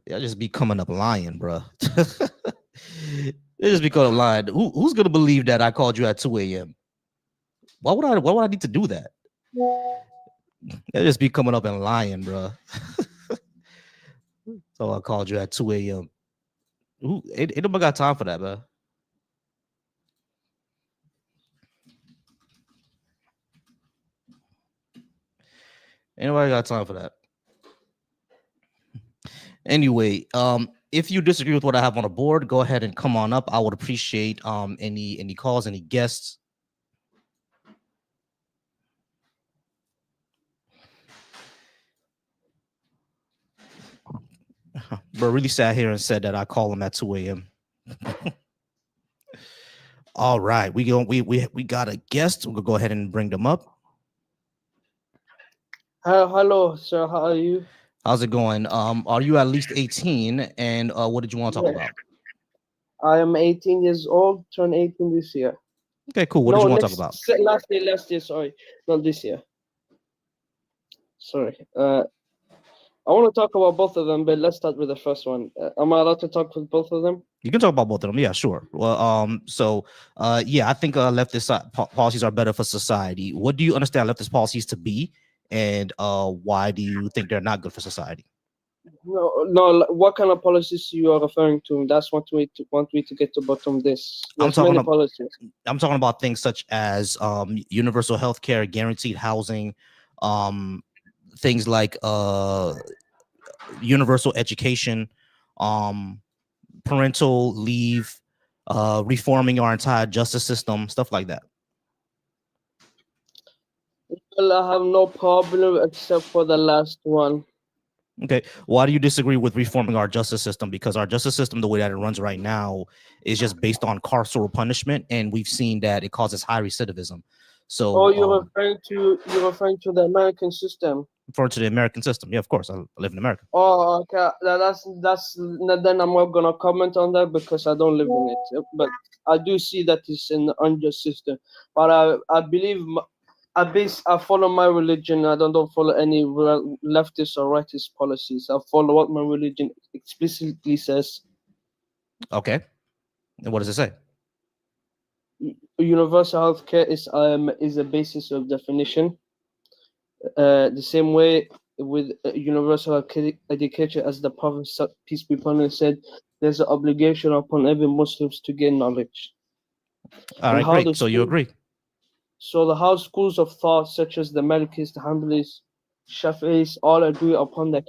Y'all just be coming up lying, bro. They just be coming up lying. Who's gonna believe that I called you at 2 a.m.? Why would I need to do that? They just be coming up and lying, bro. So I called you at 2 a.m. Ain't nobody got time for that, man. Ain't nobody got time for that. Anyway, if you disagree with what I have on the board, go ahead and come on up. I would appreciate any calls, any guests. Bro really sat here and said that I call him at 2 a.m. All right, we got a guest. We'll go ahead and bring them up. Hello, sir. How are you? How's it going? Are you at least 18? And what did you want to talk Yeah, about? I am 18 years old. Turn 18 this year. Okay, cool. What did No, you want to talk about? last year. Last year. Sorry, not this year. Sorry. I want to talk about both of them, but let's start with the first one. Am I allowed to talk with both of them? You can talk about both of them. Yeah, sure. Well, yeah, I think leftist policies are better for society. What do you understand leftist policies to be, and why do you think they're not good for society? No. What kind of policies you are referring to? That's what we want me to get to bottom of this. I'm There's many talking. policies. I'm talking about things such as universal health care, guaranteed housing, things like universal education, parental leave, reforming our entire justice system, stuff like that. Well, I have no problem except for the last one. Okay. Why do you disagree with reforming our justice system? Because our justice system, the way that it runs right now, is just based on carceral punishment, and we've seen that it causes high recidivism. So, Oh, you're referring to the American system. refer to the American system. Yeah, of course, I live in America. Oh, okay. That's then I'm not gonna comment on that because I don't live in it. But I do see that it's an unjust system. But I believe I follow my religion. I don't follow any leftist or rightist policies. I follow what my religion explicitly says. Okay. And what does it say? Universal healthcare is a basis of definition. The same way with universal education, as the Prophet peace be upon him said, there's an obligation upon every Muslims to gain knowledge. All right, great. So you agree? So the house schools of thought, such as the Malikis, the Hanbalis, Shafi'is, all agree upon that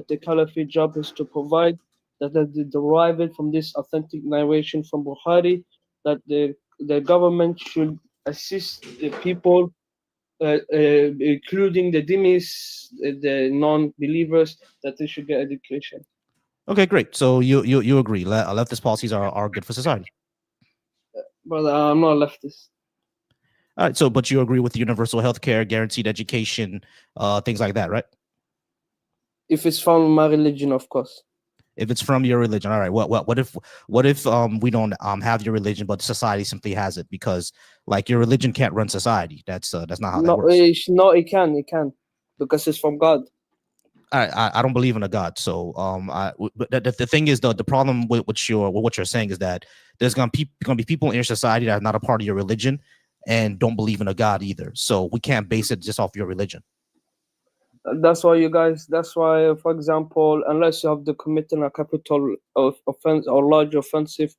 the Caliphate job is to provide, that they derive it from this authentic narration from Bukhari, that the government should assist the people, including the dhimmis, the non-believers, that they should get education. Okay, great. So you agree? Leftist policies are good for society. But I'm not a leftist. All right. So, but you agree with universal health care, guaranteed education, things like that, right? If it's from my religion, of course. If it's from your religion, all right. What if we don't have your religion, but society simply has it? Because like your religion can't run society. That's not how that works. No, it can, because it's from God. I don't believe in a God. So the thing is, the problem with what you're saying is that there's gonna be people in your society that are not a part of your religion and don't believe in a God either. So we can't base it just off your religion. That's why, for example, unless you have the committing a capital offense or large offensive,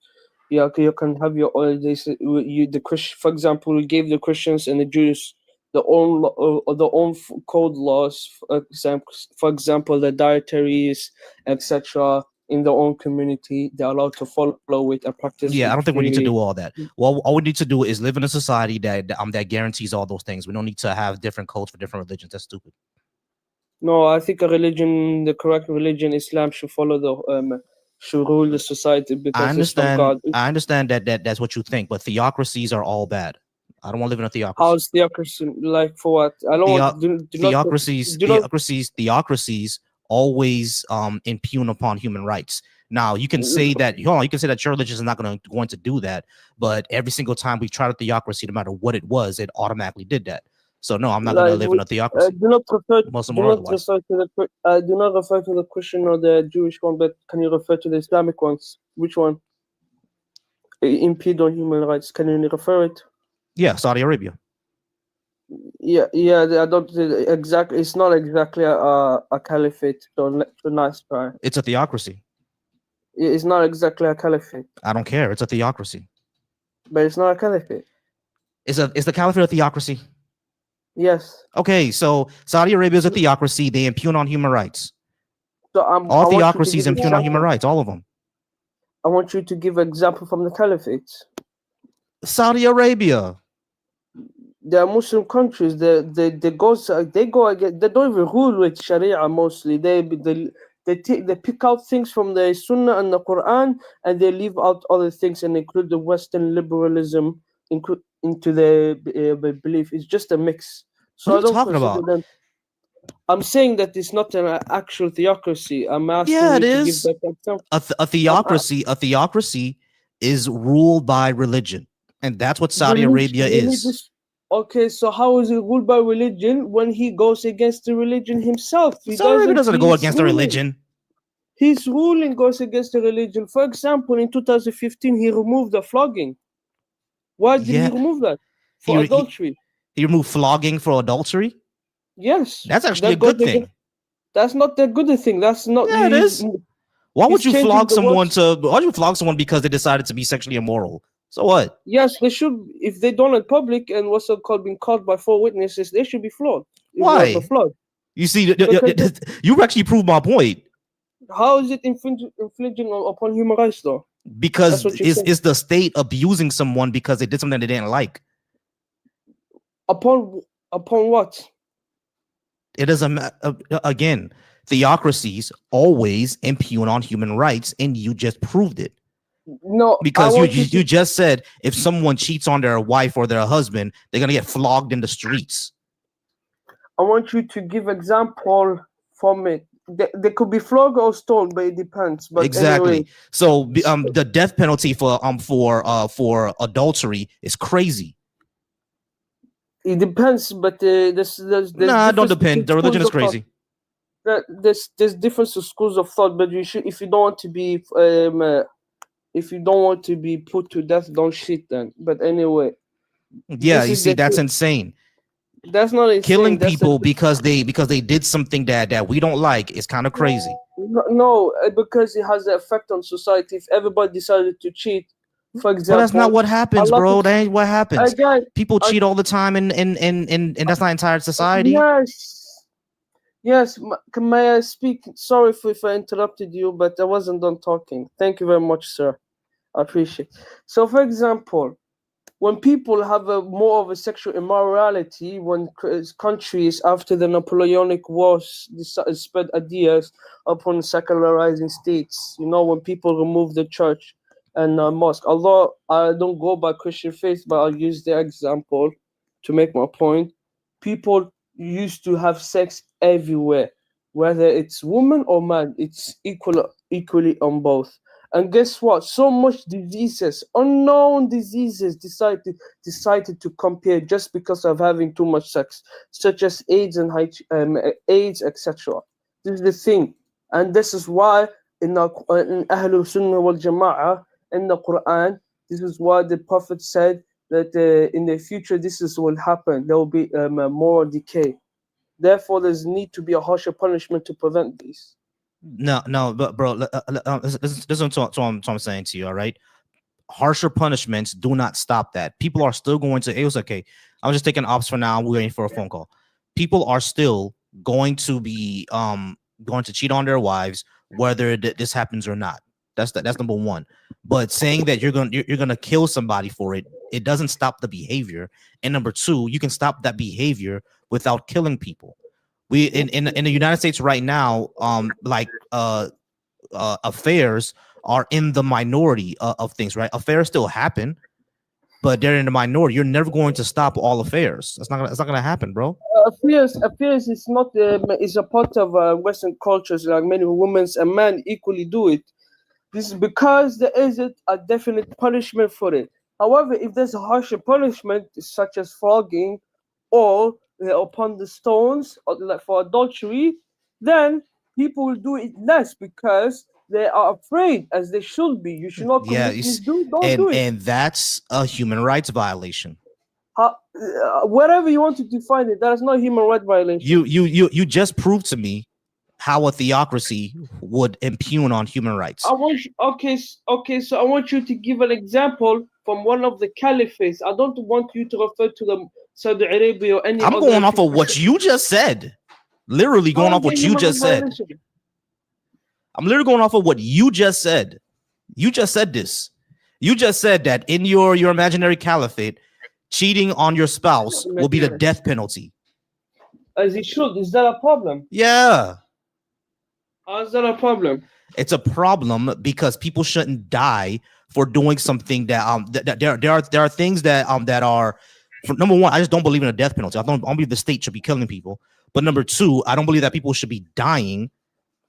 you can have your for example, we gave the Christians and the Jews their own code laws. For example, the dietaries, etc. In their own community, they're allowed to follow it and practice. Yeah, it I don't think we need to freely. do all that. Well, all we need to do is live in a society that guarantees all those things. We don't need to have different codes for different religions. That's stupid. No, I think the correct religion, Islam, should rule the society because it's from God. I understand that's what you think, but theocracies are all bad. I don't want to live in a theocracy. How's theocracy like for what? I don't want theocracies always impugn upon human rights. Now you can say that your religion is not going to do that, but every single time we tried a theocracy, no matter what it was, it automatically did that. So no, I'm not gonna Like, live in a theocracy, Muslim do or not otherwise. refer to do not refer to the Christian or the Jewish one, but can you refer to the Islamic ones? Which one impede on human rights? Can you refer it? Yeah, Saudi Arabia. Yeah, yeah. I don't exactly. It's not exactly a caliphate. So nice, right? It's a theocracy. It's not exactly a caliphate, I don't care. It's a theocracy. but it's not a caliphate. Is the caliphate a theocracy? Yes. Okay, so Saudi Arabia is a theocracy. They impugn on human rights. So All I want you to theocracies give impugn on human example. rights. All of them. I want you to give example from the caliphate. Saudi Arabia. There are Muslim countries. They go against. They don't even rule with Sharia mostly. They pick out things from the Sunnah and the Quran, and they leave out other things and include the Western liberalism into the belief. It's just a mix. What So are I you don't talking consider about? them. I'm saying that it's not an actual theocracy. I'm asking Yeah, it you to give is. that example. A theocracy. A theocracy is ruled by religion, and that's what Saudi Arabia is. Religious. Okay, so how is it ruled by religion when he goes against the religion himself? He Saudi Arabia doesn't. doesn't go He's against the ruling. religion. His ruling goes against the religion. For example, in 2015, he removed the flogging. Why did he Yeah, remove that? For he he, adultery. he removed flogging for adultery. Yes, That's actually a that goes good against. thing. That's not the good thing. That's not. Yeah, it is. Why would He's you changing flog the someone words. to? Why would you flog someone because they decided to be sexually immoral? So what? Yes, they should. If they don't in public and what's it called being caught by 4 witnesses, they should be flawed. Why? Flogged. You see, Because you actually proved my point. how is it infringing upon human rights, though? That's Because what you're saying. is the state abusing someone because they did something they didn't like? Upon what? It doesn't again, theocracies always impugn on human rights, and you just proved it. No, I Because want you you to. just said if someone cheats on their wife or their husband, they're gonna get flogged in the streets. I want you to give example from it. They could be flogged or stoned, but it depends. But anyway, Exactly. So the death penalty for adultery is crazy. it depends. But there's Nah, it don't difference depend. between The religion schools is of thought. crazy. There's difference to schools of thought. But you should, if you don't want to be if you don't want to be put to death, don't shit then. But anyway, Yeah, this you is see, the that's thing. insane. That's not Killing insane. That's a people because they did something that we don't like is kind of crazy. no, because it has an effect on society. If everybody decided to cheat, for But that's not example, what a happens, lot of bro. That ain't what happens. again, People I, cheat all the time, and that's not entire society. yes, yes. May I speak? Sorry if I interrupted you, but I wasn't done talking. Thank you very much, sir. I appreciate. So, for example, when people have a more of a sexual immorality, when countries after the Napoleonic Wars spread ideas upon secularizing states, when people remove the church and mosque. Although I don't go by Christian faith, but I'll use the example to make my point. People used to have sex everywhere, whether it's woman or man. It's equally on both. And guess what? So much diseases, unknown diseases, decided to compare just because of having too much sex, such as AIDS and AIDS, etc. This is the thing, and this is why in Ahlul Sunnah wal Jama'ah in the Quran, this is why the Prophet said that in the future will happen. There will be moral decay. Therefore, there's need to be a harsher punishment to prevent this. No, but bro, this is what I'm saying to you. All right, harsher punishments do not stop that. People are still going to. It was okay. I'm just taking ops for now. We're waiting for a phone call. People are still going to be going to cheat on their wives, whether this happens or not. That's number one. But saying that you're gonna kill somebody for it, it doesn't stop the behavior. And number two, you can stop that behavior without killing people. We in the United States right now, affairs are in the minority of things, right? Affairs still happen, but they're in the minority. You're never going to stop all affairs. That's not gonna happen, bro. Affairs is not is a part of Western cultures. Like many women and men equally do it. This is because there isn't a definite punishment for it. However, if there's a harsher punishment, such as flogging or upon the stones, or like for adultery, then people will do it less because they are afraid, as they should be. You should not Yeah, commit this. Don't do it. and that's a human rights violation. Whatever you want to define it, that is not human right violation. You just proved to me how a theocracy would impugn on human rights. I want you, okay, okay. So I want you to give an example from one of the caliphates. I don't want you to refer to the Saudi Arabia or any I'm other. going off of what you just said. Literally going off what you just said. I'm literally going off of what you just said. You just said this. You just said that in your imaginary caliphate, cheating on your spouse will be the death penalty. As it should. Is that a problem? Yeah. Is that a problem? It's a problem because people shouldn't die for doing something that there are things that are, for number one, I just don't believe in a death penalty. I don't believe the state should be killing people. But number two, I don't believe that people should be dying.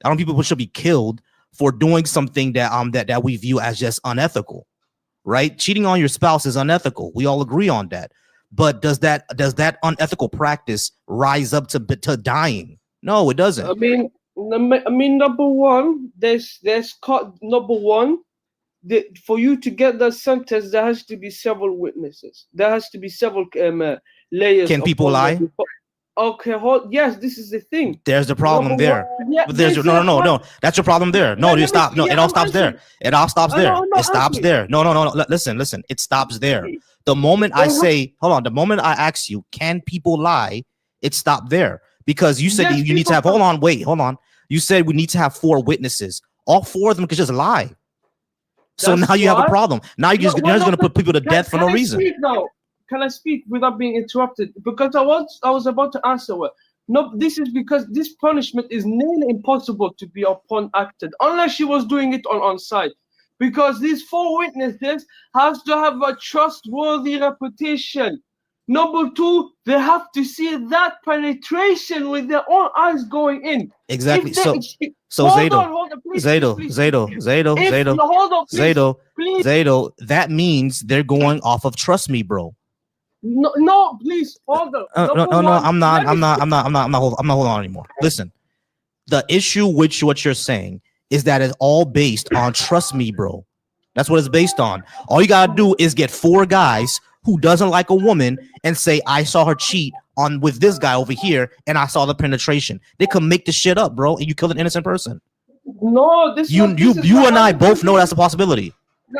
I don't think people should be killed for doing something that we view as just unethical, right? Cheating on your spouse is unethical. We all agree on that. But does that unethical practice rise up to dying? No, it doesn't. I mean, number one, number one. For you to get that sentence, there has to be several witnesses. There has to be several layers. Can people lie? Okay, yes, this is the thing. There's the problem there. Yeah, but there's no. That's your problem there. No, you stop. No, it all stops there. It all stops there. It stops there. No. Listen. It stops there. The moment I say, hold on, the moment I ask you, can people lie? It stopped there because you said you need to have. Hold on. You said we need to have 4 witnesses. All 4 of them could just lie. So now you have a problem. Now you're just going to put people to death for no reason. Can I speak without being interrupted? Because I was about to answer. No, this is because this punishment is nearly impossible to be upon acted unless she was doing it on site. Because these 4 witnesses have to have a trustworthy reputation. Number 2, they have to see that penetration with their own eyes going in. Exactly. Zaydo, that means they're going off of trust me, bro. No, please hold on. No, I'm not holding on anymore. Listen, the issue with what you're saying is that it's all based on trust me, bro. That's what it's based on. All you gotta do is get 4 guys who doesn't like a woman and say, I saw her cheat with this guy over here and I saw the penetration. They can make this shit up, bro, and you kill an innocent person. No, you and I both know that's a possibility.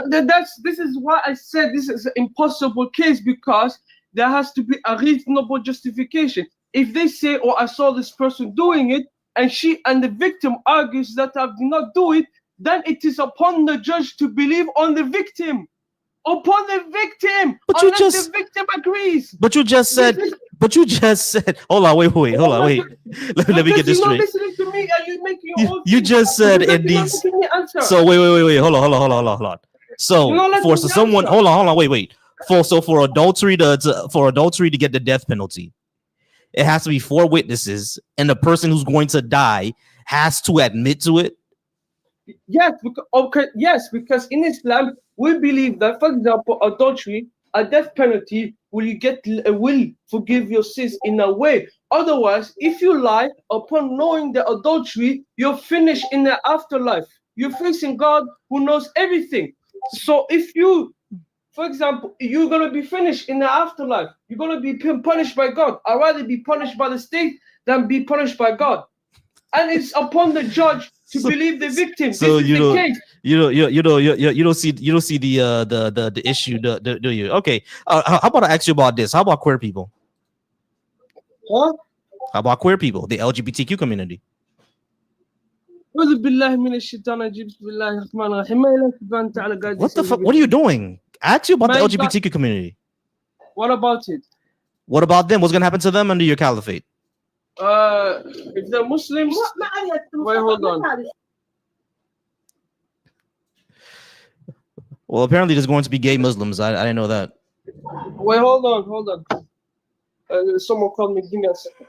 This is why I said this is an impossible case, because there has to be a reasonable justification. If they say, oh, I saw this person doing it, and the victim argues that I did not do it, then it is upon the judge to believe on the victim. Upon the victim, the victim agrees. But you just said. Hold on, wait. Let me get this straight. Listening to me, are you making your own you just said in these. So wait. Hold on. So hold on, wait. For adultery to get the death penalty, it has to be 4 witnesses, and the person who's going to die has to admit to it. Yes, because in Islam we believe that, for example, adultery, a death penalty will forgive your sins in a way. Otherwise, if you lie upon knowing the adultery, you're finished in the afterlife. You're facing God who knows everything. So if you, for example, you're gonna be finished in the afterlife, you're gonna be punished by God. I'd rather be punished by the state than be punished by God. And it's upon the judge to believe the victim. So this is the case. You don't see the issue, do you? Okay. How about I ask you about this? How about queer people? What? How about queer people? The LGBTQ community. What the fuck? What are you doing? I asked you about the LGBTQ community. What about it? What about them? What's gonna happen to them under your caliphate? If they're Muslims, wait, hold on. Well, apparently there's going to be gay Muslims. I didn't know that. Wait, hold on. Someone called me. Give me a second.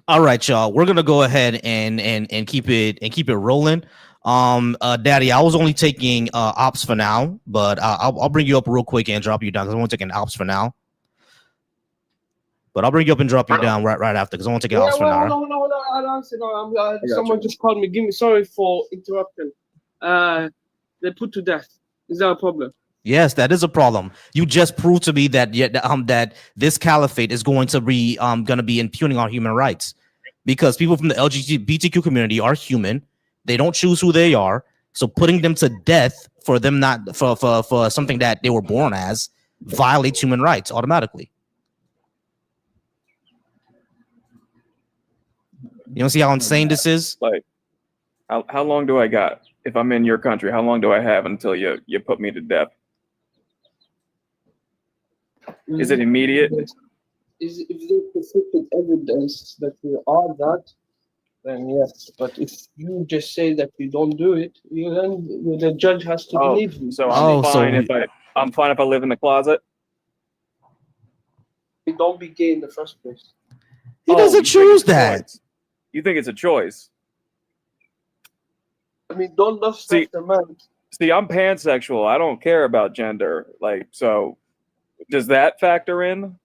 All right, y'all. We're gonna go ahead and keep it rolling. Daddy, I was only taking ops for now, but I'll bring you up real quick and drop you down because I want to take an ops for now. But I'll bring you up and drop you down right after because I want to take an ops for now. Hold on. Someone just called me. Sorry for interrupting. They put to death. Is that a problem? Yes, that is a problem. You just proved to me that that this caliphate is going to be impugning our human rights because people from the LGBTQ community are human. They don't choose who they are. So putting them to death for them not for something that they were born as violates human rights automatically. You don't see how insane this is? Like, how long do I got? If I'm in your country, how long do I have until you put me to death? Is it immediate? If there's specific evidence that you are that, then yes. But if you just say that you don't do it, then the judge has to believe you. So I'm fine if I live in the closet. You don't be gay in the first place. He doesn't choose that. You think it's a choice? I mean, don't lust after man. See, I'm pansexual. I don't care about gender. Like, so does that factor in?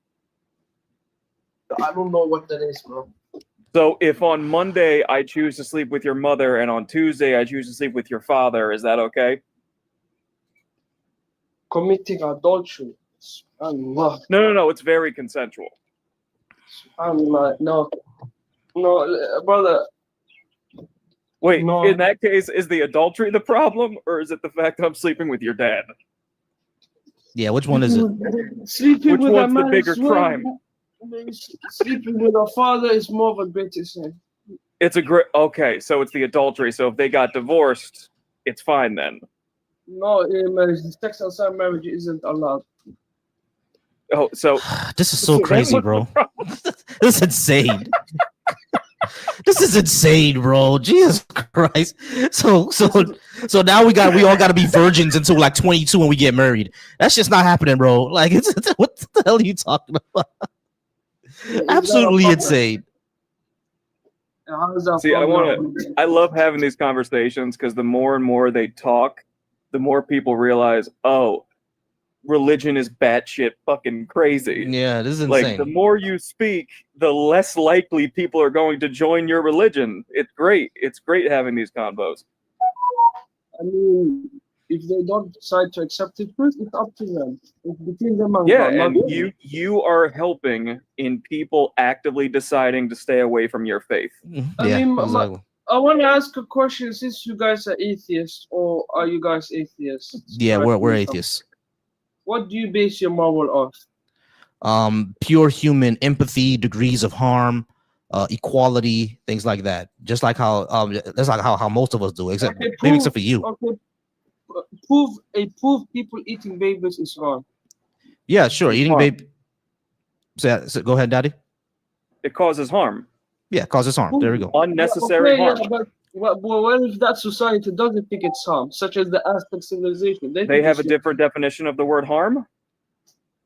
I don't know what that is, bro. So if on Monday I choose to sleep with your mother and on Tuesday I choose to sleep with your father, is that okay? Committing adultery. No, it's very consensual. No, brother. Wait, no. In that case, is the adultery the problem, or is it the fact that I'm sleeping with your dad? Yeah, which one is it? Sleeping which with one's a man the bigger crime? Sleeping with a father is more of a greater sin. It's a great. Okay, so it's the adultery. So if they got divorced, it's fine then. No, in marriage, sex outside marriage isn't allowed. Oh, so this is so crazy, bro. This is insane. This is insane, bro. Jesus Christ. So now we all got to be virgins until like 22 when we get married. That's just not happening, bro. Like, what the hell are you talking about? Absolutely insane. See, I love having these conversations because the more and more they talk, the more people realize, oh, religion is batshit fucking crazy. Yeah, this is insane. Like, the more you speak, the less likely people are going to join your religion. It's great. It's great having these convos. I mean, if they don't decide to accept it first, it's up to them. It's between them and God. Yeah, and you are helping in people actively deciding to stay away from your faith. Exactly. I want to ask a question. Since you guys are atheists, or are you guys atheists? Yeah, we're atheists. What do you base your moral off? Pure human empathy, degrees of harm, equality, things like that. Just like how that's like how most of us do, except maybe except for you. Okay. Prove people eating babies is wrong. Yeah, sure. Eating baby. So go ahead, Daddy. It causes harm. Yeah, it causes harm. There we go. Unnecessary harm. Yeah, but what if that society doesn't think it's harm, such as the Aztec civilization? They have a different definition of the word harm?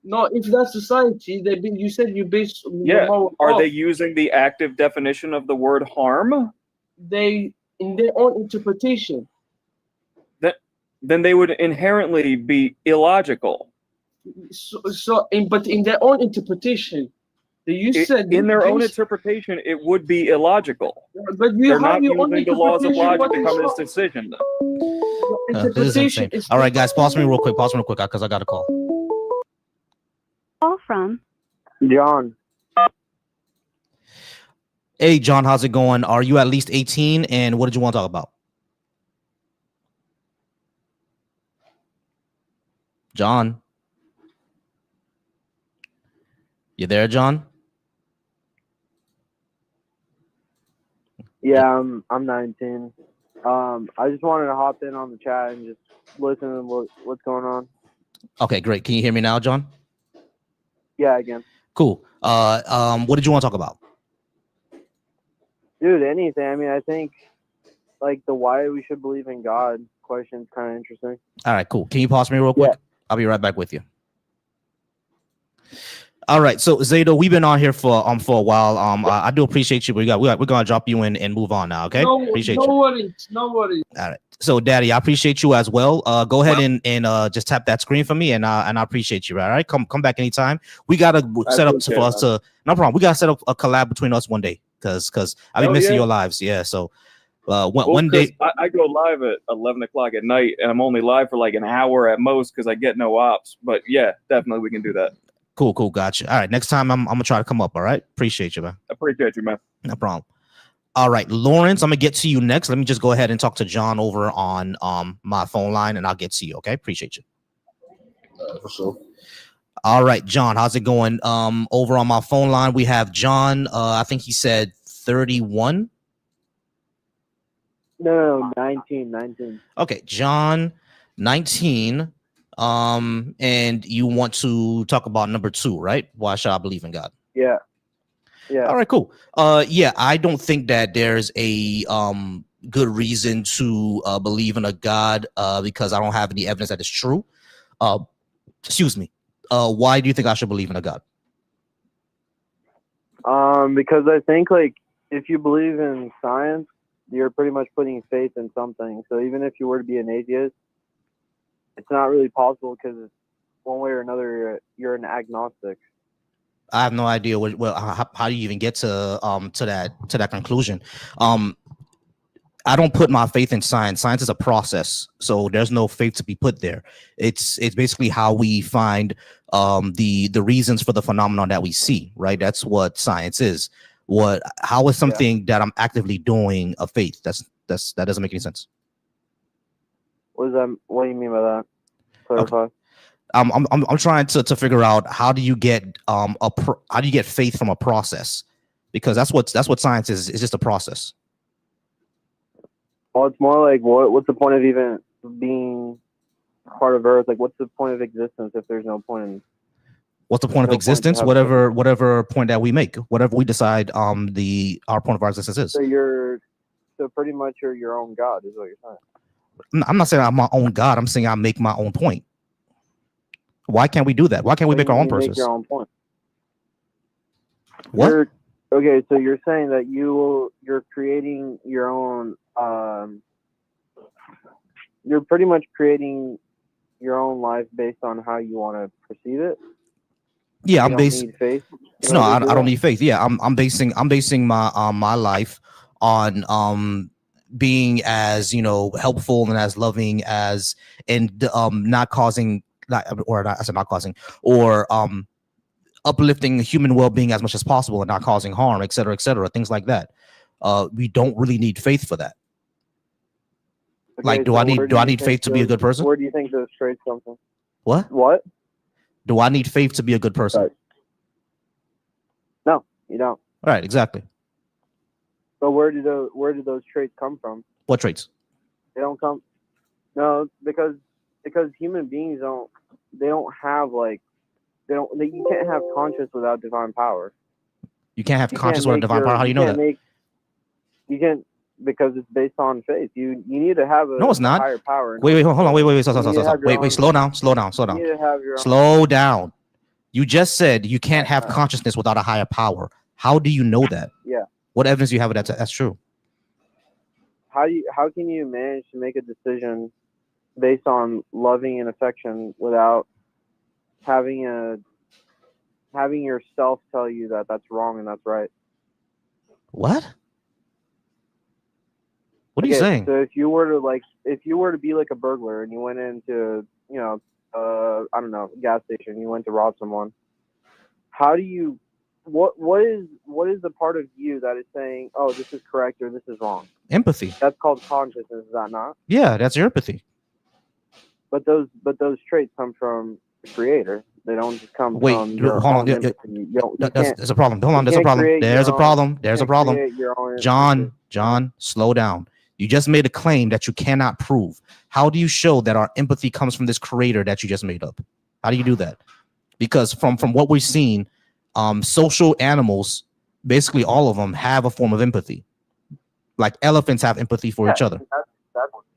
No, if that society, you said you base. Yeah, are they using the active definition of the word harm? They, in their own interpretation. Then they would inherently be illogical. But in their own interpretation, said in their own interpretation, it would be illogical. But they're not using the laws of logic to come to this decision. This is insane. All right, guys, pause me real quick because I got a call. Call from John. Hey, John, how's it going? Are you at least 18? And what did you want to talk about? John. You there, John? Yeah, I'm 19. I just wanted to hop in on the chat and just listen to what's going on. Okay, great. Can you hear me now, John? Yeah, again. Cool. What did you want to talk about? Dude, anything. I mean, I think like the why we should believe in God question is kind of interesting. All right, cool. Can you pause me real quick? Yeah. I'll be right back with you. All right, so Zaydo, we've been on here for a while. I do appreciate you, but we're gonna drop you in and move on now. Okay, appreciate you. No worries. All right. So, Daddy, I appreciate you as well. Go ahead and just tap that screen for me, and I appreciate you. All right, come back anytime. We gotta set up for us to. No problem. We gotta set up a collab between us one day, because I've been missing your lives. Yeah. So, one day I go live at 11 o'clock at night, and I'm only live for like an hour at most because I get no ops. But yeah, definitely we can do that. Cool. Gotcha. All right. Next time I'm gonna try to come up. All right. Appreciate you, man. Appreciate you, man. No problem. All right, Lawrence, I'm gonna get to you next. Let me just go ahead and talk to John over on my phone line, and I'll get to you. Okay, appreciate you. For sure. All right, John, how's it going? Over on my phone line, we have John. I think he said 31. No, 19. Okay, John, 19. And you want to talk about number 2, right? Why should I believe in God? Yeah. All right, cool. Yeah, I don't think that there's a good reason to believe in a God because I don't have any evidence that it's true. Excuse me. Why do you think I should believe in a God? Because I think, like, if you believe in science, you're pretty much putting faith in something. So even if you were to be an atheist, it's not really possible because one way or another you're an agnostic. I have no idea how do you even get to that conclusion. I don't put my faith in science. Science is a process, so there's no faith to be put there. It's basically how we find the reasons for the phenomenon that we see, right? That's what science is. How is something that I'm actively doing a faith? That doesn't make any sense. What do you mean by that? Clarify. Okay. I'm trying to figure out how do you get faith from a process, because that's what science is. It's just a process. Well, it's more like what's the point of even being part of Earth? Like, what's the point of existence if there's no point in? What's the point of existence? Whatever point that we make, whatever we decide our point of our existence is. So pretty much you're your own God, is what you're saying. I'm not saying I'm my own God. I'm saying I make my own point. Why can't we do that? Why can't we make our own process? Make your own point. What? Okay, so you're saying that you're creating your own. You're pretty much creating your own life based on how you want to perceive it. Yeah, I'm basing. Faith. No, I don't need faith. Yeah, I'm basing my my life on being as helpful and as loving as not causing. Uplifting human well-being as much as possible and not causing harm, et cetera, things like that. We don't really need faith for that. Okay, like, do I need faith to be a good person? Where do you think those traits come from? What? Do I need faith to be a good person? Right. No, you don't. Right, exactly. So where do those traits come from? What traits? They don't come. No, because human beings don't have like. You can't have conscience without divine power. You can't have conscience without divine power. How do you know that? You can't, because it's based on faith. You need to have a higher power. Wait, hold on. Wait, stop. Wait, slow down. You need to have your slow down. You just said you can't have consciousness without a higher power. How do you know that? Yeah. What evidence do you have that that's true? How can you manage to make a decision based on loving and affection without having yourself tell you that that's wrong and that's right? What are you saying? So if you were to be like a burglar and you went into I don't know, gas station, you went to rob someone, how do you what is the part of you that is saying, oh, this is correct or this is wrong? Empathy. That's called consciousness, is that not? Yeah, that's your empathy. But those traits come from the Creator. They don't just come from your hold on. There's a problem. Hold on. There's a problem. There's a problem. John, slow down. You just made a claim that you cannot prove. How do you show that our empathy comes from this Creator that you just made up? How do you do that? Because from what we've seen, social animals, basically all of them, have a form of empathy. Like elephants have empathy for each other. That's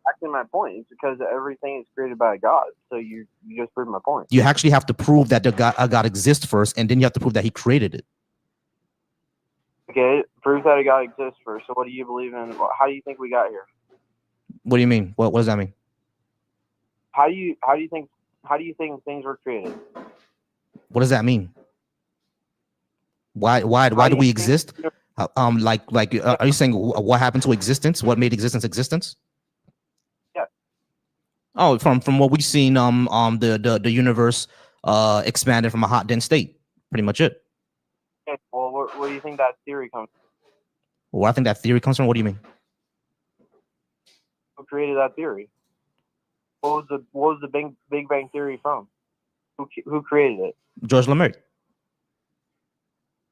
exactly my point. It's because everything is created by God. So you just proved my point. You actually have to prove that a God exists first, and then you have to prove that He created it. Okay, prove that a God exists first. So what do you believe in? How do you think we got here? What do you mean? What does that mean? How do you think things were created? What does that mean? Why How do do we you think exist? Are you saying what happened to existence? What made existence existence? Yeah. Oh, from what we've seen, the universe expanded from a hot dense state. Pretty much it. Okay, well, where do you think that theory comes from? Well, I think that theory comes from. What do you mean? Who created that theory? What was the Big Bang Theory from? Who created it? George LeMaitre.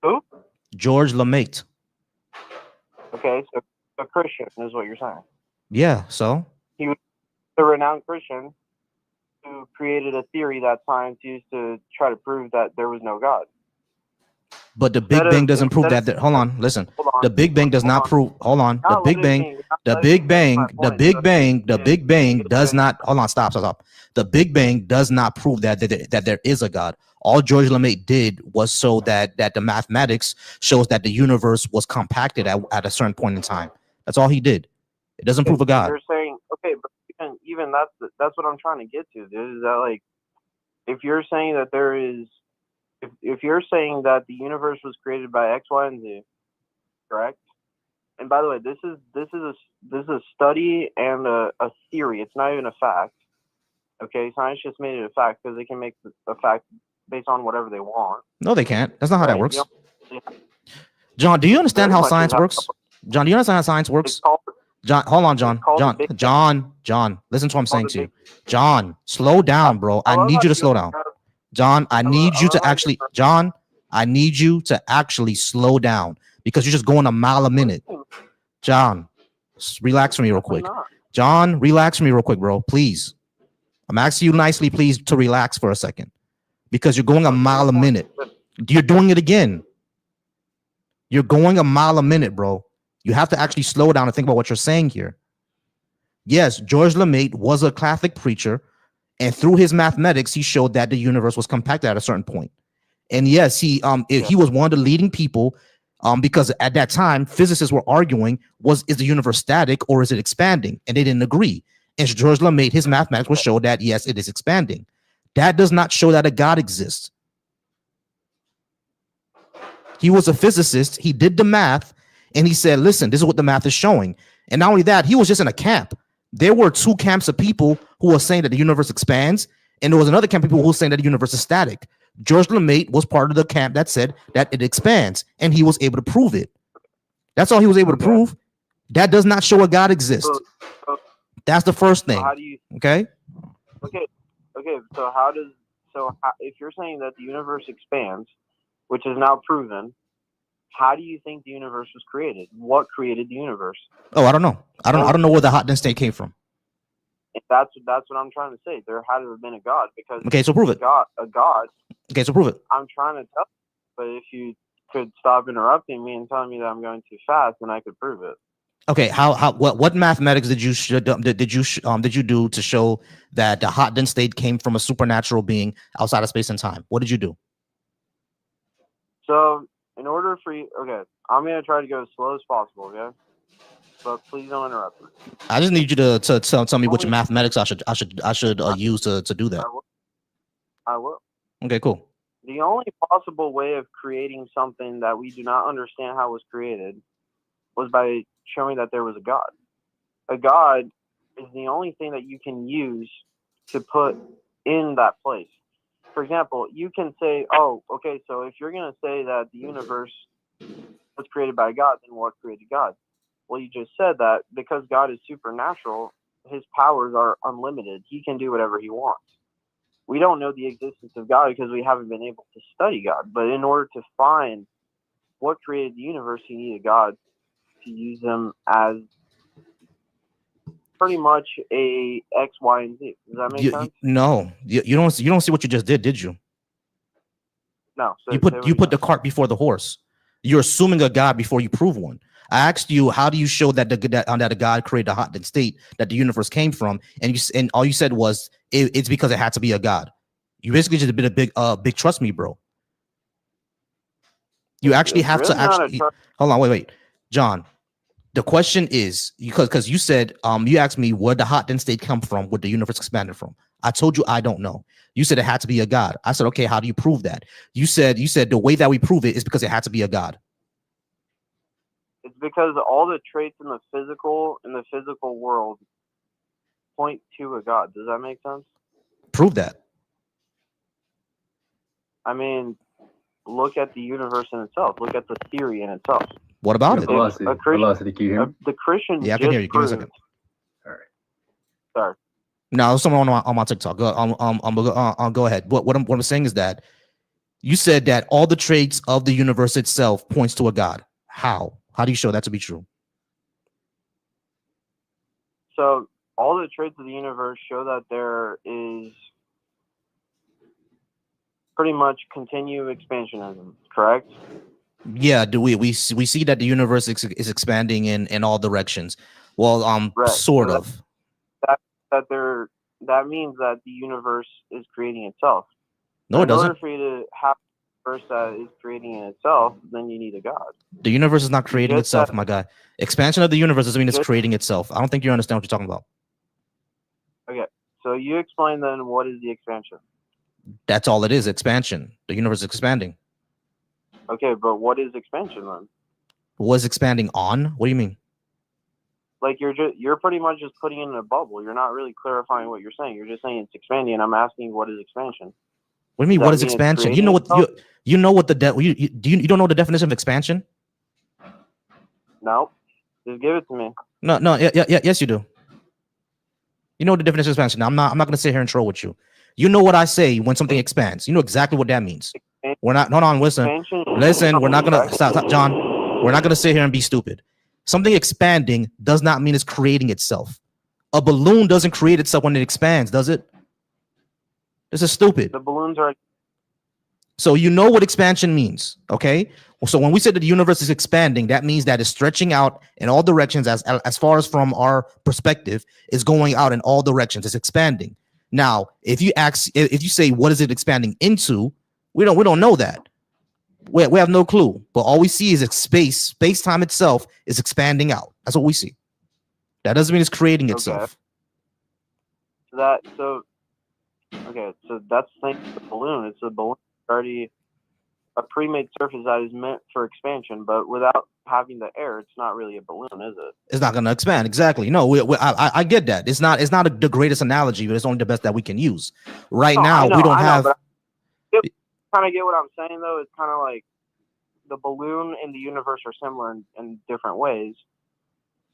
Who? George LeMaitre. Okay, so a Christian is what you're saying. Yeah. So. He was a renowned Christian who created a theory that science used to try to prove that there was no God. But the Big Bang doesn't prove that. Hold on, listen. The Big Bang does not prove. Hold on. The Big Bang. The Big Bang. The Big Bang. The Big Bang does not. Hold on. Stop. The Big Bang does not prove that there is a God. All George LeMaitre did was so that the mathematics shows that the universe was compacted at a certain point in time. That's all he did. It doesn't prove a God. You're saying, okay, but even that's what I'm trying to get to, dude. Is that like, if you're saying that there is, if you're saying that the universe was created by X, Y, and Z, correct? And by the way, this is a study and a theory. It's not even a fact. Okay, science just made it a fact because they can make a fact based on whatever they want. No, they can't. That's not how that Right? works. You know, John, do you understand very how much science is how- works? John, do you understand how science works? It's called, John, hold on, John. it's called the Big Bang. John, listen to what I'm saying Called to the you. John, slow down, bro. I love need how you to slow down. John, I need you to actually, John, I need you to actually slow down because you're just going a mile a minute. John, relax for me real quick. John, relax for me real quick, bro. Please. I'm asking you nicely, please, to relax for a second because you're going a mile a minute. You're doing it again. You're going a mile a minute, bro. You have to actually slow down and think about what you're saying here. Yes, George LeMaitre was a Catholic preacher, and through his mathematics, he showed that the universe was compacted at a certain point. And yes, he was one of the leading people, because at that time, physicists were arguing, is the universe static or is it expanding? And they didn't agree. And George LeMaitre, his mathematics will show that, yes, it is expanding. That does not show that a God exists. He was a physicist. He did the math, and he said, listen, this is what the math is showing. And not only that, he was just in a camp. There were two camps of people who were saying that the universe expands, and there was another camp of people who were saying that the universe is static. George LeMaitre was part of the camp that said that it expands, and he was able to prove it. That's all he was able to prove. That does not show a God exists. That's the first thing. How do you? Okay. So if you're saying that the universe expands, which is now proven, how do you think the universe was created? What created the universe? Oh, I don't know. I don't know where the hot dense state came from. That's what I'm trying to say. There had to have been a God because okay, so prove it. A God. Okay, so prove it. I'm trying to tell you, but if you could stop interrupting me and telling me that I'm going too fast, then I could prove it. Okay, what mathematics did you do to show that the hot dense state came from a supernatural being outside of space and time? What did you do? So, in order for you, okay, I'm gonna try to go as slow as possible, okay? But please don't interrupt me. I just need you to tell me which mathematics I should use to do that. I will. Okay, cool. The only possible way of creating something that we do not understand how it was created was by showing that there was a God. A God is the only thing that you can use to put in that place. For example, you can say, oh, okay, so if you're going to say that the universe was created by God, then what created God? Well, you just said that because God is supernatural, his powers are unlimited. He can do whatever he wants. We don't know the existence of God because we haven't been able to study God. But in order to find what created the universe, you need a God to use them as pretty much a X, Y, and Z. Does that make sense? No, you don't see what you just did you? No. You put the cart before the horse. You're assuming a God before you prove one. I asked you, how do you show that that a God created a hot dense state that the universe came from, and all you said was it's because it had to be a God. You basically just did a big trust me, bro. You actually have to hold on, wait, John. The question is, because you said you asked me where the hot dense state come from, where the universe expanded from. I told you I don't know. You said it had to be a god. I said, okay, how do you prove that? You said the way that we prove it is because it had to be a god. It's because all the traits in the physical world point to a god. Does that make sense? Prove that. I mean, look at the universe in itself. Look at the theory in itself. What about it? A Christian, can you hear me? the Christian Yeah, I can hear you. just Give me a proved. second. All right. Sorry. No, someone on my TikTok. Go ahead. What I'm saying is that you said that all the traits of the universe itself points to a god. How? How do you show that to be true? So all the traits of the universe show that there is pretty much continued expansionism, correct? Yeah, do we see that the universe is expanding in all directions. Well, Right. sort So of. that means that the universe is creating itself. No, it in order doesn't. for you to have a universe that is creating itself, then you need a god. The universe is not creating just itself, said- my guy. Expansion of the universe doesn't mean it's Just- creating itself. I don't think you understand what you're talking about. Okay, so you explain then what is the expansion? That's all it is. Expansion. The universe is expanding. Okay, but what is expansion then? Was expanding on? What do you mean? Like you're pretty much just putting it in a bubble. You're not really clarifying what you're saying. You're just saying it's expanding, and I'm asking what is expansion? What do you mean? Does What that is mean it's expansion? You creating know what itself? you know what you don't know the definition of expansion? No, just give it to me. No, yes, you do. You know the definition of expansion. I'm not gonna sit here and troll with you. You know what I say when something expands. You know exactly what that means. We're not. Hold on. Listen. Expansion. Listen. We're not gonna stop, John. We're not gonna sit here and be stupid. Something expanding does not mean it's creating itself. A balloon doesn't create itself when it expands, does it? This is stupid. The balloons are. So you know what expansion means, okay? So when we say that the universe is expanding, that means that it's stretching out in all directions as far as from our perspective, is going out in all directions. It's expanding. Now, if you say what is it expanding into, we don't know that. We have no clue. But all we see is that space-time itself is expanding out. That's what we see. That doesn't mean it's creating itself. Okay, so that's the thing with the balloon. It's a balloon already a pre-made surface that is meant for expansion, but without having the air, it's not really a balloon, is it? It's not going to expand. Exactly. No, I get that. It's not the greatest analogy, but it's only the best that we can use. Right now, we don't have. Kind of get what I'm saying, though. It's kind of like the balloon and the universe are similar in different ways,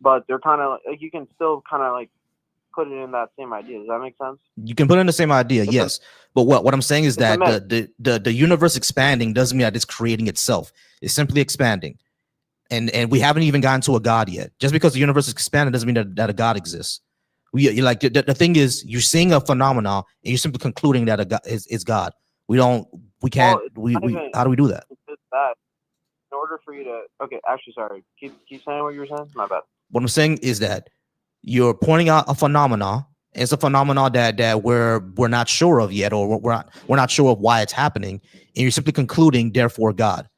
but they're kind of like you can still kind of like put it in that same idea. Does that make sense? You can put in the same idea, yes. But what I'm saying is that the universe expanding doesn't mean that it's creating itself. It's simply expanding. And we haven't even gotten to a God yet. Just because the universe is expanding doesn't mean that a God exists. The thing is, you're seeing a phenomenon and you're simply concluding that a God is God. How do we do that? In order for you to actually, sorry, keep saying what you were saying. My bad. What I'm saying is that you're pointing out a phenomenon. It's a phenomenon that we're not sure of yet, or we're not sure of why it's happening, and you're simply concluding, therefore, God.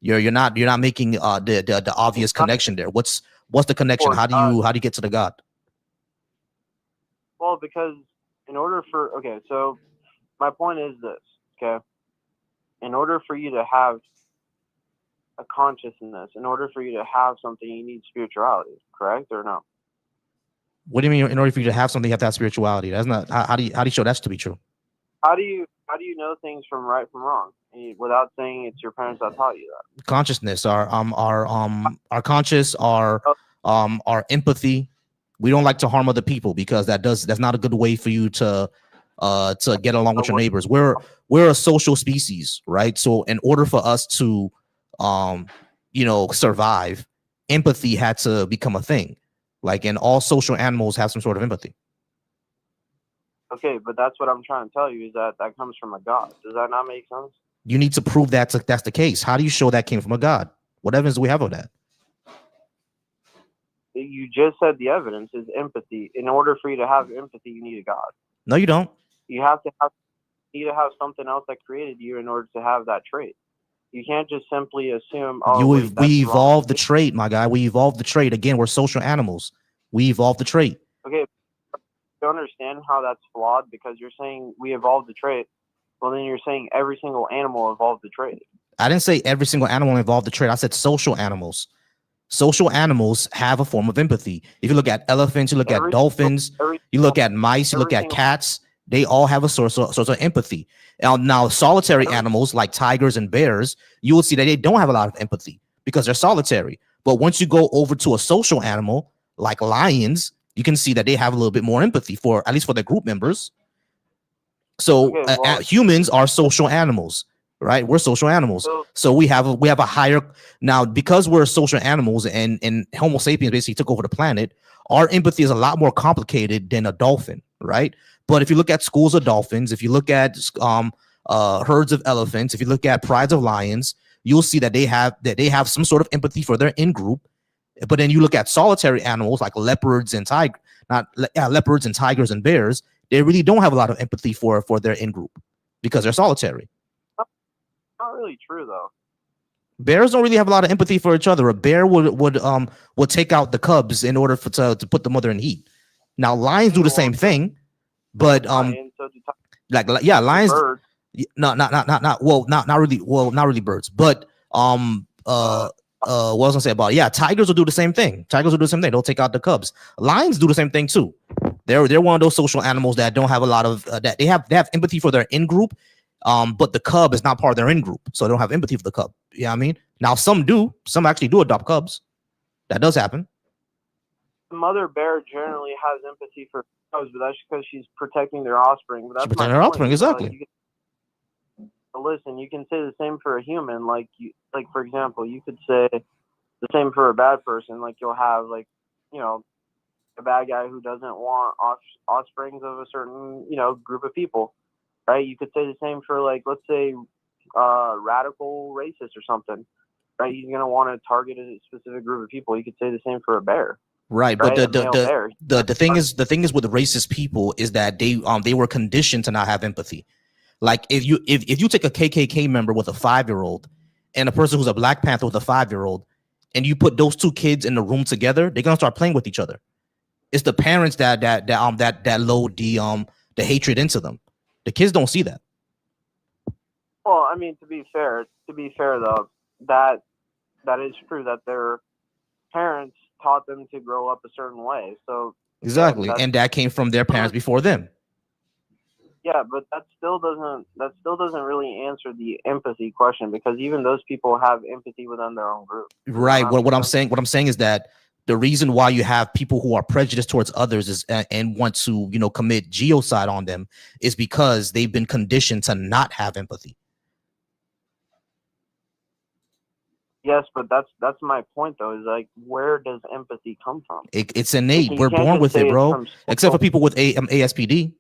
You're not making the obvious connection there. What's the connection? How do you get to the God? Well, because in order for so my point is this. Okay, in order for you to have a consciousness, in order for you to have something, you need spirituality. Correct or no? What do you mean? In order for you to have something, you have to have spirituality. That's not. How do you show that to be true? How do you know things from right from wrong without saying it's your parents that taught you that? Consciousness, our conscious, our empathy. We don't like to harm other people because that's not a good way for you to get along with your neighbors. We're a social species, right? So in order for us to survive, empathy had to become a thing. And all social animals have some sort of empathy. Okay, but that's what I'm trying to tell you is that comes from a God. Does that not make sense? You need to prove that's the case. How do you show that came from a God? What evidence do we have of that? You just said the evidence is empathy. In order for you to have empathy, you need a God. No, you don't. You need to have something else that created you in order to have that trait. You can't just simply assume, oh, We wait, that's evolved the wrong. trait, my guy. We evolved the trait. Again, we're social animals. We evolved the trait. Okay, you understand how that's flawed because you're saying we evolved the trait. Well, then you're saying every single animal evolved the trait. I didn't say every single animal evolved the trait. I said social animals. Social animals have a form of empathy. If you look at elephants, you look at dolphins, you look at mice, you look at cats, they all have a source of empathy. Now, solitary animals like tigers and bears, you will see that they don't have a lot of empathy because they're solitary. But once you go over to a social animal like lions, you can see that they have a little bit more empathy for, at least for their group members. So humans are social animals, right? We're social animals. So we have a higher, now because we're social animals and Homo sapiens basically took over the planet, our empathy is a lot more complicated than a dolphin, right? But if you look at schools of dolphins, if you look at herds of elephants, if you look at prides of lions, you'll see that they have some sort of empathy for their in group. But then you look at solitary animals like leopards and leopards and tigers and bears, they really don't have a lot of empathy for their in group because they're solitary. Not really true though. Bears don't really have a lot of empathy for each other. A bear would take out the cubs in order to put the mother in heat. Now lions do the same thing, but lions. Not really birds, but what was I gonna say about it? Yeah, tigers will do the same thing. They'll take out the cubs. Lions do the same thing too. They're one of those social animals that don't have a lot of that they have empathy for their in group, but the cub is not part of their in group, so they don't have empathy for the cub. You know what I mean? Now some actually do adopt cubs. That does happen. The mother bear generally has empathy for cubs, but that's because she's protecting their offspring. But that's she's protecting her offspring, exactly. Listen, you can say the same for a human. Like for example, you could say the same for a bad person. Like you'll have a bad guy who doesn't want offsprings of a certain group of people, right? You could say the same for let's say radical racist or something, right? He's gonna want to target a specific group of people. You could say the same for a bear. Right, but the thing is with the racist people is that they were conditioned to not have empathy. Like if you take a KKK member with a 5-year-old and a person who's a Black Panther with a 5-year-old, and you put those two kids in the room together, they're gonna start playing with each other. It's the parents that load the hatred into them. The kids don't see that. Well, I mean, to be fair though, that is true that their parents taught them to grow up a certain way. So exactly, and that came from their parents before them. Yeah, but that still doesn't really answer the empathy question because even those people have empathy within their own group. Right. What I'm saying is that the reason why you have people who are prejudiced towards others is and want to commit genocide on them is because they've been conditioned to not have empathy. Yes, but that's my point though. Is like, where does empathy come from? It's innate. We're born with it, bro. Except for people with ASPD.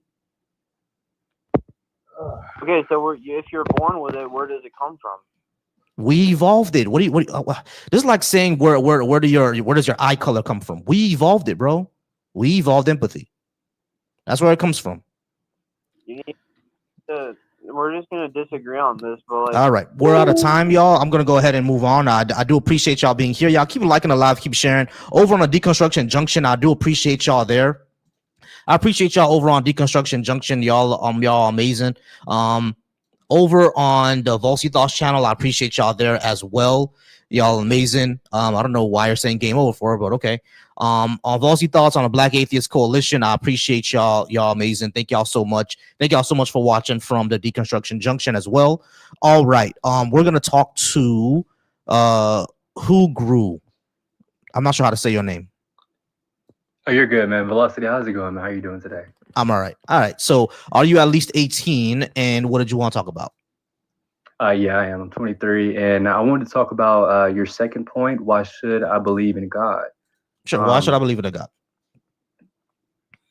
Okay, so if you're born with it, where does it come from? We evolved it. This is like saying where does your eye color come from? We evolved it, bro. We evolved empathy. That's where it comes from. We're just gonna disagree on this, but all right, we're out of time, y'all. I'm gonna go ahead and move on. I do appreciate y'all being here. Y'all keep liking the live, keep sharing. Over on the Deconstruction Junction, I do appreciate y'all there. I appreciate y'all over on Deconstruction Junction. Y'all amazing. Over on the Volsy Thoughts channel, I appreciate y'all there as well. Y'all amazing. I don't know why you're saying game over for, but okay. On Volsy Thoughts on the Black Atheist Coalition, I appreciate y'all. Y'all amazing. Thank y'all so much. Thank y'all so much for watching from the Deconstruction Junction as well. All right. We're gonna talk to Who Grew. I'm not sure how to say your name. Oh, you're good, man. Velocity, how's it going, man? How are you doing today? I'm all right. All right. So are you at least 18? And what did you want to talk about? Yeah, I am. I'm 23. And I wanted to talk about your second point. Why should I believe in God? Sure. Why should I believe in a God?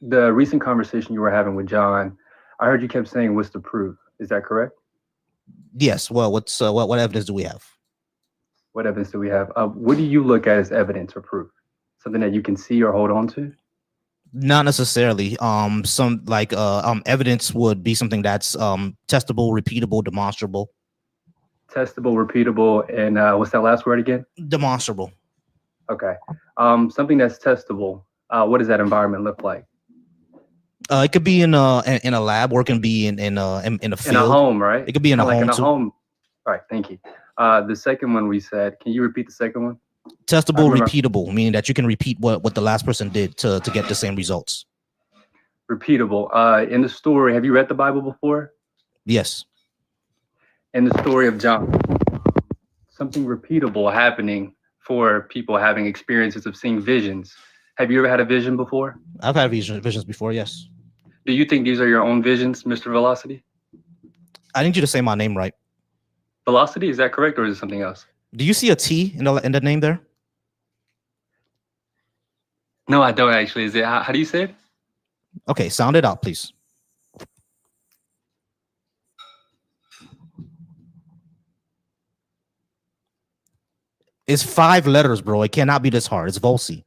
The recent conversation you were having with John, I heard you kept saying, what's the proof? Is that correct? Yes. Well, what evidence do we have? What evidence do we have? What do you look at as evidence or proof? Something that you can see or hold on to? Not necessarily. Evidence would be something that's testable, repeatable, demonstrable. testable, repeatable, and what's that last word again? Demonstrable. Okay. Something that's testable. What does that environment look like? It could be in a lab, or it can be in a field. In a home, right? It could be in a Like home in a too. home. All right, thank you. The second one we said. Can you repeat the second one? Testable, repeatable, meaning that you can repeat what the last person did to get the same results. Repeatable. In the story, have you read the Bible before? Yes. In the story of John, something repeatable happening for people having experiences of seeing visions. Have you ever had a vision before? I've had visions before, yes. Do you think these are your own visions, Mr. Velocity? I need you to say my name right. Velocity, is that correct, or is it something else? Do you see a T in the name there? No, I don't actually. Is it? How do you say it? Okay, sound it out, please. It's 5 letters, bro. It cannot be this hard. It's Volsi.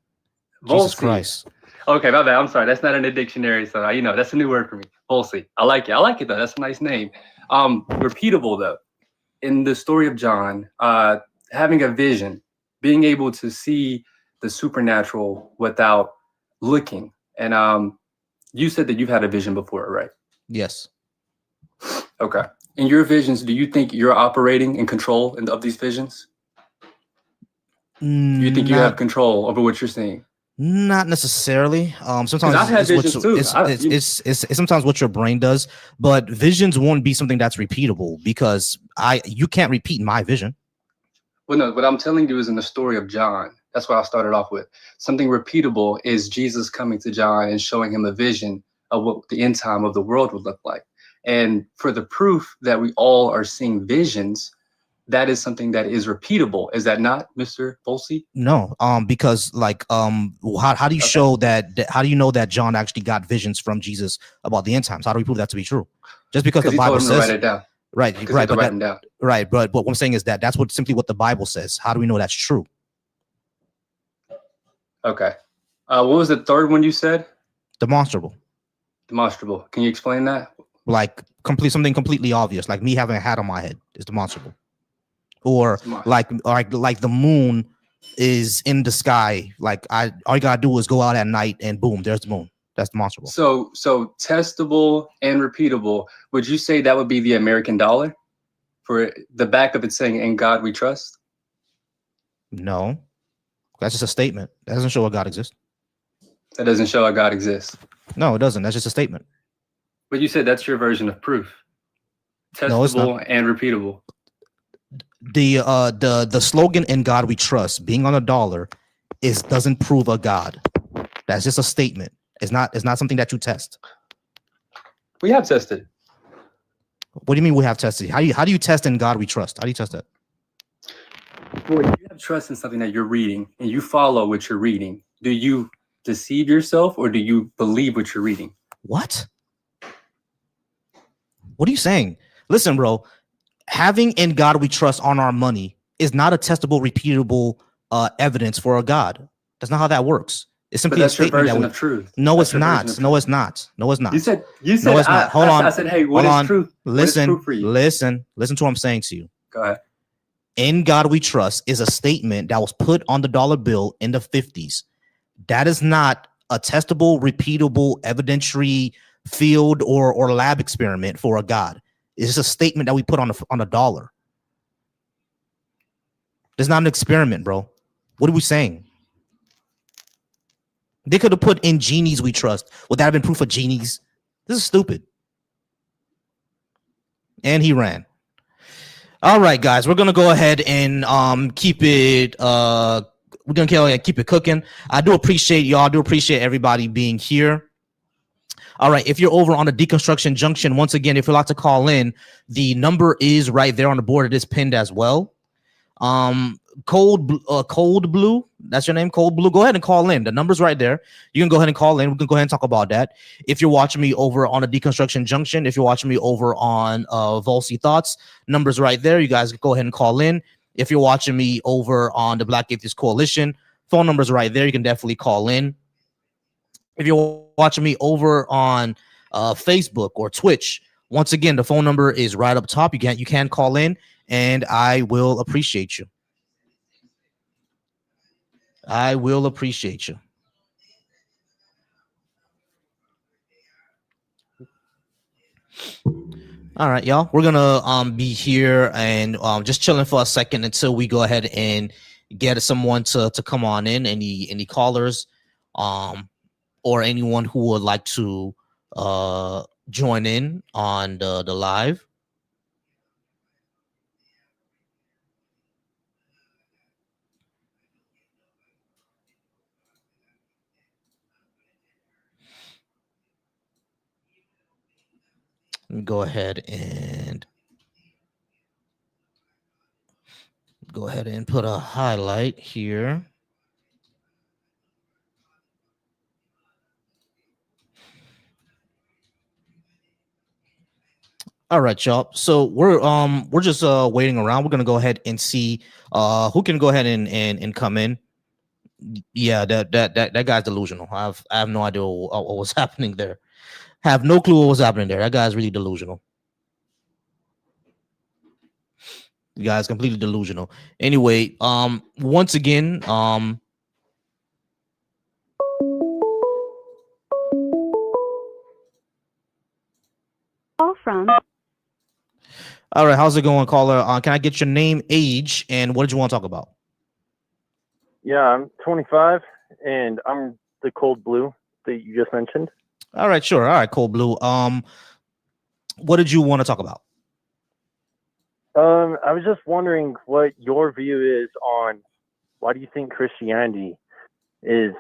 Jesus Christ. Okay, my bad. I'm sorry. That's not in the dictionary, so that's a new word for me. Volsi. I like it. I like it though. That's a nice name. Repeatable though. In the story of John, having a vision, being able to see the supernatural without looking. And you said that you've had a vision before, right? Yes. Okay. In your visions, do you think you're operating in control of these visions? Do you think you have control over what you're seeing? Not necessarily. Sometimes I've had visions too. It's sometimes what your brain does, but visions won't be something that's repeatable because you can't repeat my vision. Well, no, what I'm telling you is in the story of John. That's what I started off with. Something repeatable is Jesus coming to John and showing him a vision of what the end time of the world would look like. And for the proof that we all are seeing visions, that is something that is repeatable. Is that not, Mr. Volsi? No, because how do you show that? How do you know that John actually got visions from Jesus about the end times? How do we prove that to be true? Just because the Bible says, write it down. Right, but what I'm saying is that's simply what the Bible says. How do we know that's true? Okay. What was the third one you said? Demonstrable. Demonstrable. Can you explain that? Like something completely obvious, like me having a hat on my head is demonstrable. Or like the moon is in the sky. Like all you gotta do is go out at night and boom, there's the moon. That's demonstrable. So testable and repeatable. Would you say that would be the American dollar? For the back of it saying "In God We Trust"? No, that's just a statement. That doesn't show a God exists. That doesn't show a God exists. No, it doesn't. That's just a statement. But you said that's your version of proof. Testable and repeatable. The slogan "In God We Trust" being on a dollar doesn't prove a God. That's just a statement. It's not something that you test. We have tested. What do you mean we have tested? How do you test "In God We Trust"? How do you test that? Well, you have trust in something that you're reading and you follow what you're reading. Do you deceive yourself or do you believe what you're reading? What are you saying? Listen, bro, having "In God We Trust" on our money is not a testable, repeatable evidence for a God. That's not how that works. It's simply a statement version of truth. No, it's not. No, it's not. No, it's not. You said no, it's not. Hold on. I said, hey, what is truth? Listen, what is truth for you? listen to what I'm saying to you. Go ahead. "In God We Trust" is a statement that was put on the dollar bill in the 50s. That is not a testable, repeatable, evidentiary field or lab experiment for a God. It's just a statement that we put on a dollar. It's not an experiment, bro. What are we saying? They could have put "In genies we trust." Would that have been proof of genies? This is stupid. And he ran. All right, guys, we're gonna go ahead and keep it. We're gonna keep it cooking. I do appreciate y'all. I do appreciate everybody being here. All right, if you're over on the Deconstruction Junction, once again, if you'd like to call in, the number is right there on the board. It is pinned as well. Cold Blue, that's your name, Cold Blue. Go ahead and call in. The number's right there. You can go ahead and call in. We can go ahead and talk about that. If you're watching me over on the Deconstruction Junction, if you're watching me over on Volsi Thoughts, number's right there. You guys can go ahead and call in. If you're watching me over on the Black Atheist Coalition, phone number's right there. You can definitely call in. If you're watching me over on Facebook or Twitch, once again, the phone number is right up top. You can call in and I will appreciate you. I will appreciate you. All right, y'all. We're gonna be here and just chilling for a second until we go ahead and get someone to come on in. Any callers, or anyone who would like to join in on the live. Go ahead and put a highlight here. All right, y'all. So we're just waiting around. We're gonna go ahead and see who can go ahead and come in. Yeah, that guy's delusional. I have no idea what was happening there. Have no clue what was happening there. That guy's really delusional. The guy's completely delusional. Anyway, once again, All from. All right, how's it going, caller? Can I get your name, age, and what did you want to talk about? Yeah, I'm 25, and I'm the cold blue that you just mentioned. All right, sure. All right, cold blue. What did you want to talk about? I was just wondering what your view is on why do you think Christianity is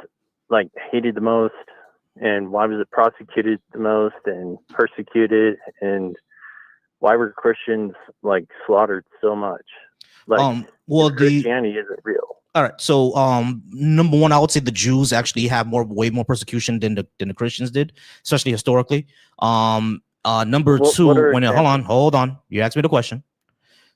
like hated the most, and why was it prosecuted the most and persecuted, and why were Christians like slaughtered so much? Like, well, Christianity isn't real. All right, so number one, I would say the Jews actually have way more persecution than the Christians did, especially historically. Number two, hold on, you asked me the question.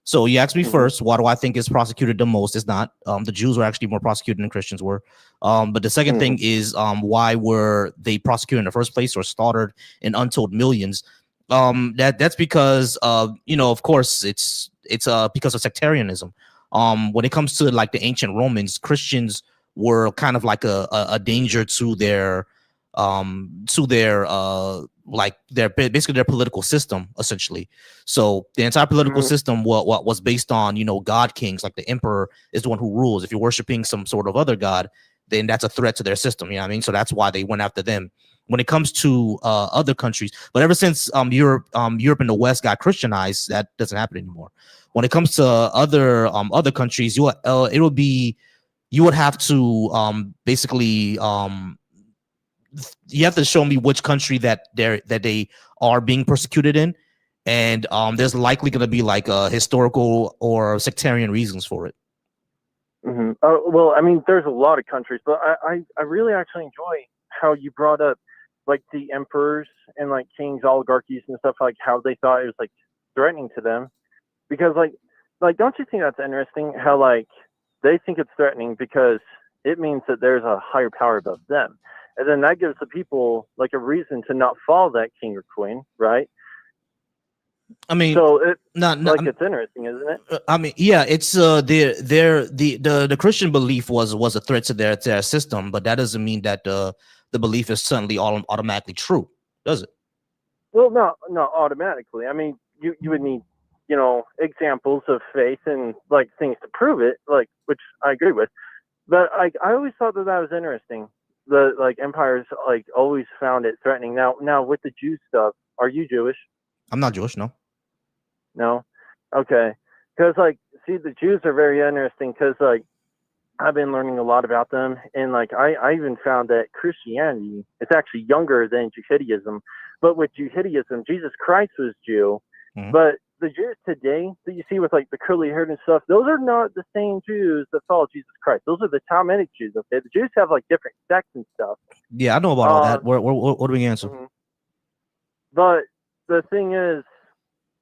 So you asked me first, why do I think is prosecuted the most? It's not. The Jews were actually more prosecuted than Christians were. But the second thing is, why were they prosecuted in the first place or slaughtered in untold millions? That's because of course it's because of sectarianism. When it comes to like the ancient Romans, Christians were kind of like a danger to their basically their political system, essentially. So the entire political system what was based on god kings, like the emperor is the one who rules. If you're worshiping some sort of other god, then that's a threat to their system, you know what I mean? So that's why they went after them. When it comes to other countries, but ever since Europe and the West got Christianized, that doesn't happen anymore. When it comes to other countries, you would have to basically you have to show me which country that they are being persecuted in, and there's likely going to be like historical or sectarian reasons for it. Well, I mean, there's a lot of countries, but I really actually enjoy how you brought up like the emperors and like kings, oligarchies and stuff, like how they thought it was like threatening to them, because like don't you think that's interesting how like they think it's threatening because it means that there's a higher power above them, and then that gives the people like a reason to not follow that king or queen, right? I mean, so it's interesting, isn't it? I mean, yeah, it's the Christian belief was a threat to their system, but that doesn't mean that the belief is suddenly automatically true, does it? Well, not automatically. I mean, you would need examples of faith and like things to prove it, like, which I agree with. But I always thought that was interesting. The like empires like always found it threatening. Now with the Jew stuff, are you Jewish? I'm not Jewish, no. No? Okay. Because, like, see, the Jews are very interesting because, like, I've been learning a lot about them. And, like, I even found that Christianity is actually younger than Judaism. But with Judaism, Jesus Christ was Jew. But the Jews today that you see with, like, the curly hair and stuff, those are not the same Jews that follow Jesus Christ. Those are the Talmudic Jews, okay? The Jews have, like, different sects and stuff. Yeah, I know about all that. What do we answer? But the thing is,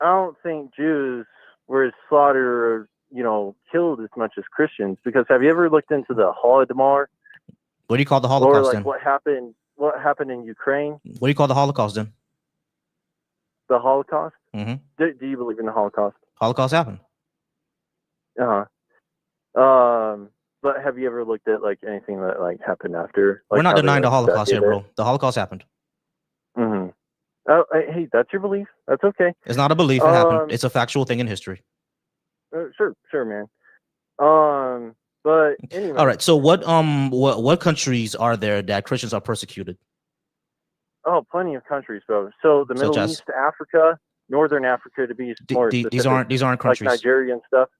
I don't think Jews were slaughtered or, killed as much as Christians, because have you ever looked into the Holodomor? What do you call the Holocaust, or like then? what happened in Ukraine? What do you call the Holocaust, then? The Holocaust? Mm-hmm. Do you believe in the Holocaust? Holocaust happened. But have you ever looked at like anything that like happened after? Like We're not how they, denying the like, Holocaust here, studied bro. The Holocaust happened. it? Mm-hmm. Oh, hey, that's your belief. That's okay. It's not a belief. It happened. It's a factual thing in history. Sure, man. But anyway. All right. So what countries are there that Christians are persecuted? Oh, plenty of countries, bro. So the Middle East, Africa, Northern Africa, to be more specific. These aren't countries. Like Nigeria and stuff.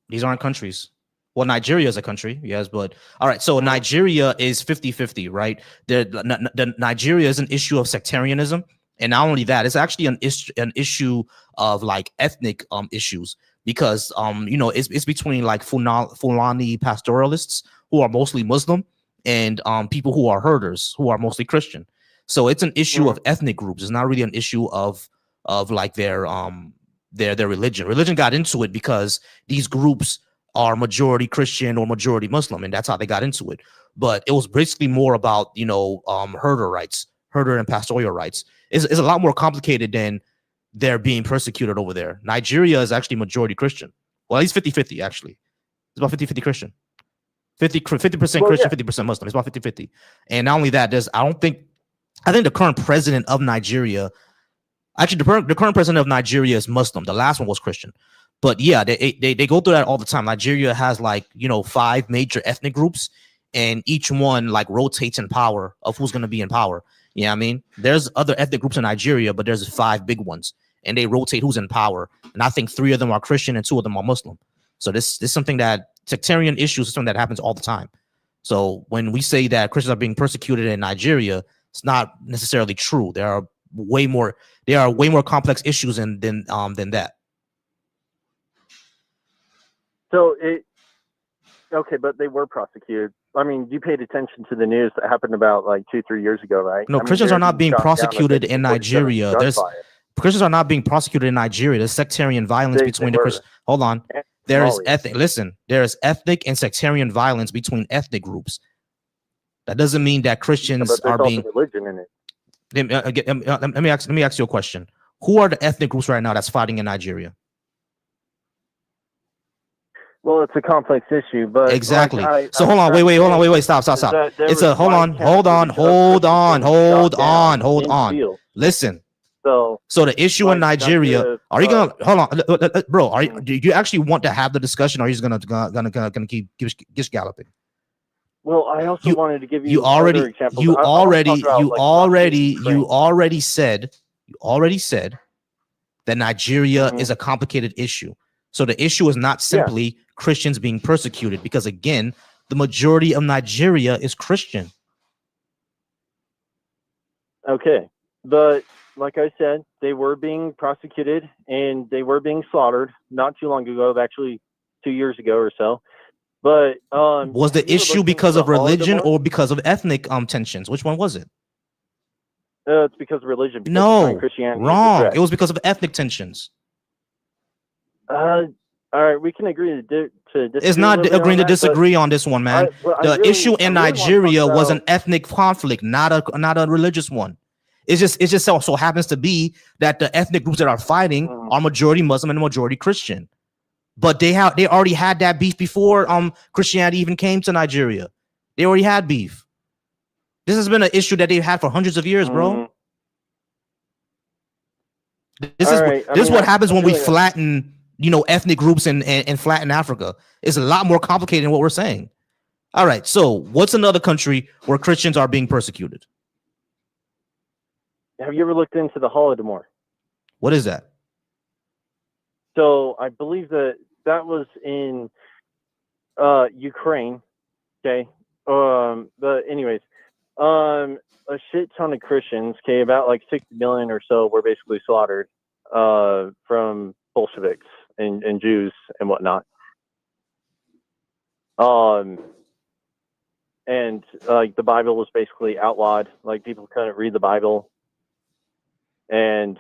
These aren't countries. Well, Nigeria is a country, yes, but all right. So Nigeria is 50-50, right? The Nigeria is an issue of sectarianism, and not only that, it's actually an issue of like ethnic issues because it's between like Fulani pastoralists who are mostly Muslim and people who are herders who are mostly Christian. So it's an issue of ethnic groups. It's not really an issue of like their religion. Religion got into it because these groups are majority Christian or majority Muslim, and that's how they got into it. But it was basically more about herder rights, herder and pastoral rights. It's a lot more complicated than they're being persecuted over there. Nigeria is actually majority Christian. Well, at least 50-50 actually. It's about 50-50 Christian. 50% Christian, 50% Muslim. It's about 50-50. And not only that, I think the current president of Nigeria, actually the current president of Nigeria is Muslim. The last one was Christian. But yeah, they go through that all the time. Nigeria has 5 major ethnic groups, and each one like rotates in power of who's going to be in power. You know what I mean? There's other ethnic groups in Nigeria, but there's 5 big ones, and they rotate who's in power. And I think 3 of them are Christian and 2 of them are Muslim. So this is something that sectarian issues is something that happens all the time. So when we say that Christians are being persecuted in Nigeria, it's not necessarily true. There are way more complex issues than that. So okay, but they were prosecuted. I mean, you paid attention to the news that happened about 2-3 years ago, right? No, Christians are not being prosecuted in Nigeria. Christians are not being prosecuted in Nigeria. There's sectarian violence between the Christians. Hold on. There is ethnic and sectarian violence between ethnic groups. That doesn't mean that Christians are being religion in it. Let me ask you a question. Who are the ethnic groups right now that's fighting in Nigeria? Well, it's a complex issue, but exactly. So hold on, wait, stop. It's a hold on. Listen. So the issue in Nigeria, are you gonna hold on, bro? Do you actually want to have the discussion, or are you just gonna keep galloping? Well, I also wanted to give you already examples. You already said that Nigeria is a complicated issue. So the issue is not simply Christians being persecuted, because again, the majority of Nigeria is Christian. Okay, but like I said, they were being prosecuted and they were being slaughtered not too long ago, actually 2 years ago or so. But was the issue because of religion or because of ethnic tensions? Which one was it? It's because of religion. No, Christianity wrong. It was because of ethnic tensions. All right, we can agree to disagree. It's not agreeing to disagree on this one, man. The issue in Nigeria was an ethnic conflict, not a religious one. It's just so happens to be that the ethnic groups that are fighting are majority Muslim and majority Christian. But they already had that beef before Christianity even came to Nigeria. They already had beef. This has been an issue that they've had for hundreds of years, bro. This is what happens when we flatten, ethnic groups and flatten Africa. It's a lot more complicated than what we're saying. All right, so what's another country where Christians are being persecuted? Have you ever looked into the Holodomor? What is that? So I believe that was in Ukraine. Okay. But anyways, a shit ton of Christians, okay, about 60 million or so were basically slaughtered from Bolsheviks and Jews and whatnot. And the Bible was basically outlawed. People couldn't read the Bible, and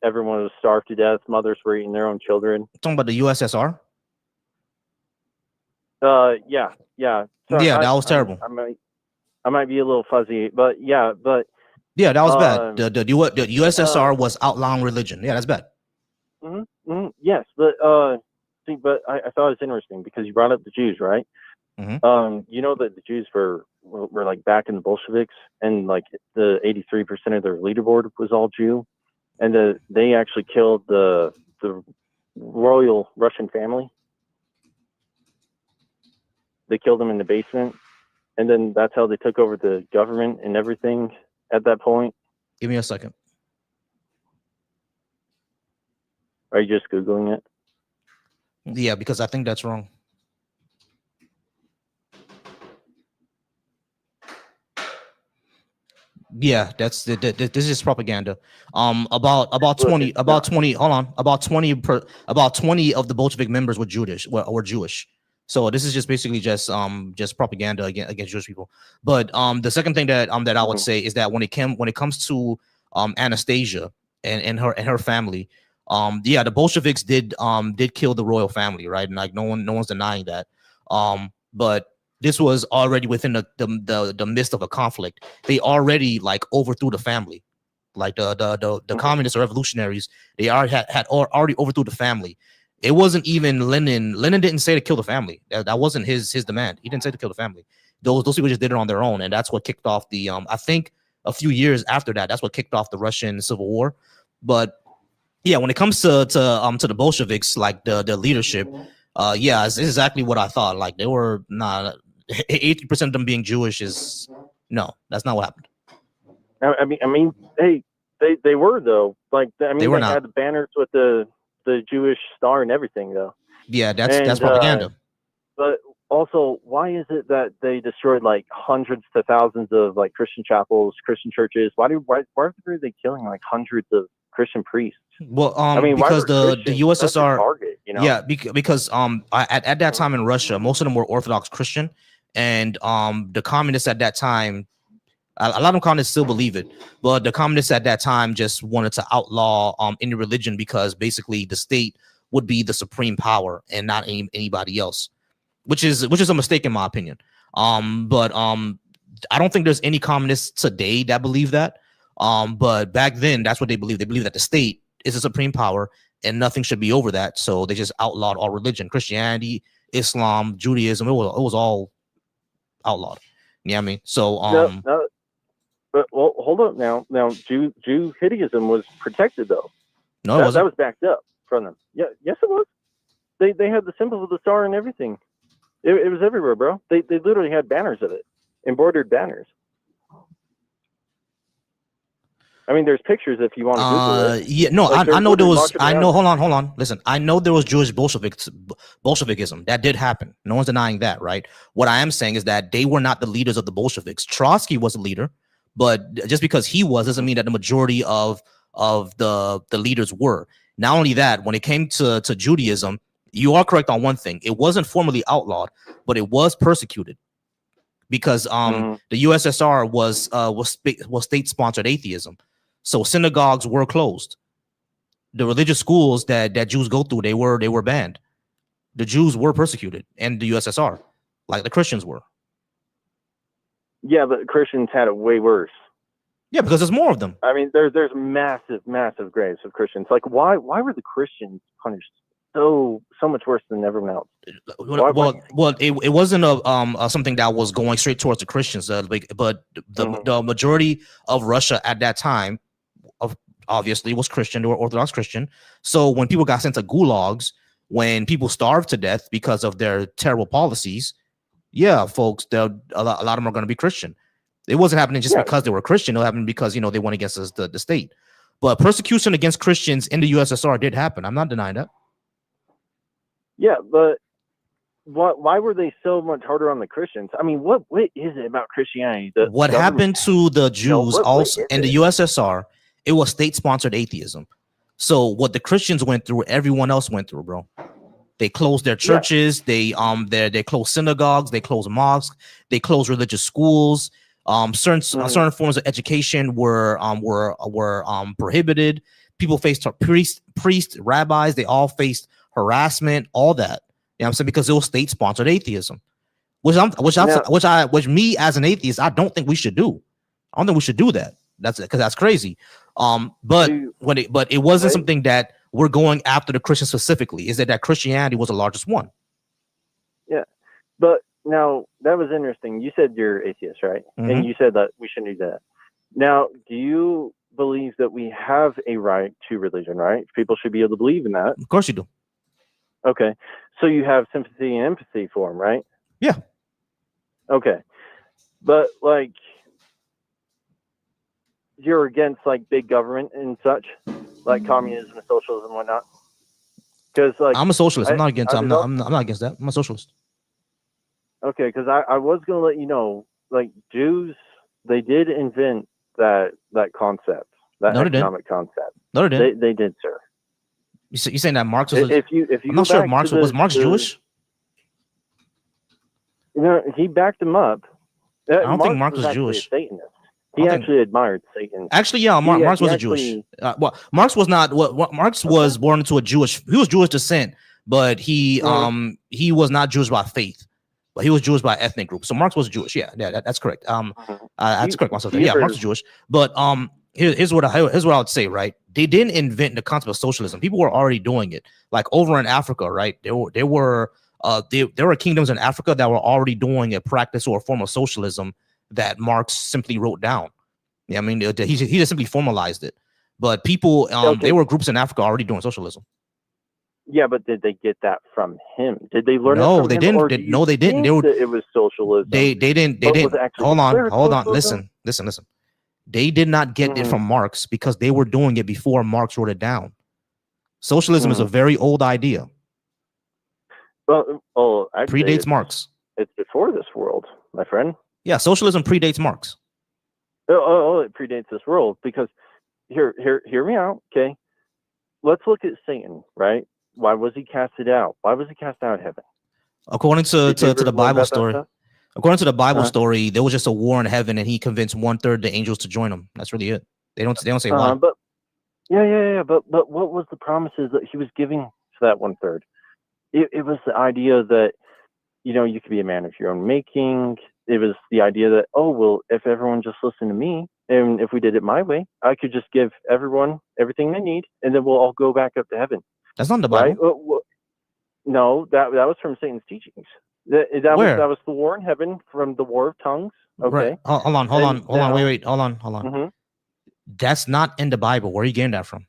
everyone was starved to death. Mothers were eating their own children. You're talking about the USSR? Yeah. Sorry, that was terrible. I might be a little fuzzy, but yeah, that was bad. The USSR was outlawing religion. Yeah, that's bad. Yes, but See, but I thought it was interesting because you brought up the Jews, right? You know that the Jews were like back in the Bolsheviks, and like the 83% of their leaderboard was all Jew, and they actually killed the royal Russian family. They killed them in the basement, and then that's how they took over the government and everything at that point. Give me a second. Are you just Googling it? Yeah, because I think that's wrong. Yeah, this is propaganda. About 20 hold on, about 20 of the Bolshevik members were Jewish. So this is just basically just propaganda against Jewish people. But the second thing that I would say is that when it comes to Anastasia and her family, the Bolsheviks did kill the royal family, right? And like no one's denying that. But this was already within the midst of a conflict. They already like overthrew the family, like the communists or revolutionaries. They already had already overthrew the family. It wasn't even Lenin. Lenin didn't say to kill the family. That wasn't his demand. He didn't say to kill the family. Those people just did it on their own, and that's what kicked off the. I think a few years after that, that's what kicked off the Russian Civil War. But yeah, when it comes to the Bolsheviks, like the leadership, yeah, it's exactly what I thought. Like they were not 80% of them being Jewish is no, that's not what happened. I mean, hey, they were though. Like they had the banners with the Jewish star and everything though. Yeah, that's propaganda. But also, why is it that they destroyed like hundreds to thousands of like Christian chapels, Christian churches? Why are they killing like hundreds of Christian priests? Well, because the USSR target, you know? Yeah, because at that time in Russia, most of them were Orthodox Christian, and the communists at that time, a lot of communists still believe it, but the communists at that time just wanted to outlaw any religion because basically the state would be the supreme power and not anybody else, which is a mistake in my opinion. But I don't think there's any communists today that believe that. But back then, that's what they believed. They believed that the state is a supreme power and nothing should be over that. So they just outlawed all religion, Christianity, Islam, Judaism. It was all outlawed. You know what I mean? So no, but well, hold up now. Now Judaism was protected though. No, that was backed up from them. Yeah, yes, it was. They had the symbol of the star and everything. It was everywhere, bro. They literally had banners of it, embroidered banners. I mean, there's pictures if you want to Google it. Yeah, no, like I know there was. I know. Hold on. Listen, I know there was Jewish Bolshevikism. That did happen. No one's denying that, right? What I am saying is that they were not the leaders of the Bolsheviks. Trotsky was a leader, but just because he was doesn't mean that the majority of the leaders were. Not only that, when it came to Judaism, you are correct on one thing. It wasn't formally outlawed, but it was persecuted because the USSR was state-sponsored atheism. So synagogues were closed. The religious schools that Jews go through, they were banned. The Jews were persecuted in the USSR, like the Christians were. Yeah, but Christians had it way worse. Yeah, because there's more of them. I mean, there's massive graves of Christians. Like, why were the Christians punished so much worse than everyone else? Well, it wasn't something that was going straight towards the Christians, but the majority of Russia at that time, obviously, was Christian. They were Orthodox Christian. So when people got sent to gulags, when people starved to death because of their terrible policies, yeah, folks, a lot of them are going to be Christian. It wasn't happening just because they were Christian. It happened because, they went against the state. But persecution against Christians in the USSR did happen. I'm not denying that. Yeah, but why were they so much harder on the Christians? I mean, what is it about Christianity? What happened to the Jews also in the USSR? It was state-sponsored atheism. So what the Christians went through, everyone else went through, bro. They closed their churches. Yeah. They closed synagogues. They closed mosques. They closed religious schools. Certain forms of education were prohibited. People faced priests, rabbis. They all faced harassment. All that. You know what I'm saying? Because it was state-sponsored atheism, which me as an atheist, I don't think we should do. I don't think we should do that. That's crazy. But it wasn't something that we're going after the Christians specifically. Is it that Christianity was the largest one? Yeah, but now that was interesting. You said you're atheist, right? And you said that we shouldn't do that. Now, do you believe that we have a right to religion, right? People should be able to believe in that. Of course you do. Okay. So you have sympathy and empathy for them, right? Yeah. Okay. But like, you're against like big government and such, like communism and socialism and whatnot. Because like, I'm a socialist. I'm not against. I'm not against that. I'm a socialist. Okay, because I was gonna let you know, like Jews, they did invent that concept, that economic concept. No, they didn't. They did, sir. You saying that Marx was? If you I'm not sure if Marx was Marx Jewish. You know, he backed him up. I don't think Marx was Jewish. A Satanist. He actually admired Satan. Actually, yeah, Marx was a Jewish. Well, Marx was not. What Marx was born into a Jewish. He was Jewish descent, but he was not Jewish by faith, but he was Jewish by ethnic group. So Marx was Jewish. Yeah, that's correct. That's correct myself. Yeah, Marx was Jewish. But here's what I would say. Right, they didn't invent the concept of socialism. People were already doing it. Like over in Africa, right? There were kingdoms in Africa that were already doing a practice or a form of socialism that Marx simply wrote down. Yeah, I mean, he just simply formalized it. But people, there were groups in Africa already doing socialism. Yeah, but did they get that from him? Did they learn it from they him? Didn't. No, they didn't. It was socialism. They didn't. Hold on. Listen. They did not get it from Marx because they were doing it before Marx wrote it down. Socialism is a very old idea. Well, predates Marx. It's before this world, my friend. Yeah, socialism predates Marx. It predates this world because hear me out, okay? Let's look at Satan, right? Why was he casted out? Why was he cast out of heaven? According to the Bible story, story, there was just a war in heaven, and he convinced 1/3 the angels to join him. That's really it. They don't say why. But But what was the promises that he was giving to that 1/3? It was the idea that you could be a man of your own making. It was the idea that, oh, well, if everyone just listened to me and if we did it my way, I could just give everyone everything they need and then we'll all go back up to heaven. That's not the Bible. Right? No, that was from Satan's teachings. That was the war in heaven from the war of tongues. Okay. Right. Hold on. Wait. Hold on. Mm-hmm. That's not in the Bible. Where are you getting that from?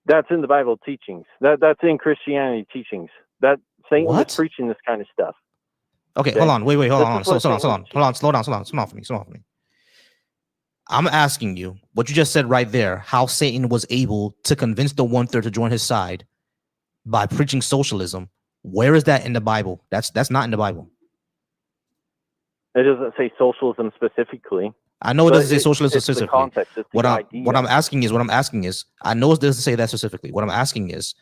That's in the Bible teachings. That's in Christianity teachings. That Satan was preaching this kind of stuff. Okay, hold on. Wait, hold on. Slow down for me. I'm asking you what you just said right there, how Satan was able to convince the 1/3 to join his side by preaching socialism. Where is that in the Bible? That's not in the Bible. It doesn't say socialism specifically. I know it doesn't say socialism specifically. The context, it's what I'm asking is, I know it doesn't say that specifically. What I'm asking is,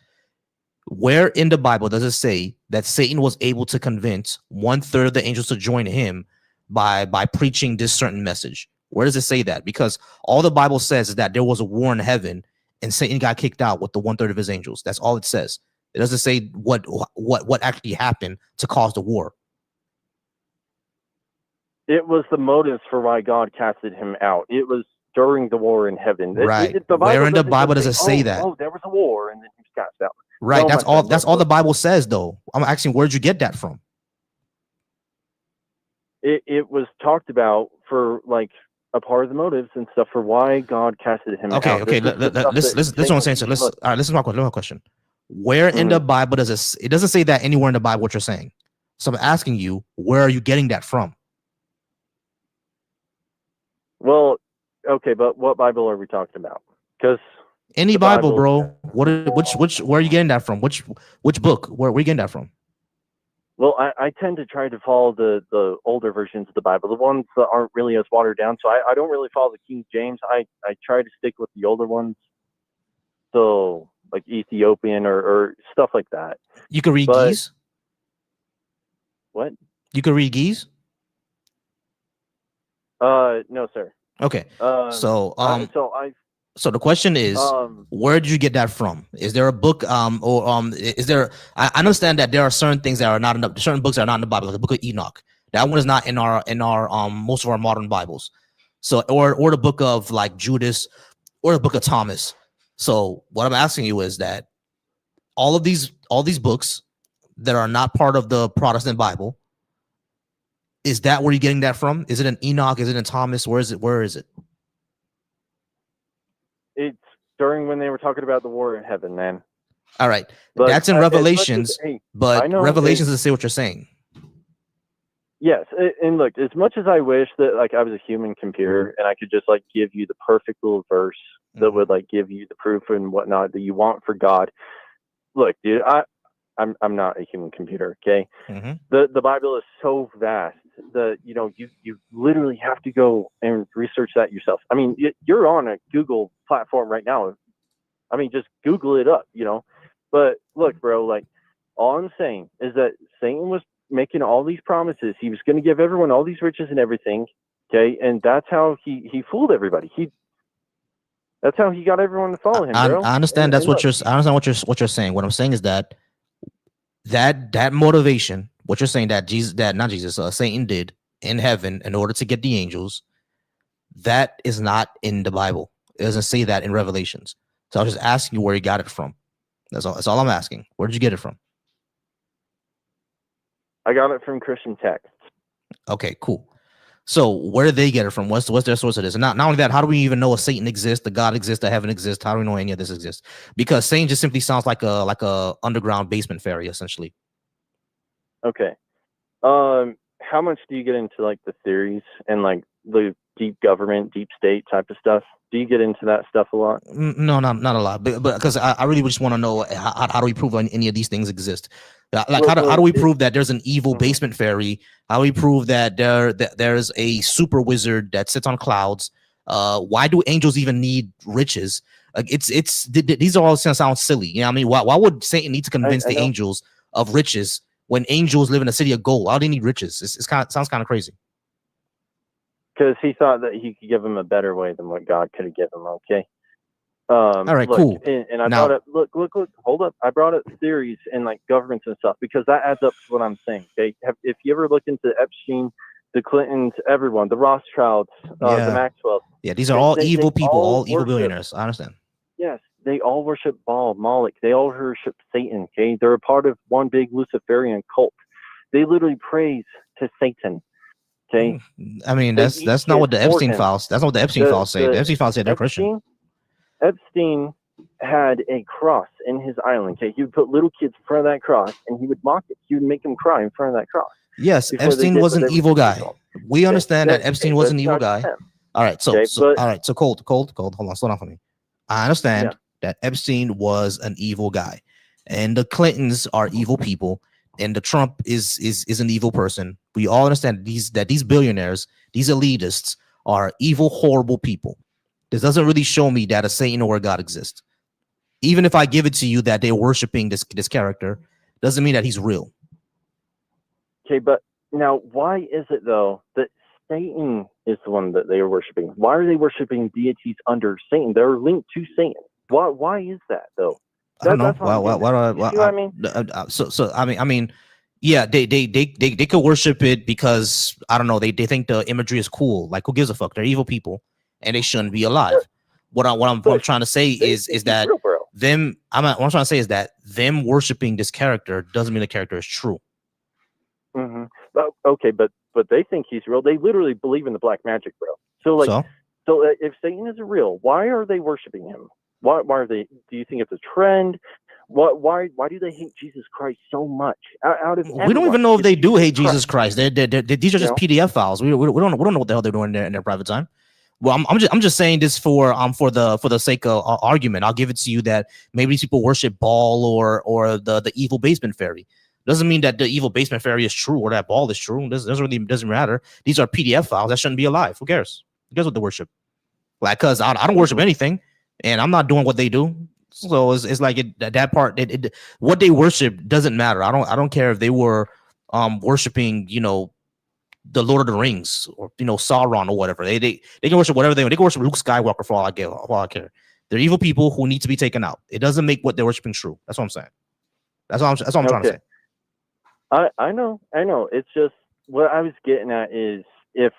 where in the Bible does it say that Satan was able to convince 1/3 of the angels to join him by preaching this certain message? Where does it say that? Because all the Bible says is that there was a war in heaven and Satan got kicked out with the 1/3 of his angels. That's all it says. It doesn't say what actually happened to cause the war. It was the motives for why God casted him out. It was during the war in heaven. Right. Where in the Bible does it say that? Oh, there was a war and then he was cast out. Right. No, that's all the Bible says, though. I'm asking, where'd you get that from? It was talked about for like a part of the motives and stuff for why God casted him out. Okay. Listen what I'm saying. So listen to my question. Where in the Bible does it doesn't say that anywhere in the Bible what you're saying. So I'm asking you, where are you getting that from? Well, okay, but what Bible are we talking about? Because any Bible, bro. Which where are you getting that from? Which book? Where are you getting that from? Well, I tend to try to follow the older versions of the Bible, the ones that aren't really as watered down. So I don't really follow the King James. I try to stick with the older ones. So like Ethiopian or stuff like that. You can read Geese? What? You can read Geese? No, sir. Okay. So the question is, where did you get that from? Is there a book, is there? I understand that there are certain things that are not in certain books that are not in the Bible, like the Book of Enoch. That one is not in our most of our modern Bibles. So or the book of like Judas, or the book of Thomas. So what I'm asking you is that all these books that are not part of the Protestant Bible, is that where you're getting that from? Is it in Enoch? Is it in Thomas? Where is it? Where is it? It's during when they were talking about the war in heaven, man. All right, But that's in Revelations, hey, I but know Revelations doesn't say what you're saying. Yes, and look, as much as I wish that like I was a human computer and I could just like give you the perfect little verse that would like give you the proof and whatnot that you want for God. Look, dude, I'm not a human computer, okay? The Bible is so vast that you literally have to go and research that yourself. I mean, you're on a Google platform right now. I mean, just Google it up, But look, bro, like all I'm saying is that Satan was making all these promises. He was going to give everyone all these riches and everything, okay? And that's how he fooled everybody. That's how he got everyone to follow him, bro. I understand I understand what you're saying. What I'm saying is that motivation, what you're saying that Satan did in heaven in order to get the angels, that is not in the Bible. It doesn't say that in Revelations. So I was just asking you where you got it from. That's all I'm asking. Where did you get it from? I got it from Christian texts. Okay, cool. So where did they get it from? What's their source of this? And not only that, how do we even know a Satan exists, the God exists, the heaven exists? How do we know any of this exists? Because Satan just simply sounds like a underground basement fairy, essentially. Okay. How much do you get into like the theories and like the deep government, deep state type of stuff? Do you get into that stuff a lot? No, not a lot. But because I really just want to know how do we prove any of these things exist? Like how do we prove that there's an evil basement fairy? How do we prove that there's a super wizard that sits on clouds? Why do angels even need riches? Like these are all gonna sound silly. You know what I mean? Why would Satan need to convince the angels of riches when angels live in a city of gold? Why do they need riches? Sounds kind of crazy. Because he thought that he could give them a better way than what God could have given them. Okay. All right, look, cool. And I brought up, look, hold up. I brought up theories and like governments and stuff because that adds up to what I'm saying. Okay. If you ever look into Epstein, the Clintons, everyone, the Rothschilds, the Maxwells. Yeah, these are all evil people, all evil worship, billionaires. I understand. Yes, they all worship Baal, Moloch. They all worship Satan. Okay. They're a part of one big Luciferian cult. They literally praise to Satan. Okay. I mean, that's not what the Epstein files. That's not what the Epstein files say. The Epstein files say they're Christian. Epstein had a cross in his island. Okay, he would put little kids in front of that cross, and he would mock it. He would make them cry in front of that cross. Yes, Epstein was an evil guy. We understand that Epstein was an evil guy. All right, so Cold. Hold on, slow down for me. I understand that Epstein was an evil guy, and the Clintons are evil people, and the Trump is an evil person. We all understand that these billionaires, these elitists, are evil, horrible people. This doesn't really show me that a Satan or a God exists. Even if I give it to you that they're worshiping this character, doesn't mean that he's real. Okay, but now why is it though that Satan is the one that they are worshiping? Why are they worshiping deities under Satan? They're linked to Satan. Why is that though? I don't know. I mean, yeah, they could worship it because I don't know. They think the imagery is cool. Like, who gives a fuck? They're evil people, and they shouldn't be alive. What I'm trying to say is that what I'm trying to say is that them worshiping this character doesn't mean the character is true. Mm-hmm. Okay, but they think he's real. They literally believe in the black magic, bro. So if Satan isn't real, why are they worshiping him? Why are they? Do you think it's a trend? Why do they hate Jesus Christ so much? We don't even know if they do hate Jesus Christ. These are just PDF files. We don't know what the hell they're doing in their private time. Well, I'm just saying this for the sake of argument. I'll give it to you that maybe these people worship Baal or the evil basement fairy. Doesn't mean that the evil basement fairy is true or that Baal is true. Doesn't matter. These are PDF files that shouldn't be alive. Who cares? Who cares what they worship? Like, cause I don't worship anything, and I'm not doing what they do. So it's like that part. What they worship doesn't matter. I don't care if they were worshiping, the Lord of the Rings or Sauron or whatever. They can worship whatever they want. They can worship Luke Skywalker for all I care. They're evil people who need to be taken out. It doesn't make what they're worshiping true. That's what I'm saying. That's all I'm trying to say. I know. It's just what I was getting at is if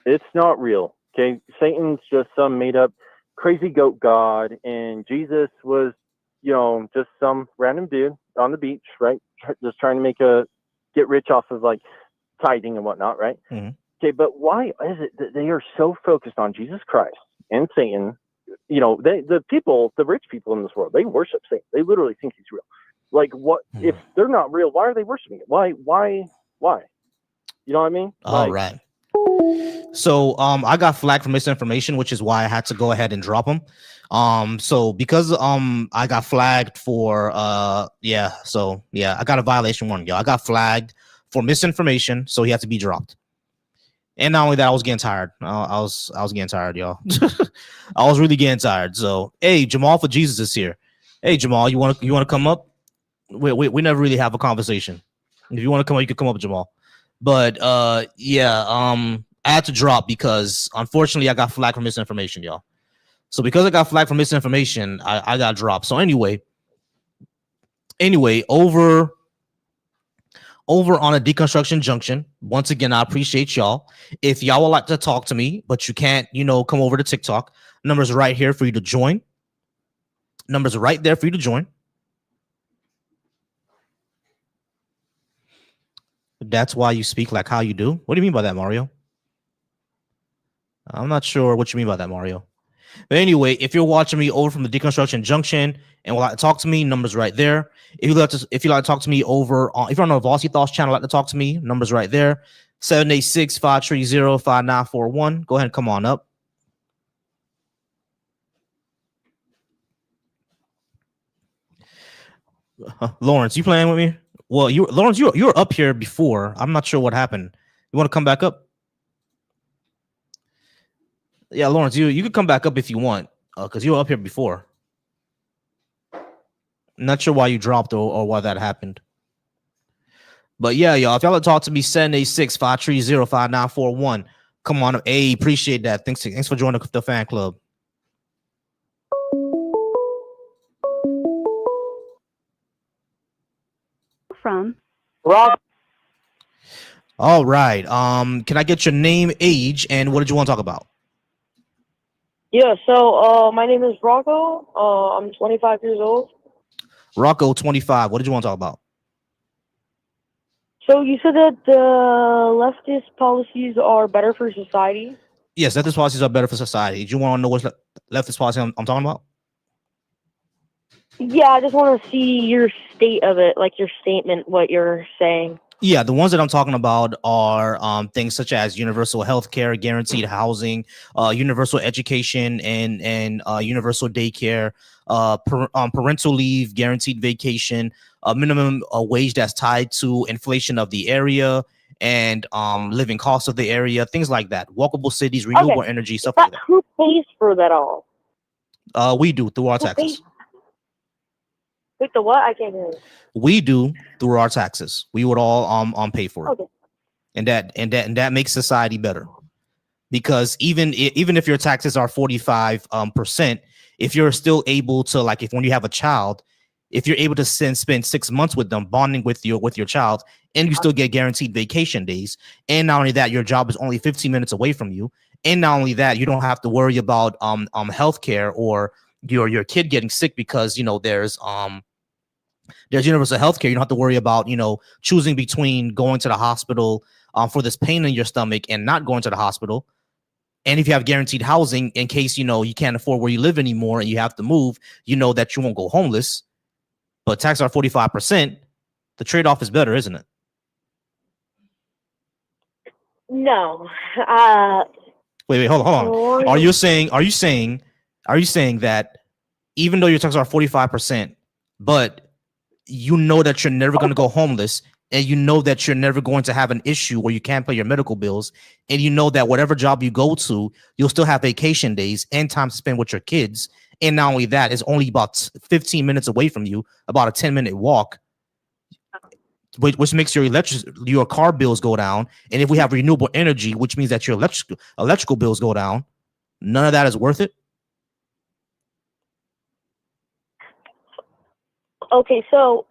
it's not real, okay, Satan's just some made up crazy goat god, and Jesus was, just some random dude on the beach, right? Just trying to get rich off of like tithing and whatnot, right? Mm-hmm. Okay, but why is it that they are so focused on Jesus Christ and Satan? The rich people in this world, they worship Satan. They literally think he's real. Like, what if they're not real? Why are they worshiping it? Why? You know what I mean? All right. So I got flagged for misinformation, which is why I had to go ahead and drop him. So because I got flagged for I got a violation warning, y'all. I got flagged for misinformation, so he had to be dropped. And not only that, I was getting tired. I was getting tired, y'all. I was really getting tired. So hey, Jamal for Jesus is here. Hey Jamal, you wanna come up? We never really have a conversation. If you want to come up, you can come up, Jamal. But I had to drop because unfortunately I got flagged for misinformation, y'all. So because I got flagged for misinformation, I got dropped. So anyway, over on a deconstruction junction. Once again, I appreciate y'all. If y'all would like to talk to me, but you can't, come over to TikTok, numbers right here for you to join. Numbers right there for you to join. That's why you speak like how you do. What do you mean by that, Mario? I'm not sure what you mean by that, Mario. But anyway, if you're watching me over from the Deconstruction Junction and would like to talk to me, numbers right there. If you like to talk to me over on, if you're on the Vossi Thoughts channel, like to talk to me, numbers right there. 786-530-5941. Go ahead and come on up. Lawrence, you playing with me? Well, Lawrence, you were up here before. I'm not sure what happened. You want to come back up? Yeah, Lawrence, you could come back up if you want, because you were up here before. Not sure why you dropped or why that happened. But yeah, y'all, if y'all want to talk to me, 786-530-5941. Come on. Hey, appreciate that. Thanks for joining the fan club. From Rob. All right. Can I get your name, age, and what did you want to talk about? Yeah, so my name is Rocco. I'm 25 years old. Rocco, 25. What did you want to talk about? So you said that the leftist policies are better for society? Yes, leftist policies are better for society. Do you want to know what leftist policy I'm talking about? Yeah, I just want to see your state of it, like your statement, what you're saying. Yeah, the ones that I'm talking about are things such as universal health care, guaranteed housing, universal education, and universal daycare, parental leave, guaranteed vacation, a minimum wage that's tied to inflation of the area, and living costs of the area, things like that. Walkable cities, renewable energy, stuff like that. Who pays for that all? We do through our taxes. Wait, the what? I can't hear you. We do through our taxes. We would all pay for it. Okay. And that makes society better. Because even if your taxes are 45%, if you're still able to, like, if when you have a child, if you're able to spend 6 months with them, bonding with your child, and you still get guaranteed vacation days, and not only that, your job is only 15 minutes away from you, and not only that, you don't have to worry about healthcare or your kid getting sick because there's universal healthcare. You don't have to worry about choosing between going to the hospital for this pain in your stomach and not going to the hospital. And if you have guaranteed housing, in case you can't afford where you live anymore and you have to move, that you won't go homeless. But taxes are 45%. The trade-off is better, isn't it? No. Wait, hold on. Are you saying that even though your taxes are 45%, but you know that you're never going to go homeless, and you know that you're never going to have an issue where you can't pay your medical bills, and you know that whatever job you go to, you'll still have vacation days and time to spend with your kids, and not only that, it's only about 15 minutes away from you, about a 10-minute walk, which makes your car bills go down, and if we have renewable energy, which means that your electrical bills go down, none of that is worth it? Okay, so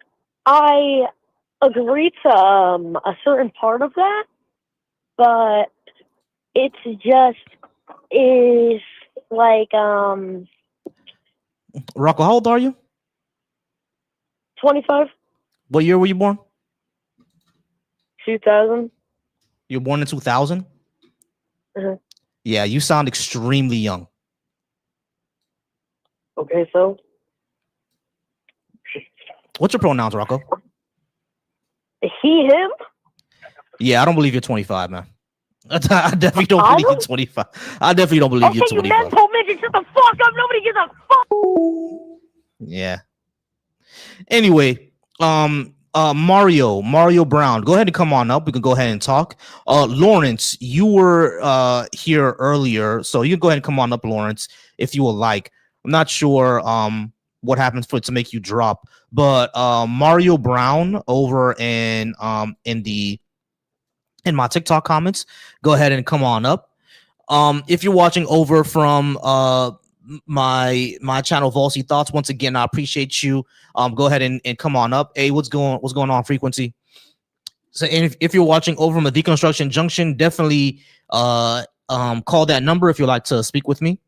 I agree to a certain part of that, but it's just Like, Rocco, how old are you? 25, What year were you born? 2000. You were born in 2000? Uh-huh. Yeah, you sound extremely young. Okay, so What's your pronouns, Rocco? he, him. Yeah, I don't believe you're 25, man. I definitely don't I believe you're don't- 25. I definitely don't believe you're Okay, you 25. mental midget, shut the fuck up. Nobody gives a fuck. Yeah. Anyway, Mario Brown, go ahead and come on up. We can go ahead and talk. Lawrence, you were here earlier, so you can go ahead and come on up, Lawrence, if you would like. I'm not sure what happens for it to make you drop, but Mario Brown over in my TikTok comments, go ahead and come on up. If you're watching over from my channel Volsy Thoughts, once again, I appreciate you. Go ahead and come on up. Hey, what's going on, Frequency? So, and if you're watching over from the Deconstruction Junction, definitely call that number if you'd like to speak with me.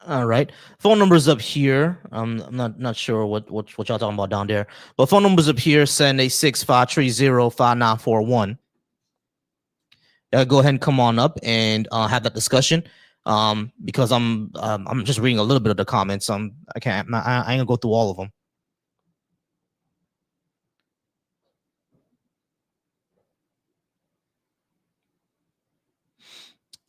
All right, phone numbers up here. I'm not sure what y'all talking about down there, but phone numbers up here: 786-530-5941. Go ahead and come on up and have that discussion. Because I'm just reading a little bit of the comments. I ain't gonna go through all of them.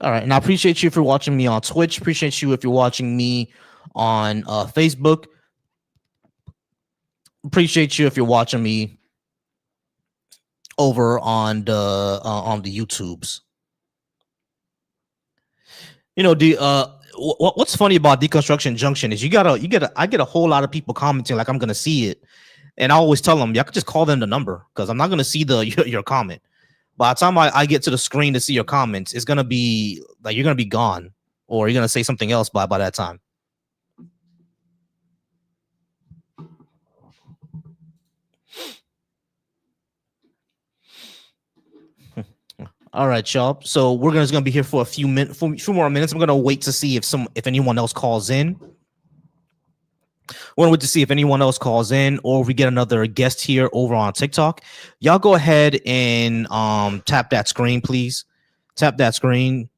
All right, and I appreciate you if you're watching me on Twitch. Appreciate you if you're watching me on Facebook. Appreciate you if you're watching me over on the YouTubes. You know, what's funny about Deconstruction Junction is I get a whole lot of people commenting like I'm gonna see it, and I always tell them, y'all could just call them the number because I'm not gonna see your comment. By the time I get to the screen to see your comments, it's gonna be like you're gonna be gone, or you're gonna say something else by that time. All right, y'all. So we're gonna be here for a few more minutes. I'm gonna wait to see if anyone else calls in. We're gonna wait to see if anyone else calls in, or if we get another guest here over on TikTok. Y'all go ahead and tap that screen, please. Tap that screen.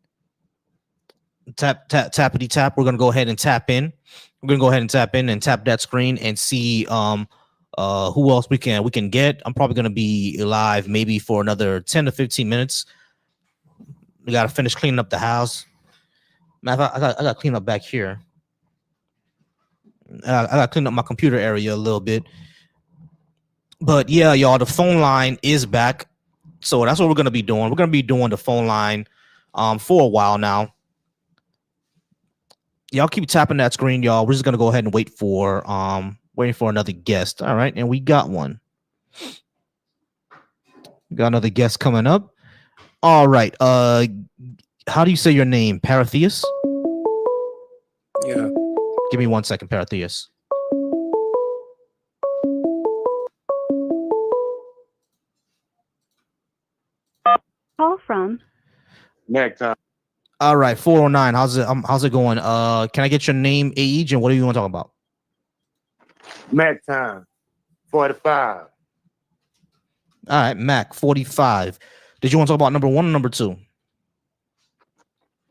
Tappity tap. We're gonna go ahead and tap in. We're gonna go ahead and tap in and tap that screen and see who else we can get. I'm probably gonna be live maybe for another 10 to 15 minutes. We gotta finish cleaning up the house. Man, I gotta clean up back here. I gotta clean up my computer area a little bit. But yeah, y'all, the phone line is back. So that's what we're gonna be doing. We're gonna be doing the phone line for a while now. Y'all keep tapping that screen, y'all. We're just gonna go ahead and wait for another guest. All right, and we got one. We got another guest coming up. All right. How do you say your name? Paratheus? Yeah. Give me 1 second, Paratheus. Call from Next time. All right, 409. How's it going? Can I get your name, age, and what do you want to talk about? Mac time. 45. All right, Mac, 45. Did you want to talk about number one or number two?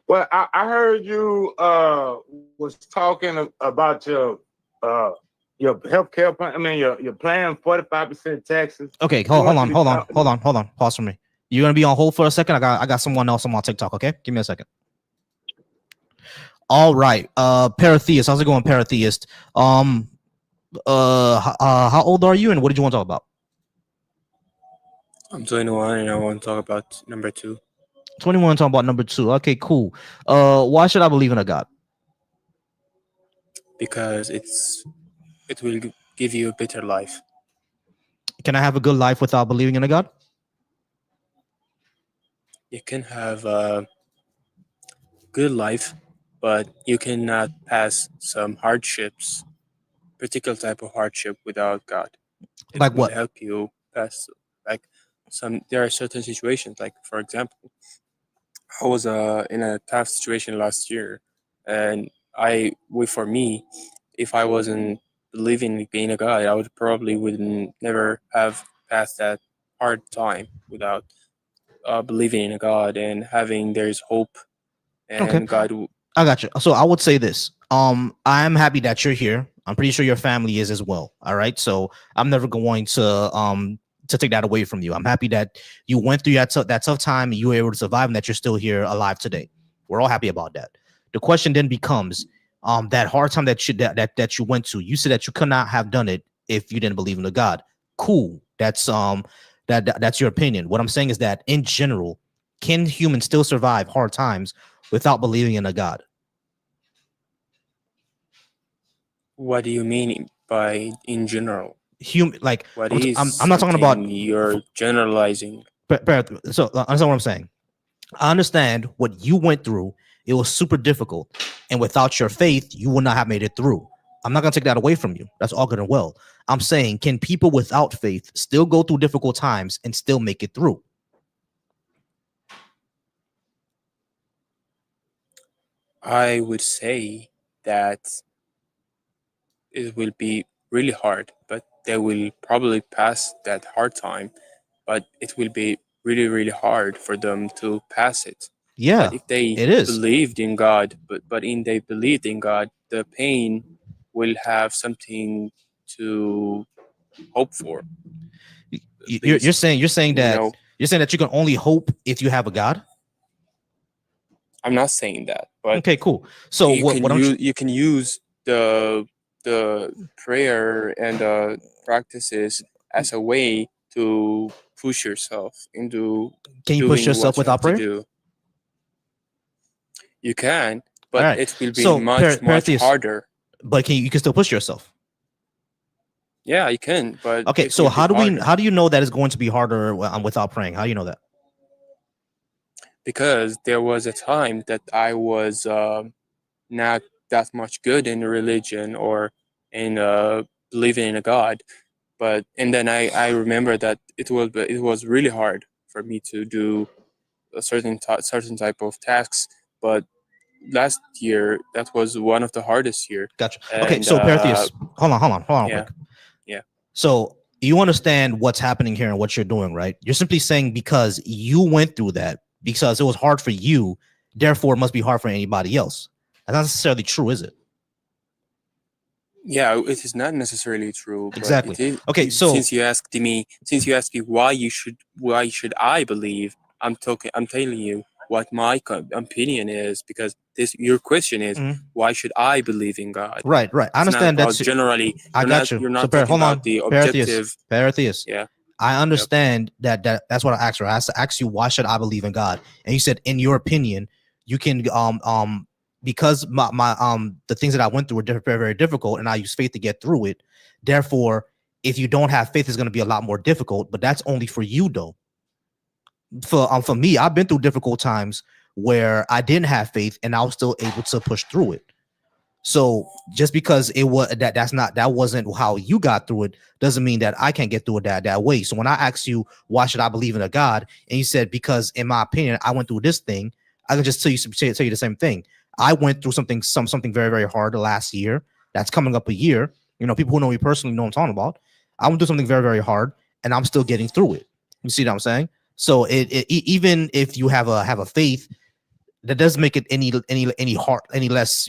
Well, I heard you was talking about your healthcare plan. I mean your plan 45% taxes. Okay, hold on. Pause for me. You're gonna be on hold for a second. I got someone else on my TikTok. Okay, give me a second. All right, Paratheist, how's it going, Paratheist? How old are you, and what did you want to talk about? I'm 21, and I want to talk about number two. 21, talking about number two. Okay, cool. Why should I believe in a God? Because it will give you a better life. Can I have a good life without believing in a God? You can have a good life, but you cannot pass some hardships, particular type of hardship without God. it Like will what? help you pass. Like there are certain situations. Like for example, I was in a tough situation last year, and for me, if I wasn't believing in a God, I would probably wouldn't never have passed that hard time without believing in a God and having there's hope Okay, and God. I got you. So I would say this. I'm happy that you're here. I'm pretty sure your family is as well. All right. So I'm never going to take that away from you. I'm happy that you went through that tough time and you were able to survive and that you're still here alive today. We're all happy about that. The question then becomes that hard time that you went to. You said that you could not have done it if you didn't believe in the God. Cool. That's that's your opinion. What I'm saying is that in general, can humans still survive hard times without believing in a God? What do you mean by in general? Like What I'm is not talking about. something you're generalizing? So understand what I'm saying. I understand what you went through. It was super difficult, and without your faith, you would not have made it through. I'm not gonna take that away from you. That's all good and well. I'm saying, can people without faith still go through difficult times and still make it through? I would say that it will be really hard, but they will probably pass that hard time. But it will be really, really hard for them to pass it. Yeah, But if they it is. believed in God, they believed in God, the pain will have something to hope for. You're saying You know, you're saying that you can only hope if you have a God. I'm not saying that, but Okay, cool. So you can use the prayer and practices as a way to push yourself into can you push doing yourself what you have without to prayer? do. You can, All but right. it will be So much Paratheus, harder. but you can still push yourself. Yeah, you can, but Okay, it so will be harder how do you know that it's going to be harder without praying? How do you know that? because there was a time that I was not that much good in religion or in believing in a God, but and then I remember that it was really hard for me to do a certain type of tasks, but last year that was one of the hardest year. Gotcha. Okay, And so Paratheus, hold on yeah, quick. yeah. So you understand what's happening here and what you're doing, right? You're simply saying because you went through that, because it was hard for you, therefore it must be hard for anybody else. That's not necessarily true, is it? Yeah, it is not necessarily true, but Exactly. it is. Okay, so Since you asked me why should I believe, I'm telling you what my opinion is, because your question is why should I believe in God? right. I It's not understand about that's. generally. I got you. You're So not talking hold about on, the objective. Paratheus. Yeah. I understand that's what I asked her. I asked to ask you why should I believe in God, and you said in your opinion you can because my the things that I went through were very, very difficult, and I use faith to get through it. Therefore, if you don't have faith, it's going to be a lot more difficult. But that's only for you, though. For me, I've been through difficult times where I didn't have faith, and I was still able to push through it. So just because it was that wasn't how you got through it doesn't mean that I can't get through it that way. So when I asked you why should I believe in a God, and you said because in my opinion I went through this thing, I can just tell you the same thing. I went through something very, very hard last year. That's coming up a year. You know, people who know me personally know what I'm talking about. I went through something very, very hard, and I'm still getting through it. You see what I'm saying? So even if you have a faith, that doesn't make it any less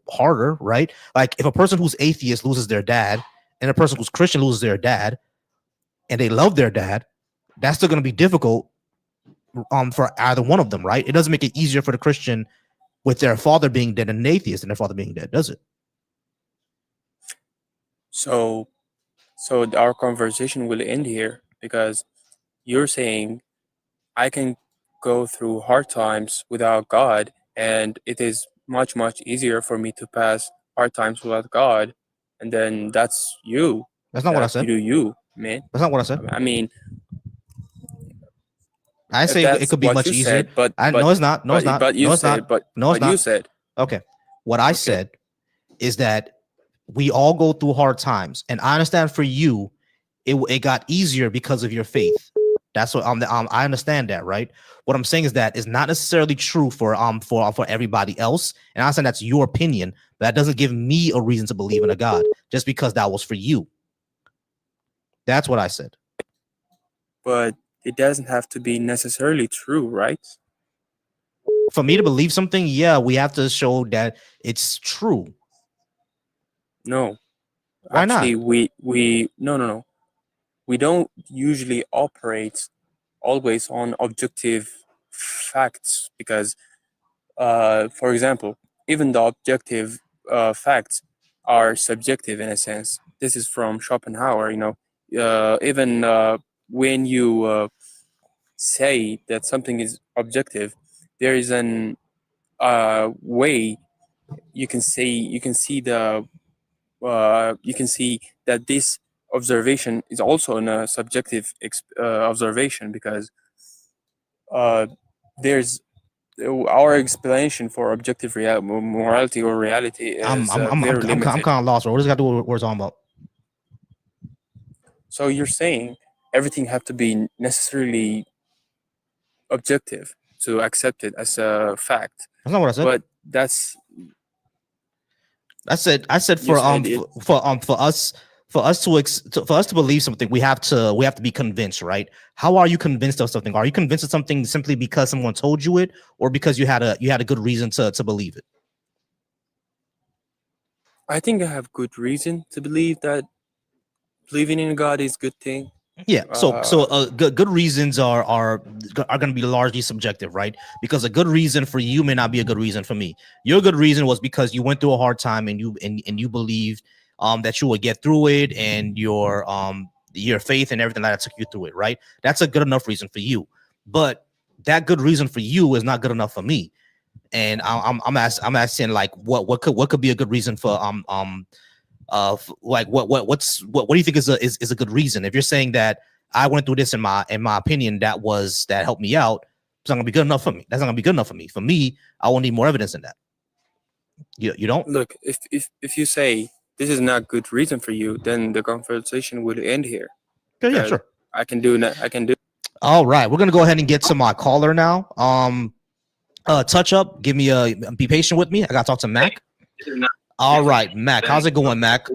harder, right? Like if a person who's atheist loses their dad and a person who's Christian loses their dad and they love their dad, that's still going to be difficult for either one of them, right? It doesn't make it easier for the Christian with their father being dead and an atheist and their father being dead, does it? So our conversation will end here because you're saying I can go through hard times without God, and it is much easier for me to pass hard times without God, and then that's you. That's not what I said. You do you, man. That's not what I said. I mean, I say it that's could be what much you easier. said, but No, it's not. No, it's not. But you No, it's said, not. No, it's you not. said. Okay. What I said is that we all go through hard times, and I understand for you, it got easier because of your faith. That's what I understand that, right? What I'm saying is that it's not necessarily true for everybody else, and I understand that's your opinion, but that doesn't give me a reason to believe in a God just because that was for you. That's what I said. But it doesn't have to be necessarily true, right? For me to believe something, yeah, we have to show that it's true. No. Why Actually, not? no. We don't usually operate always on objective facts because, for example, even the objective facts are subjective in a sense. This is from Schopenhauer. Even when you say that something is objective, there is an way you can see that this observation is also a subjective observation because there's our explanation for objective morality or reality is very I'm limited. kind of lost. What does it got to do with what we're talking about? So you're saying everything have to be necessarily objective to accept it as a fact. That's not what I said. But I said for us to believe something, we have to be convinced, right? How are you convinced of something? Are you convinced of something simply because someone told you it, or because you had a good reason to believe it? I think I have good reason to believe that believing in God is a good thing. Yeah, so good reasons are going to be largely subjective, right? Because a good reason for you may not be a good reason for me. Your good reason was because you went through a hard time and you believed that you would get through it, and your faith and everything like that took you through it, right? That's a good enough reason for you. But that good reason for you is not good enough for me. And I'm asking like what could be a good reason for like what do you think is a good reason? If you're saying that I went through this in my opinion that helped me out, it's not gonna be good enough for me. That's not gonna be good enough for me. For me, I will need more evidence than that. You don't look if you say this is not good reason for you, then the conversation will end here. Yeah, sure. I can do. All right, we're gonna go ahead and get to my caller now. Touch up. Be patient with me. I gotta talk to Mac. All right, Mac. How's it going, Mac?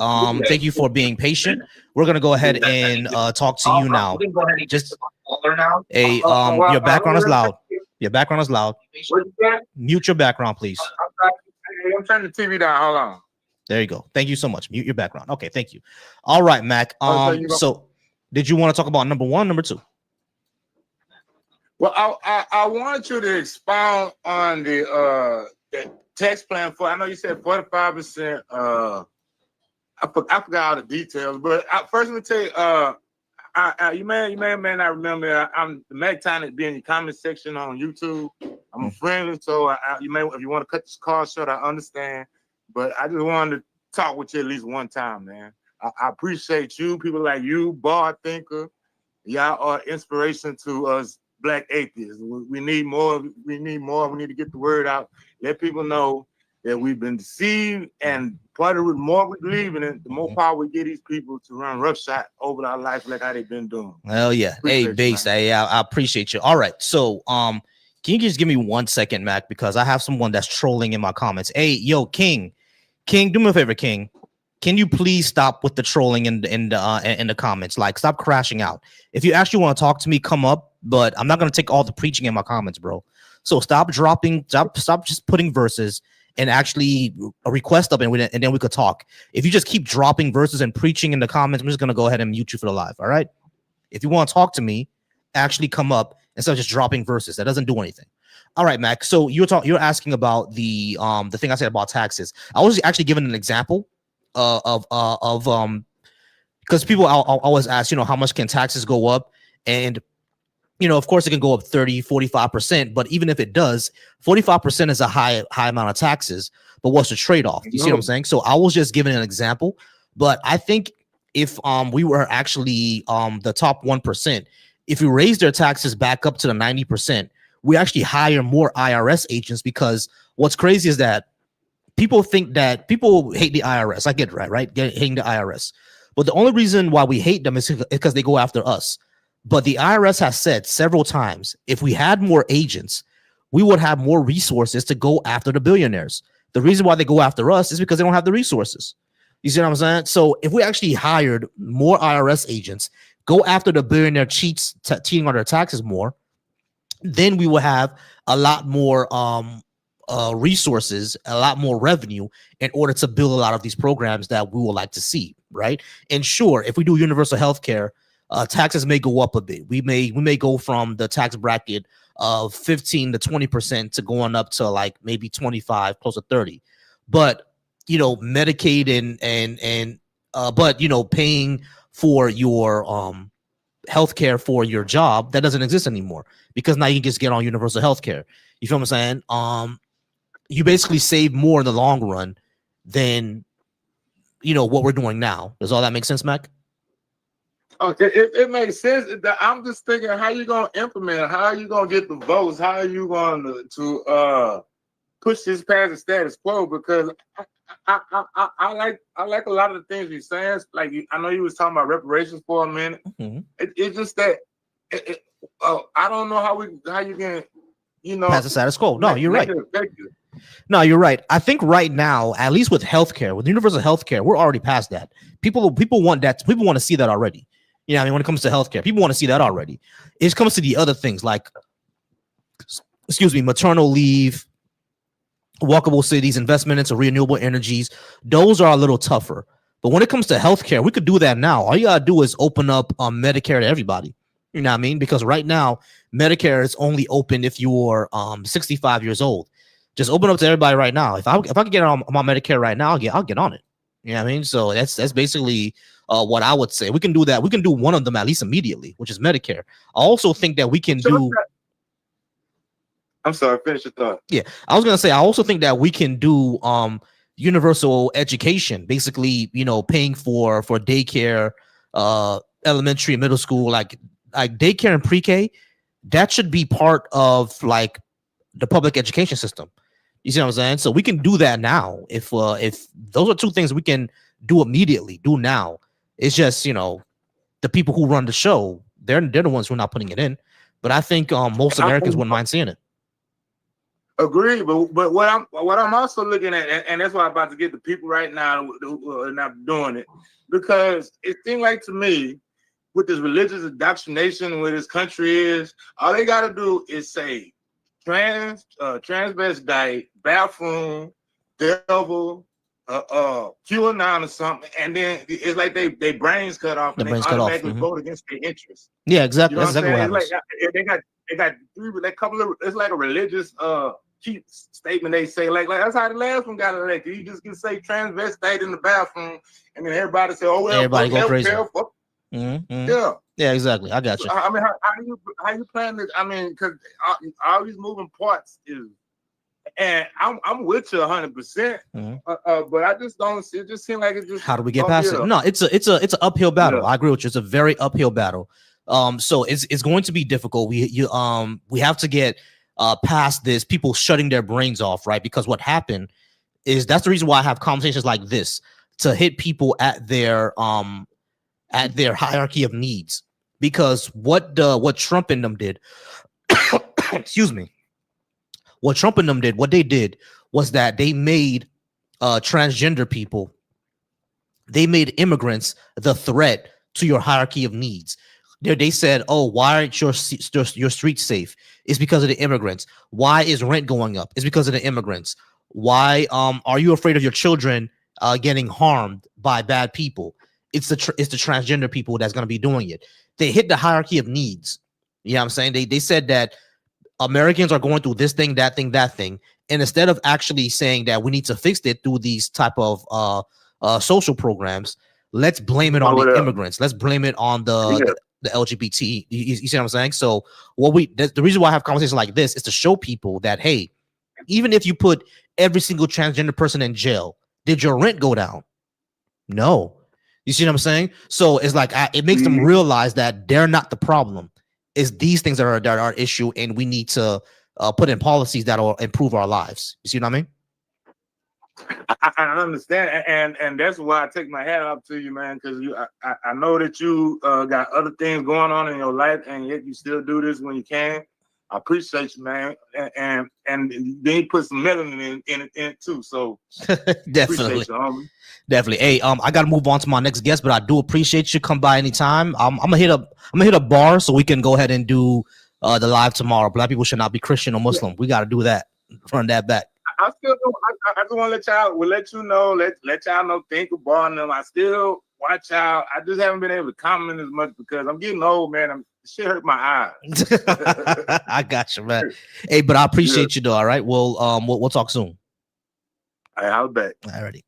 Thank you for being patient. We're gonna go ahead and talk to you now. Just your background is loud. Your background is loud. Mute your background, please. I'm turning the TV down. Hold on. There you go. Thank you so much. Mute your background. Okay, thank you. All right, Mac. So did you want to talk about number one, number two? Well, I wanted you to expound on the tax plan for. I know you said 45%. I forgot all the details, but first let me tell you. You may or may not remember. I'm the next time it be in the comment section on YouTube. I'm a friend, so you may, if you want to cut this call short, I understand. But I just wanted to talk with you at least one time, man. I appreciate you, people like you, Bar Thinker. Y'all are inspiration to us Black atheists. We need more. We need more. We need to get the word out. Let people know that we've been deceived, and part of the more we believe in it, the more power we get these people to run roughshod over our life like how they've been doing. Hell yeah. Hey, Base. Hey, I appreciate you. All right. So, can you just give me 1 second, Mac? Because I have someone that's trolling in my comments. Hey, yo, King, do me a favor, King. Can you please stop with the trolling in the comments? Like, stop crashing out. If you actually want to talk to me, come up. But I'm not gonna take all the preaching in my comments, bro. So stop just putting verses and actually a request up, and then we could talk. If you just keep dropping verses and preaching in the comments, I'm just gonna go ahead and mute you for the live. All right. If you want to talk to me, actually come up instead of just dropping verses. That doesn't do anything. All right, Mac. So you're asking about the thing I said about taxes. I was actually giving an example of because people always ask, how much can taxes go up? And of course it can go up 30, 45%, but even if it does, 45% is a high amount of taxes. But what's the trade-off? You see what I'm saying? So I was just giving an example, but I think if we were actually the top 1%, if we raise their taxes back up to the 90%, we actually hire more IRS agents, because what's crazy is that people hate the IRS. I get it, right? Hating the IRS. But the only reason why we hate them is because they go after us. But the IRS has said several times, if we had more agents, we would have more resources to go after the billionaires. The reason why they go after us is because they don't have the resources. You see what I'm saying? So if we actually hired more IRS agents, go after the billionaire cheating on their taxes more, then we will have a lot more resources, a lot more revenue in order to build a lot of these programs that we would like to see, right? And sure, if we do universal health care, taxes may go up a bit. We may go from the tax bracket of 15 to 20% to going up to like maybe 25, close to 30. But Medicaid and but paying for your healthcare for your job, that doesn't exist anymore, because now you can just get on universal healthcare. You feel what I'm saying? You basically save more in the long run than what we're doing now. Does all that make sense, Mac? Okay, it makes sense. I'm just thinking, how you gonna implement it? How are you gonna get the votes? How are you going to push this past the status quo? Because I like a lot of the things you're saying. Like I know you was talking about reparations for a minute. Mm-hmm. It's just that I don't know how you can pass the status quo. No, you're right. Effective. No, you're right. I think right now, at least with healthcare, with universal healthcare, we're already past that. People want that. People want to see that already. I mean, when it comes to healthcare, people want to see that already. It comes to the other things like, maternal leave, walkable cities, investment into renewable energies. Those are a little tougher. But when it comes to healthcare, we could do that now. All you gotta do is open up Medicare to everybody. You know what I mean? Because right now, Medicare is only open if you're 65 years old. Just open up to everybody right now. If I could get on my Medicare right now, I'll get on it. You know what I mean? So that's basically what I would say. We can do that. We can do one of them at least immediately, which is Medicare. I also think that we can do. I'm sorry, finish your thought. Yeah, I was gonna say I also think that we can do universal education, basically, paying for daycare, elementary and middle school, like daycare and pre-K. That should be part of like the public education system. You see what I'm saying? So we can do that now. If those are two things we can do immediately, do now. It's just the people who run the show, they're the ones who are not putting it in. But I think most Americans wouldn't mind seeing it. Agree, but what I'm also looking at, and that's why I'm about to get the people right now who are not doing it, because it seems like to me, with this religious indoctrination where this country is, all they got to do is say transvestite, bathroom, devil, QAnon or something, and then it's like they brains cut off, and they automatically vote against their interests. Yeah, exactly. That's exactly what happens. Like they got a couple of, it's like a religious key statement they say, like that's how the last one got elected. You just can say transvestite in the bathroom, and then everybody say, oh well, everybody go crazy. Yeah. Yeah, exactly. I got you. I mean, how you plan this? I mean, because all these moving parts is, and I'm with you 100%. But I just don't. It just seems like it just. How do we get past it? No, it's an uphill battle. Yeah. I agree with you. It's a very uphill battle. So it's going to be difficult. We have to get past this. People shutting their brains off, right? Because what happened is that's the reason why I have conversations like this, to hit people at their hierarchy of needs. Because what Trump and them did, excuse me, what Trump and them did, what they did was that they made transgender people, they made immigrants the threat to your hierarchy of needs. They said, oh, why aren't your streets safe? It's because of the immigrants. Why is rent going up? It's because of the immigrants. Why are you afraid of your children getting harmed by bad people? It's the transgender people that's going to be doing it. They hit the hierarchy of needs. You know what I'm saying? They said that Americans are going through this thing, that thing, that thing. And instead of actually saying that we need to fix it through these type of social programs, let's blame it on the immigrants. Let's blame it on the LGBT. You see what I'm saying? So the reason why I have conversations like this is to show people that, hey, even if you put every single transgender person in jail, did your rent go down? No. You see what I'm saying? So it's like it makes them realize that they're not the problem. It's these things that are our issue, and we need to put in policies that will improve our lives. You see what I mean? I understand, and that's why I take my hat off to you, man, because I know that you got other things going on in your life, and yet you still do this when you can. I appreciate you, man, and then you put some melanin in it too. So Definitely, appreciate you, homie. Definitely. Hey, I gotta move on to my next guest, but I do appreciate you. Come by anytime. I'm gonna hit a bar so we can go ahead and do the live tomorrow. Black people should not be Christian or Muslim. We got to do that. Run that back. I still don't, I just want to let y'all, let you know, let y'all know, think about them. I still watch out. I just haven't been able to comment as much because I'm getting old, man. Shit hurt my eyes. I got you, man. Hey, but I appreciate you though. All right. We'll talk soon. I'll bet. Alrighty.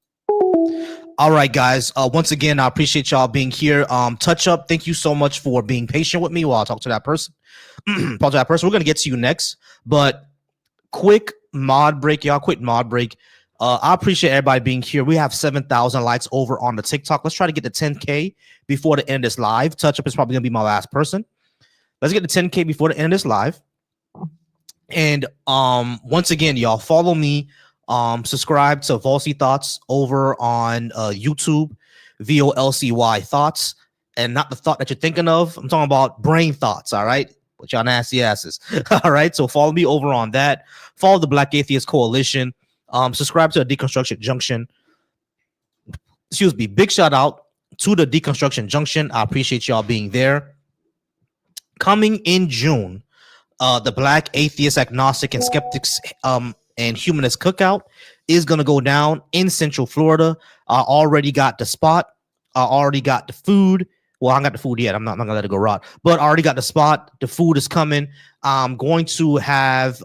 All right, guys. Once again, I appreciate y'all being here. Touch Up, thank you so much for being patient with me while I talk to that person. We're gonna get to you next, but quick mod break, y'all. Quick mod break. I appreciate everybody being here. We have 7,000 likes over on the TikTok. Let's try to get to 10K before the end of this live. Touch Up is probably gonna be my last person. Let's get to 10K before the end of this live. And once again, y'all follow me. Subscribe to Volcy Thoughts over on YouTube, VOLCY Thoughts, and not the thought that you're thinking of. I'm talking about brain thoughts. All right, with y'all nasty asses. All right, so follow me over on that. Follow the Black Atheist Coalition. Subscribe to the Deconstruction Junction. Excuse me. Big shout out to the Deconstruction Junction. I appreciate y'all being there. Coming in June, the Black Atheist, Agnostic, and Skeptics and Humanist Cookout is going to go down in Central Florida. I already got the spot. I already got the food. Well, I haven't got the food yet. I'm not going to let it go rot. But I already got the spot. The food is coming. I'm going to have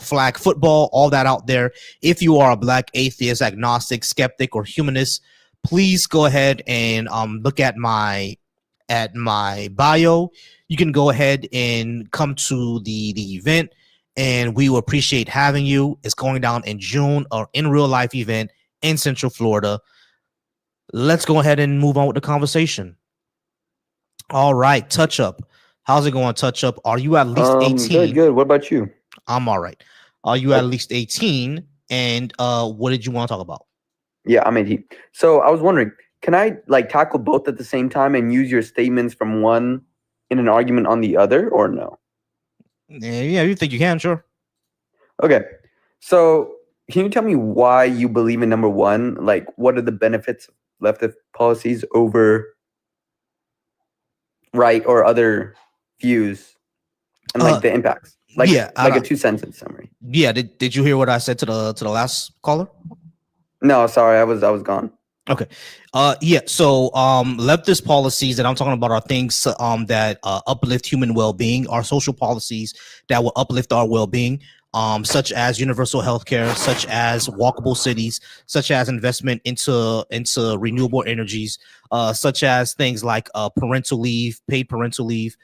flag football, all that out there. If you are a Black Atheist, Agnostic, Skeptic, or Humanist, please go ahead and look at my bio. You can go ahead and come to the event, and we will appreciate having you. It's going down in June, or in real life event in Central Florida. Let's go ahead and move on with the conversation. All right, Touch Up. How's it going, Touch Up? Are you at least 18? Good. What about you? I'm all right. Are you at least 18? And what did you want to talk about? Yeah, I'm 18. So I was wondering, can I tackle both at the same time and use your statements from one in an argument on the other, or no? Yeah, you think you can? Sure. Okay. So can you tell me why you believe in number one? Like, what are the benefits of leftist policies over right or other views, and the impacts? A 2-sentence summary. Yeah. Did you hear what I said to the last caller? No, sorry, I was gone. Okay. Yeah. So leftist policies that I'm talking about are things that uplift human well-being, are social policies that will uplift our well-being, such as universal healthcare, such as walkable cities, such as investment into renewable energies, such as things like parental leave, paid parental leave,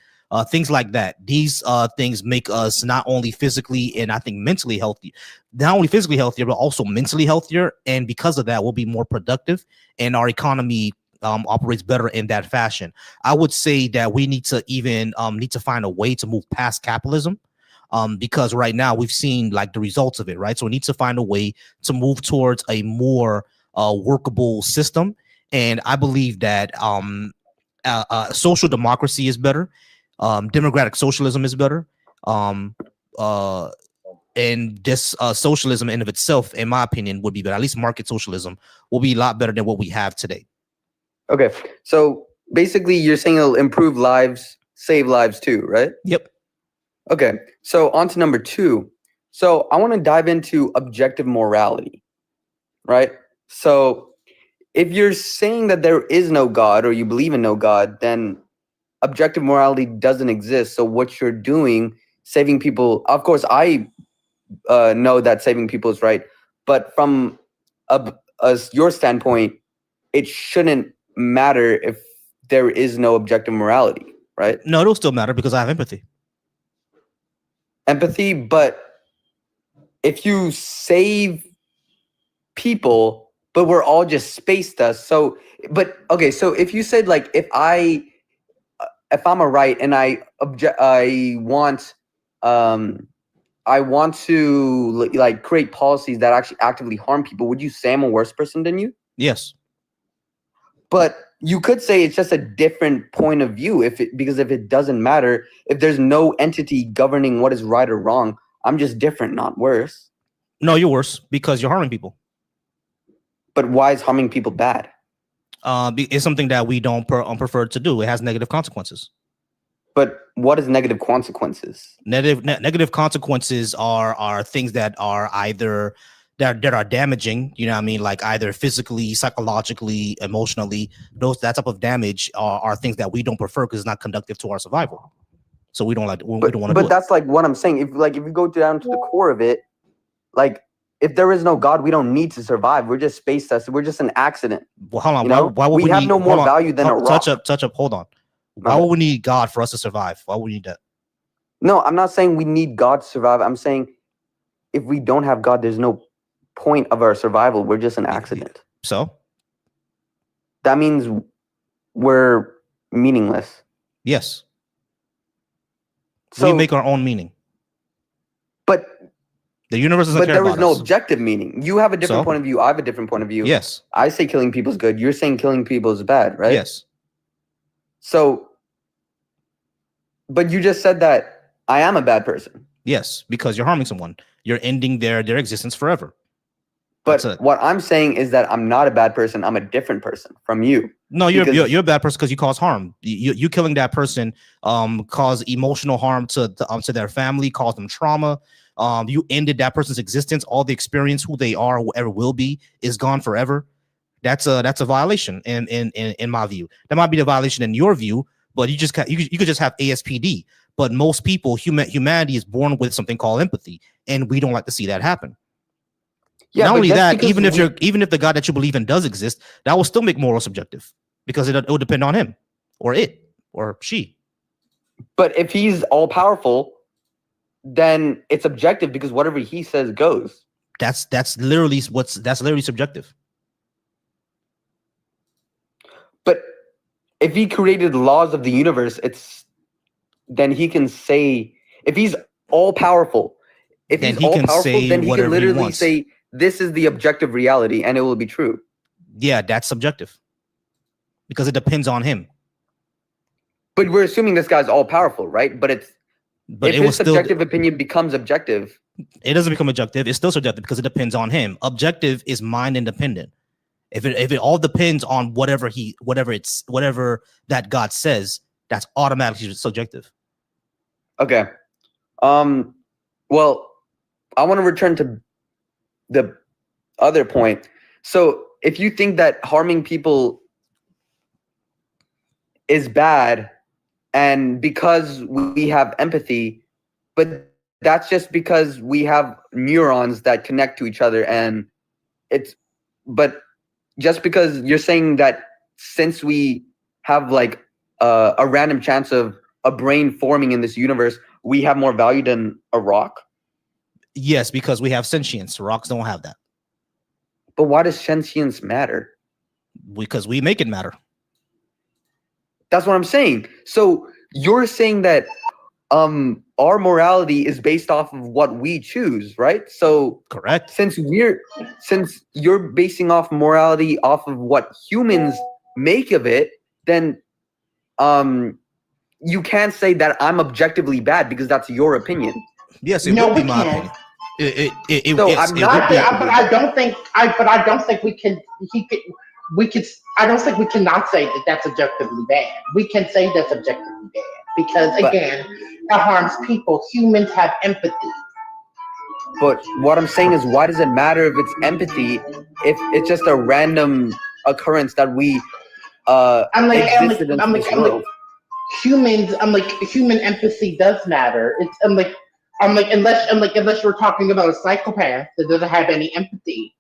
things like that. These things make us not only physically and I think mentally healthy, not only physically healthier, but also mentally healthier. And because of that, we'll be more productive, and our economy operates better in that fashion. I would say that we need to even need to find a way to move past capitalism, because right now we've seen the results of it, right? So we need to find a way to move towards a more workable system. And I believe that social democracy is better. Democratic socialism is better. And this socialism in of itself, in my opinion, would be better. At least market socialism will be a lot better than what we have today. Okay. So basically you're saying it'll improve lives, save lives too, right? Yep. Okay. So on to number two. So I want to dive into objective morality, right? So if you're saying that there is no God, or you believe in no God, then objective morality doesn't exist. So what you're doing, saving people, of course, I know that saving people is right, but from your standpoint, it shouldn't matter if there is no objective morality, right? No, it'll still matter because I have empathy. Empathy, but if you save people, but we're all just space dust. So, but okay, so if you said if I'm a right and I want I want to like create policies that actually actively harm people, would you say I'm a worse person than you? Yes. But you could say it's just a different point of view because if it doesn't matter, if there's no entity governing what is right or wrong, I'm just different, not worse. No, you're worse because you're harming people. But why is harming people bad? It's something that we don't prefer to do. It has negative consequences. But what is negative consequences? Negative consequences are things that are either that are damaging, you know what I mean, like either physically, psychologically, emotionally. That type of damage are things that we don't prefer because it's not conducive to our survival. So we don't like we don't want to do it. But that's like what I'm saying. If you go down to the core of it, like if there is no God, we don't need to survive. We're just space tested. We're just an accident. Well, hold on. You know? Why would we have no more value than a rock. Touch up. Hold on. Why would we need God for us to survive? Why would we need that? No, I'm not saying we need God to survive. I'm saying if we don't have God, there's no point of our survival. We're just an accident. So? That means we're meaningless. Yes. So we make our own meaning. But the universe doesn't care about us. But there is no objective meaning. You have a different point of view. I have a different point of view. Yes. I say killing people is good. You're saying killing people is bad, right? Yes. So, but you just said that I am a bad person. Yes, because you're harming someone. You're ending their existence forever. But what I'm saying is that I'm not a bad person. I'm a different person from you. No, you're a bad person because you cause harm. You killing that person cause emotional harm to their family, cause them trauma. You ended that person's existence. All the experience, who they are, whoever will be, is gone forever. That's a violation in my view. That might be the violation in your view, but you could just have ASPD. But most people, humanity is born with something called empathy, and we don't like to see that happen. Yeah, not only that, even if the God that you believe in does exist, that will still make moral subjective because it will depend on him or it or she. But if he's all powerful, then it's objective because whatever he says goes. That's literally subjective. But if he created the laws of the universe, then he can say, if he's all powerful, then he can literally say, this is the objective reality, and it will be true. Yeah, that's subjective because it depends on him. But we're assuming this guy's all powerful, right? But if his subjective opinion becomes objective, it doesn't become objective. It's still subjective because it depends on him. Objective is mind independent. If it all depends on whatever that God says, that's automatically subjective. Okay. Well, I want to return to the other point. So if you think that harming people is bad, and because we have empathy, but that's just because we have neurons that connect to each other, and but just because you're saying that since we have like a random chance of a brain forming in this universe, we have more value than a rock? Yes, because we have sentience. Rocks don't have that. But why does sentience matter? Because we make it matter. That's what I'm saying. So you're saying that our morality is based off of what we choose, right? So correct. Since you're basing off morality off of what humans make of it, then you can't say that I'm objectively bad because that's your opinion. Yes, it would be my opinion. But I don't think we can. I don't think we cannot say that that's objectively bad. We can say that's objectively bad because again, it harms people. Humans have empathy. But what I'm saying is, why does it matter if it's empathy if it's just a random occurrence that we existed in this world? Humans, human empathy does matter. It's unless you're talking about a psychopath that doesn't have any empathy.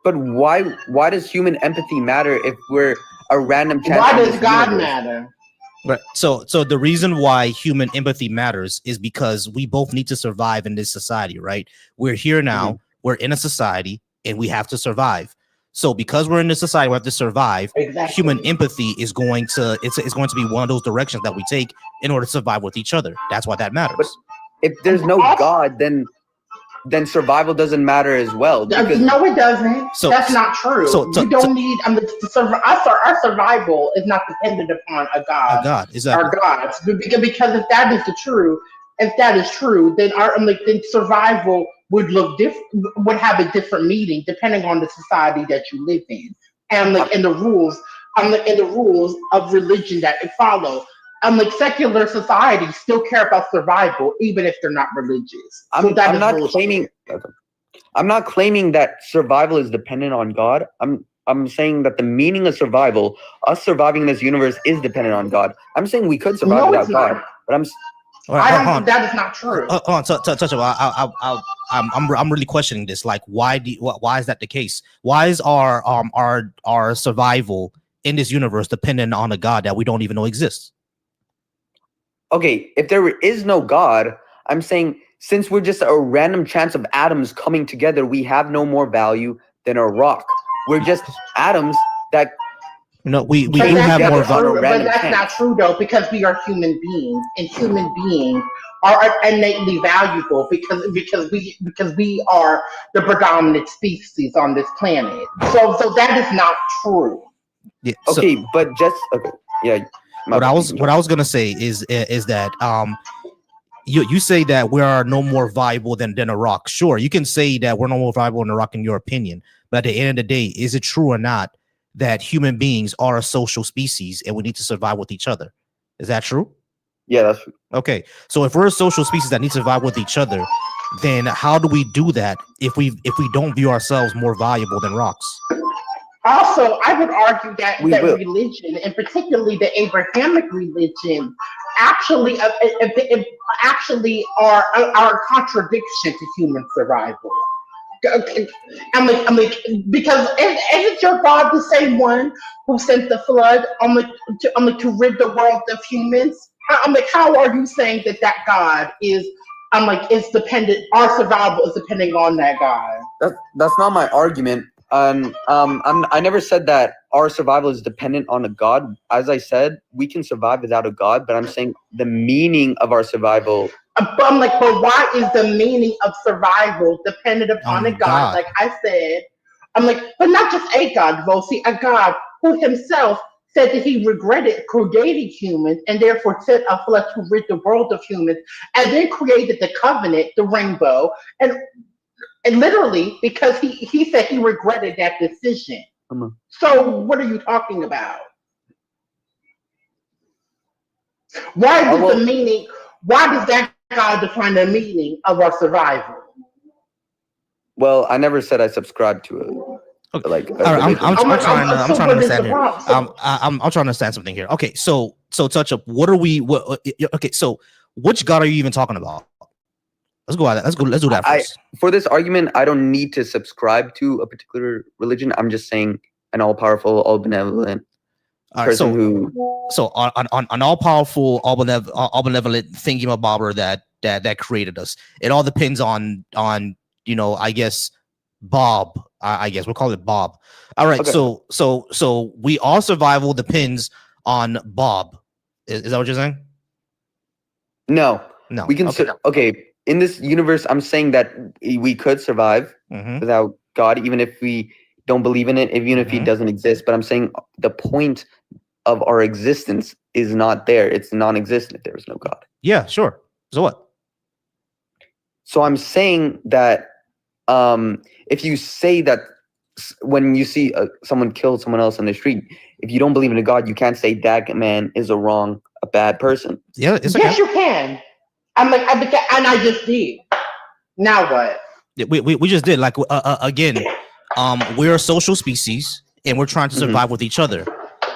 But why does human empathy matter if we're a random chance? Why does God matter? Right. So the reason why human empathy matters is because we both need to survive in this society, right? We're here now, we're in a society, and we have to survive. So because we're in this society, we have to survive. Exactly. Human empathy is going to be one of those directions that we take in order to survive with each other. That's why that matters. if there's no God, then survival doesn't matter as well. Because no, it doesn't. That's not true. You don't need. Our survival is not dependent upon a God. A God, exactly. Our gods, because if that is true, then then survival would look different. Would have a different meaning depending on the society that you live in, and and the rules, and the rules of religion that it follow. Secular societies still care about survival, even if they're not religious. I'm not claiming that survival is dependent on God. I'm saying that the meaning of survival, us surviving in this universe, is dependent on God. I'm saying we could survive without God, but I don't think that is not true. I'm really questioning this. Like, why is that the case? Why is our survival in this universe dependent on a God that we don't even know exists? Okay, if there is no God, I'm saying since we're just a random chance of atoms coming together, we have no more value than a rock. We're just atoms that. No, we do have more value. But that's not true though, because we are human beings, and human beings are innately valuable because we are the predominant species on this planet. So that is not true. Yeah, okay, but just okay, yeah. What I was gonna say is that you say that we are no more valuable than a rock. Sure, you can say that we're no more valuable than a rock in your opinion, but at the end of the day, is it true or not that human beings are a social species and we need to survive with each other? Is that true? Yeah, that's true. Okay, so if we're a social species that need to survive with each other, then how do we do that if we don't view ourselves more valuable than rocks? Also, I would argue that religion, and particularly the Abrahamic religion, actually are a contradiction to human survival. Because isn't your God the same one who sent the flood to rid the world of humans? How are you saying that God is dependent? Our survival is depending on that God. That's not my argument. I never said that our survival is dependent on a God. As I said, we can survive without a God, but I'm saying the meaning of our survival. But why is the meaning of survival dependent upon a God? Like I said, but not just a God, though. See, a God who himself said that he regretted creating humans and therefore sent a flood to rid the world of humans, and then created the covenant, the rainbow, and literally because he said he regretted that decision. So what are you talking about? Why does the meaning? Why does that God define the meaning of our survival? Well, I never said I subscribe to it. Like, I'm trying to understand here. I'm trying to understand something here. Okay, so touch up. Okay, so which God are you even talking about? Let's do that first. For this argument, I don't need to subscribe to a particular religion. I'm just saying an all-powerful, all-benevolent person So an all-powerful, all-benevolent thingamabobber that created us. It all depends on I guess Bob. I guess we'll call it Bob. All right. Okay. So we all survival depends on Bob. Is that what you're saying? No. We can. Okay. In this universe, I'm saying that we could survive without God, even if we don't believe in it, even if he doesn't exist. But I'm saying the point of our existence is not there. It's non-existent if there is no God. Yeah, sure. So what? So I'm saying that if you say that when you see someone kill someone else on the street, if you don't believe in a God, you can't say that man is a bad person. Yeah, yes, you can. And I just did. Now what? We just did. Like again, we're a social species and we're trying to survive with each other.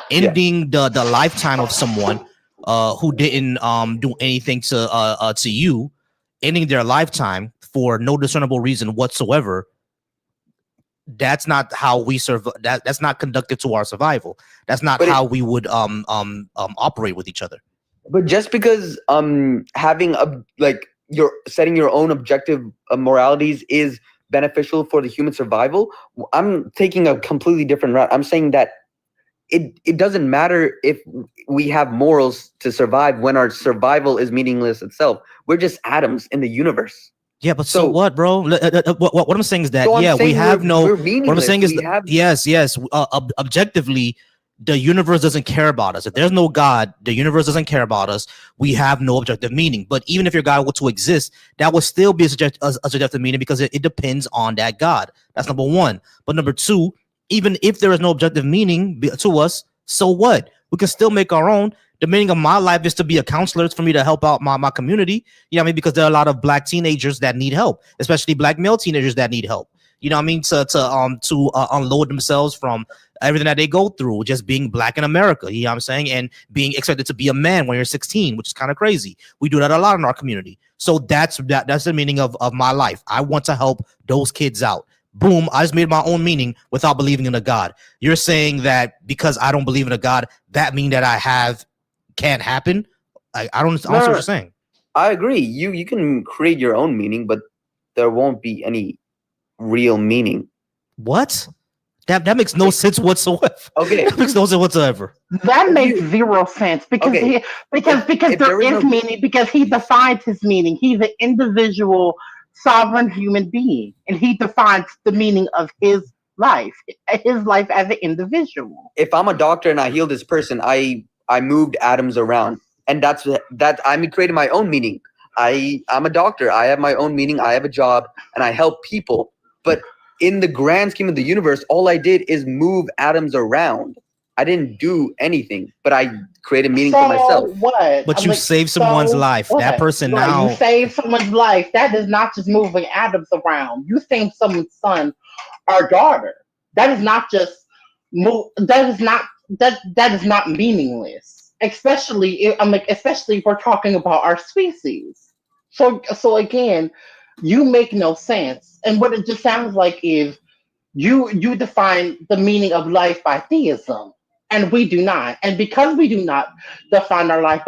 Ending the lifetime of someone who didn't do anything to you, ending their lifetime for no discernible reason whatsoever. That's not how we survive. That's not conductive to our survival. That's not how we would operate with each other. But just because having you're setting your own objective moralities is beneficial for the human survival, I'm taking a completely different route. I'm saying that it doesn't matter if we have morals to survive when our survival is meaningless itself. We're just atoms in the universe. Yeah, but so what, bro? What I'm saying is that, So I'm yeah, we saying have no. we're What I'm meaningless. saying is, We have yes. Objectively, the universe doesn't care about us. If there's no God, the universe doesn't care about us. We have no objective meaning. But even if your God were to exist, that would still be a subjective meaning because it depends on that God. That's number one. But number two, even if there is no objective meaning to us, so what? We can still make our own. The meaning of my life is to be a counselor. It's for me to help out my community. You know what I mean? Because there are a lot of black teenagers that need help, especially black male teenagers that need help. You know what I mean? To unload themselves from everything that they go through, just being black in America. You know what I'm saying? And being expected to be a man when you're 16, which is kind of crazy. We do that a lot in our community. So that's the meaning of my life. I want to help those kids out. Boom, I just made my own meaning without believing in a God. You're saying that because I don't believe in a God, that means that can't happen? I don't see what you're saying. I agree. You can create your own meaning, but there won't be any real meaning. What? That makes no sense whatsoever. Okay. That makes no sense whatsoever. That makes zero sense because because there is meaning, because he defines his meaning. He's an individual sovereign human being, and he defines the meaning of his life as an individual. If I'm a doctor and I heal this person, I moved atoms around, and that's I'm creating my own meaning. I'm a doctor. I have my own meaning. I have a job, and I help people. But in the grand scheme of the universe, all I did is move atoms around. I didn't do anything, but I created meaning for myself. What? But you saved someone's life. What? That person Right, now. you saved someone's life. That is not just moving atoms around. You saved someone's son or daughter. That is not just move. That is not meaningless. Especially, especially if we're talking about our species. So again, you make no sense. And what it just sounds like is you define the meaning of life by theism, and we do not. And because we do not define our life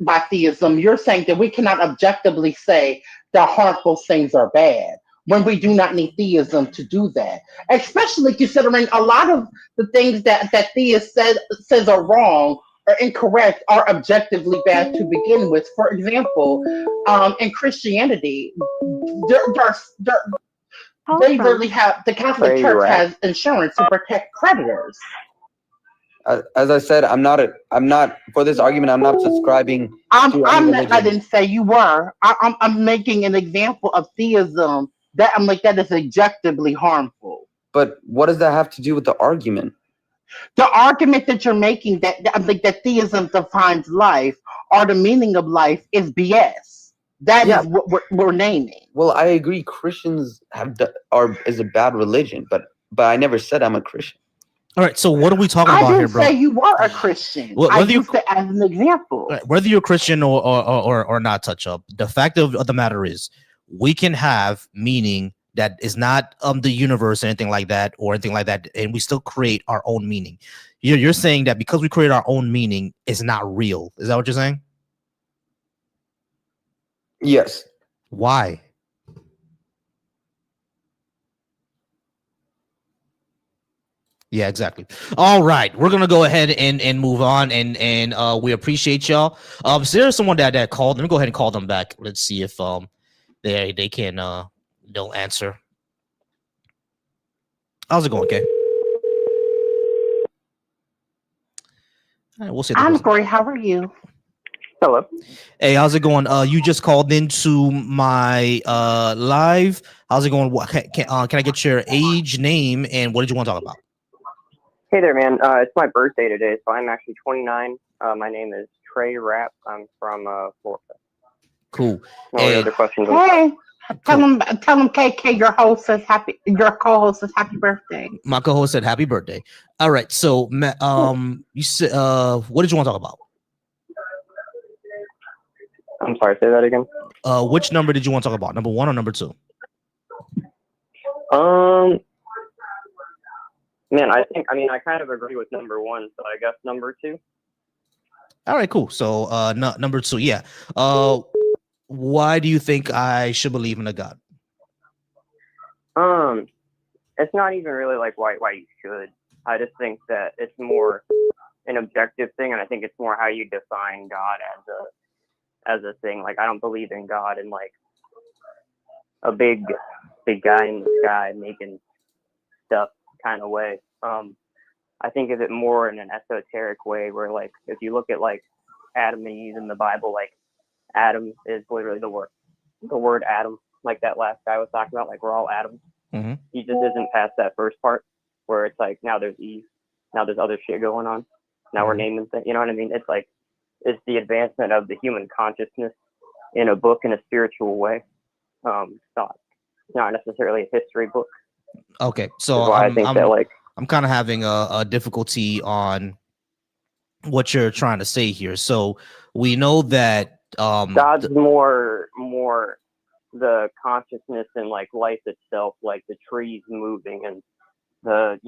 by theism, you're saying that we cannot objectively say that harmful things are bad when we do not need theism to do that. Especially considering a lot of the things that theist says are wrong or incorrect are objectively bad to begin with. For example, in Christianity, they literally have the Catholic Church has insurance to protect creditors. As I said, I'm not for this argument. I'm not subscribing to any religion. I didn't say you were. I'm making an example of theism that that is objectively harmful. But what does that have to do with the argument? The argument that you're making that theism defines life or the meaning of life is BS. That is what we're naming. Well, I agree. Christians is a bad religion, but I never said I'm a Christian. All right, so what are we talking about here, bro? I didn't say you were a Christian. I used it as an example. Whether you're a Christian or not, touch up. The fact of the matter is, we can have meaning that is not the universe or anything like that, and we still create our own meaning. You're saying that because we create our own meaning, it's not real. Is that what you're saying? Yes. Why? Yeah, exactly. All right, we're gonna go ahead and move on, and we appreciate y'all. So there's someone that called. Let me go ahead and call them back. Let's see if they can they'll answer. How's it going, okay? All right, we'll see. I'm great. How are you? Hello. Hey, how's it going? You just called into my live. How's it going? Can I get your age, name, and what did you want to talk about? Hey there, man. It's my birthday today, so I'm actually 29. My name is Trey Rapp. I'm from Florida. Cool. No other questions? Hey, tell them, KK, your co-host says happy birthday. My co-host said happy birthday. All right. So, you said, what did you want to talk about? I'm sorry. Say that again. Which number did you want to talk about? Number 1 or number 2? Man, I kind of agree with number 1, so I guess number 2. All right, cool. So, number 2, yeah. Why do you think I should believe in a God? It's not even really like why you should. I just think that it's more an objective thing, and I think it's more how you define God as a thing. Like, I don't believe in God in like a big guy in the sky making stuff kind of way. I think of it more in an esoteric way, where like if you look at like Adam and Eve in the Bible, like Adam is literally the word Adam, like that last guy was talking about, like we're all atoms. Mm-hmm. He just isn't past that first part where it's like now there's Eve, now there's other shit going on, now we're naming things. You know what I mean? It's like it's the advancement of the human consciousness in a book in a spiritual way. Not necessarily a history book. Okay, so I think that like I'm kind of having a difficulty on what you're trying to say here. So we know that God's more the consciousness and like life itself, like the trees moving and the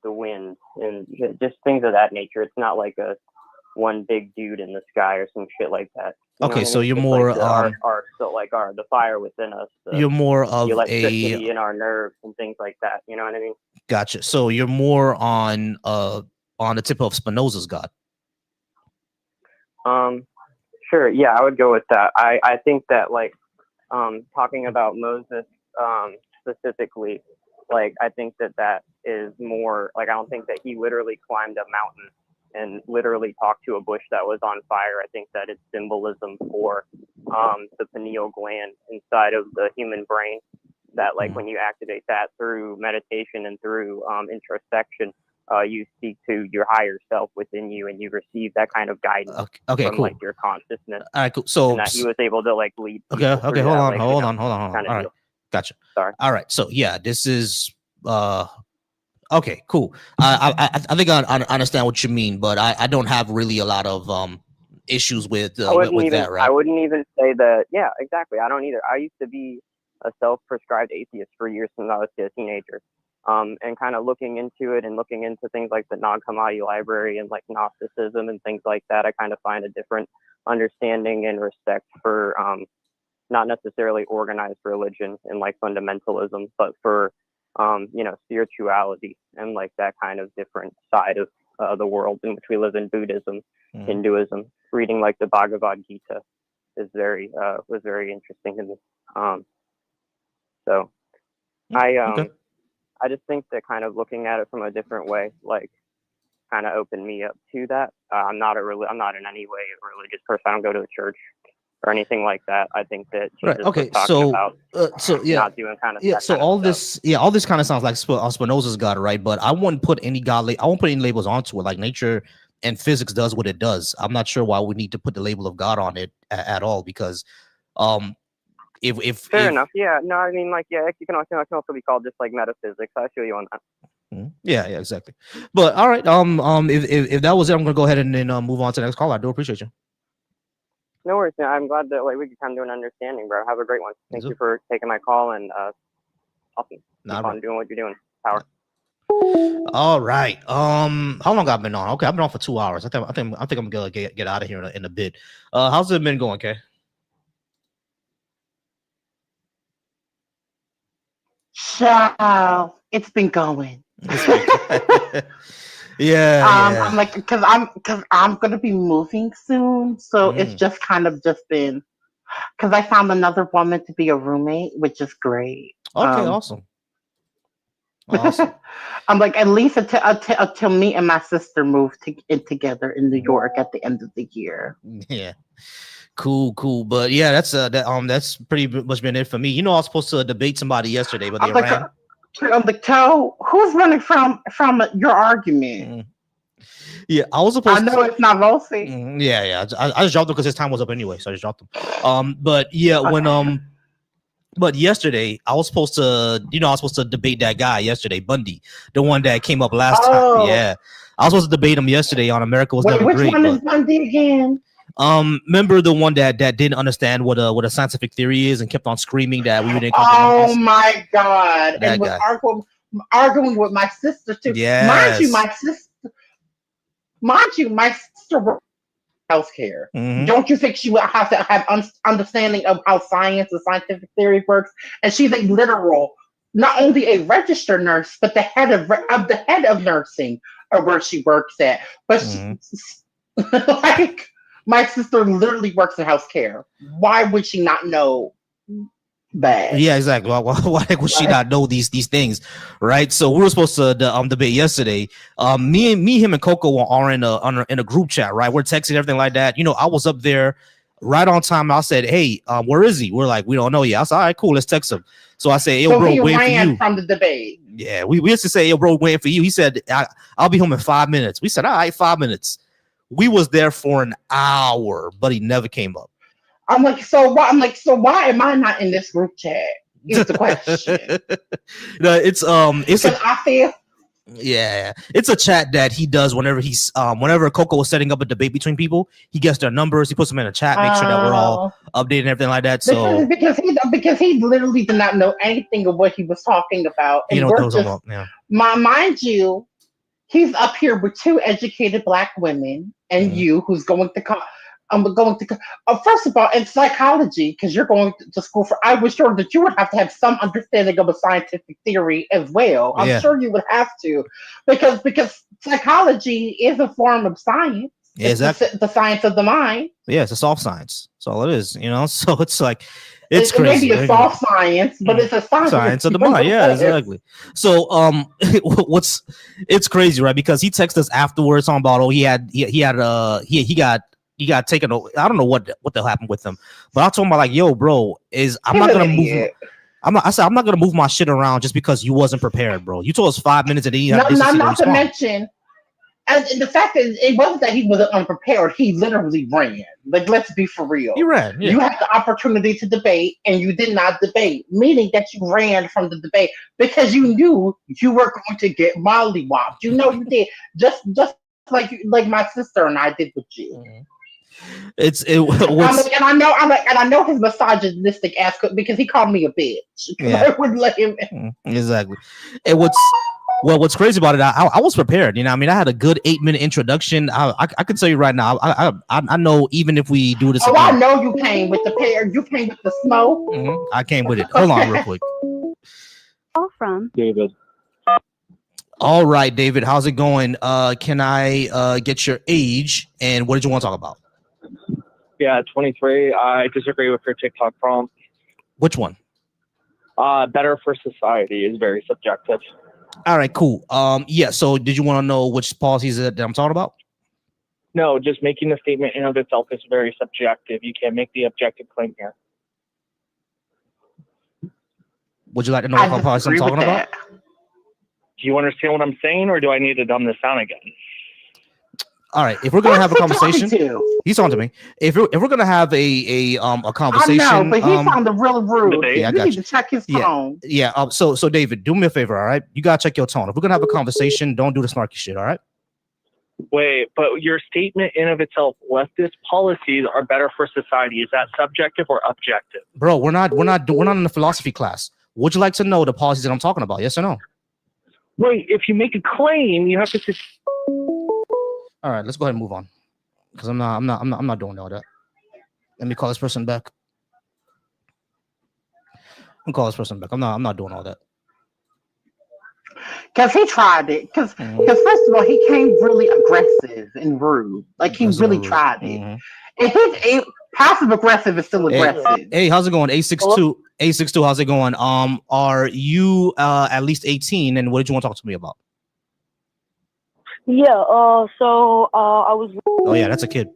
the wind and just things of that nature. It's not like a one big dude in the sky or some shit like that. Okay, so you're it's more like the fire within us. You're more of the electricity in our nerves and things like that. You know what I mean? Gotcha. So you're more on the tip of Spinoza's God. Sure. Yeah, I would go with that. I think that like talking about Moses specifically, like I think that is more like I don't think that he literally climbed a mountain and literally talked to a bush that was on fire. I think that it's symbolism for the pineal gland inside of the human brain, that like when you activate that through meditation and through introspection, you speak to your higher self within you and you receive that kind of guidance Okay, from cool. like your consciousness. All right, cool. So and that he was able to like lead okay, people through hold that, on, like, hold you on. know, All kind right, of deal. gotcha. Sorry. All right, so yeah, this is okay, cool. I think I understand what you mean, but I don't have really a lot of issues with that, right? I wouldn't even say that. Yeah, exactly. I don't either. I used to be a self-prescribed atheist for years since I was a teenager. And kind of looking into it and looking into things like the Nag Hammadi library and like Gnosticism and things like that, I kind of find a different understanding and respect for not necessarily organized religion and like fundamentalism, but for spirituality and like that kind of different side of the world in which we live in. Buddhism, Hinduism. Reading like the Bhagavad Gita is was very interesting to me. So I just think that kind of looking at it from a different way, like, kind of opened me up to that. I'm not in any way a religious person. I don't go to a church or anything like that. I think that Jesus Okay, was talking about not doing kind of so all this kind of sounds like Spinoza's God, right? But I wouldn't put any I won't put any labels onto it. Like nature and physics does what it does. I'm not sure why we need to put the label of God on it at all, because if fair enough. Yeah, no, I mean, like, yeah, it can also be called just like metaphysics. I feel you on that. Yeah, exactly. But all right, if that was it, I'm gonna go ahead and then move on to the next call. I do appreciate you. No worries, man. I'm glad that we could come to an understanding, bro. Have a great one. Thank you for taking my call, and awesome. Keep on doing what you're doing. Power. All right. How long I've been on? Okay, I've been on for 2 hours. I think I'm gonna get out of here in a bit. How's it been going, Kay? Ciao. It's been going. Yeah. I'm like, because I'm gonna be moving soon, so it's just kind of just been because I found another woman to be a roommate, which is great. Okay, awesome. I'm like, at least until me and my sister move in together in New York at the end of the year. Yeah. Cool. But yeah, that's pretty much been it for me. I was supposed to debate somebody yesterday, but they ran. I'm like, who's running from your argument? Yeah, I was supposed. I know it's not Rosie. Yeah. I just dropped him because his time was up anyway, so I just dropped him. But yeah, but yesterday I was supposed to debate that guy yesterday, Bundy, the one that came up last time. Yeah, I was supposed to debate him yesterday on America Was Never Which Great. Which one is Bundy again? Remember the one that didn't understand what a scientific theory is and kept on screaming that we didn't come Oh my God! That and was guy. arguing with my sister too. Yes. Mind you, my sister works in healthcare. Don't you think she would have to have understanding of how science and scientific theory works? And she's a literal not only a registered nurse, but the head of nursing, or where she works at. But she, like, my sister literally works in healthcare. Why would she not know that? Yeah, exactly. Why would she not know these things, right? So we were supposed to debate yesterday. Him, and Coco are in a group chat, right? We're texting everything like that. You know, I was up there right on time. I said, "Hey, where is he?" We're like, "We don't know yet." I said, "All right, cool, let's text him." So I said, "Yo, So bro, he waiting for ran you." from the debate. Yeah, we used to say, "Yo, bro, waiting for you." He said, "I'll be home in 5 minutes." We said, "All right, 5 minutes." We was there for an hour, but he never came up. I'm like, so why? I'm like, so why am I not in this group chat? Is the question. No, it's I feel. Yeah, it's a chat that he does whenever whenever Coco was setting up a debate between people. He gets their numbers, he puts them in a chat, make sure that we're all updated and everything like that. So Because he literally did not know anything of what he was talking about, you and know we're what those just about, yeah. Mind you, he's up here with two educated black women, and you, who's going to come. First of all, in psychology, because you're going to school for, I was sure that you would have to have some understanding of a scientific theory as well. I'm sure you would have to, because psychology is a form of science. Yeah, it's exactly. the science of the mind. Yeah, it's a soft science. That's all it is, you know. So it's like it's crazy. Maybe a soft science, but it's a science of the mind. Yeah, exactly. So it's crazy, right? Because he texted us afterwards talking about he got taken. I don't know what the hell happened with him, but I told him like, yo, bro, I'm not gonna move. I said I'm not gonna move my shit around just because you wasn't prepared, bro. You told us 5 minutes and then you had not to mention. And the fact is, it wasn't that he wasn't unprepared. He literally ran. Like, let's be for real. He ran. Yeah. You had the opportunity to debate, and you did not debate, meaning that you ran from the debate because you knew you were going to get mollywopped. You know you did. Just like my sister and I did with you. And I know his misogynistic ass because he called me a bitch. Yeah. I wouldn't let him. Exactly. And what's crazy about it, I was prepared. You know, I mean, I had a good 8-minute introduction. I can tell you right now, I know even if we do this again. I know you came with the pair. You came with the smoke. I came with it. Hold on real quick. Call from David. All right, David, how's it going? Can I get your age and what did you want to talk about? Yeah, 23. I disagree with your TikTok prompt. Which one? Better for society is very subjective. All right, cool. Yeah. So, did you want to know which policies that I'm talking about? No, just making the statement in of itself is very subjective. You can't make the objective claim here. Would you like to know what policies I'm talking about? Do you understand what I'm saying, or do I need to dumb this down again? All right, if we're gonna have a conversation, he's on to me. If we're gonna have a conversation, I know, but he sounded really rude. Yeah, I you got need you. to check his tone. Yeah. So David, do me a favor, all right? You gotta check your tone. If we're gonna have a conversation, don't do the snarky shit, all right? Wait, but your statement in of itself, leftist policies are better for society. Is that subjective or objective? Bro, we're not in the philosophy class. Would you like to know the policies that I'm talking about? Yes or no? Wait, if you make a claim, you have to. All right, let's go ahead and move on, because I'm not doing all that. Let me call this person back. I'm not doing all that. Because he tried it. Because first of all, he came really aggressive and rude. Like he really tried it. And passive aggressive is still aggressive. Hey, how's it going? 862. How's it going? Are you at least 18? And what did you want to talk to me about? Yeah, so I was. Oh yeah, that's a kid.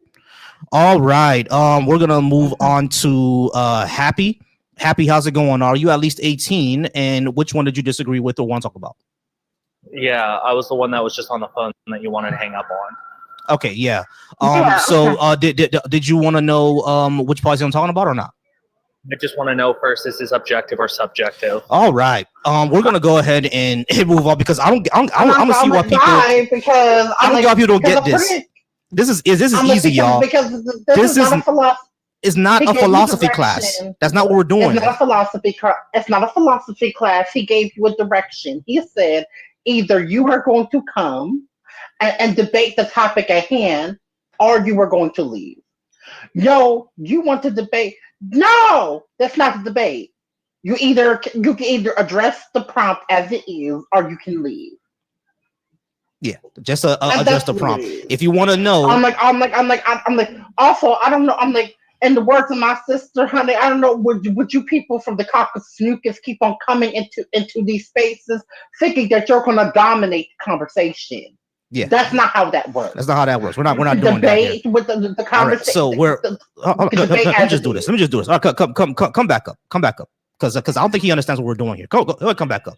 All right. We're gonna move on to Happy. Happy, how's it going? Are you at least 18? And which one did you disagree with or want to talk about? Yeah, I was the one that was just on the phone that you wanted to hang up on. Okay, yeah. So did you want to know which policy I'm talking about or not? I just want to know first, is this objective or subjective? All right. We're gonna go ahead and move on because I'm gonna see why people. Because I don't know why people don't get this. This is easy, y'all. Because this is not a philosophy. It's not a philosophy class. That's not what we're doing. It's not a philosophy class. It's not a philosophy class. He gave you a direction. He said either you are going to come and debate the topic at hand, or you are going to leave. No, you want to debate. No, that's not the debate. You can either address the prompt as it is, or you can leave. Yeah, just address the prompt. If you want to know, I'm like. Also, I don't know. I'm like, in the words of my sister, honey, I don't know. Would you people from the Caucasus Snookers keep on coming into these spaces, thinking that you're going to dominate the conversation? Yeah, that's not how that works. That's not how that works. We're not doing that here. With the conversation. All right, so we're. Let me just do this. Let me just do this. All right, come back up. Come back up. Because I don't think he understands what we're doing here. Go come back up.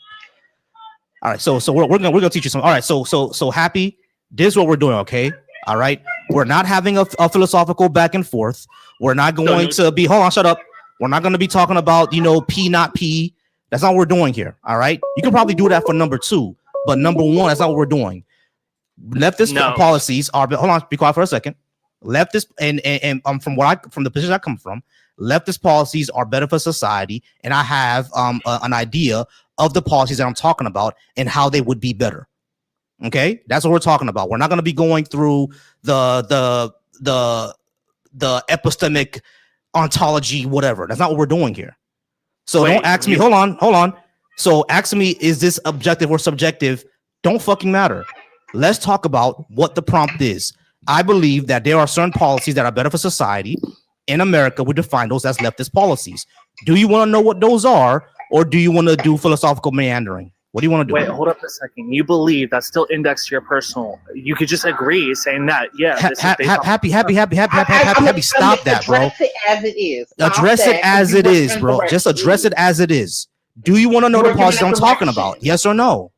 All right, so we're gonna teach you some. All right, so Happy. This is what we're doing, okay? All right, we're not having a philosophical back and forth. We're not going to be. Hold on, shut up. We're not going to be talking about P not P. That's not what we're doing here. All right, you can probably do that for number 2, but number 1, that's not what we're doing. Leftist policies are. Hold on, be quiet for a second. Leftist and from the position I come from, leftist policies are better for society, and I have an idea of the policies that I'm talking about and how they would be better. Okay, that's what we're talking about. We're not going to be going through the epistemic ontology, whatever. That's not what we're doing here. So don't ask me. Hold on. So ask me, is this objective or subjective? Don't fucking matter. Let's talk about what the prompt is. I believe that there are certain policies that are better for society. In America, we define those as leftist policies. Do you want to know what those are, or do you want to do philosophical meandering? What do you want to do? Wait, hold up a second. You believe that's still indexed to your personal. You could just agree saying that, yeah. Happy. Stop that, bro. Address it as it is. Address it as it is, bro. Just address it as it is. Do you want to know the policies I'm talking about? Yes or no?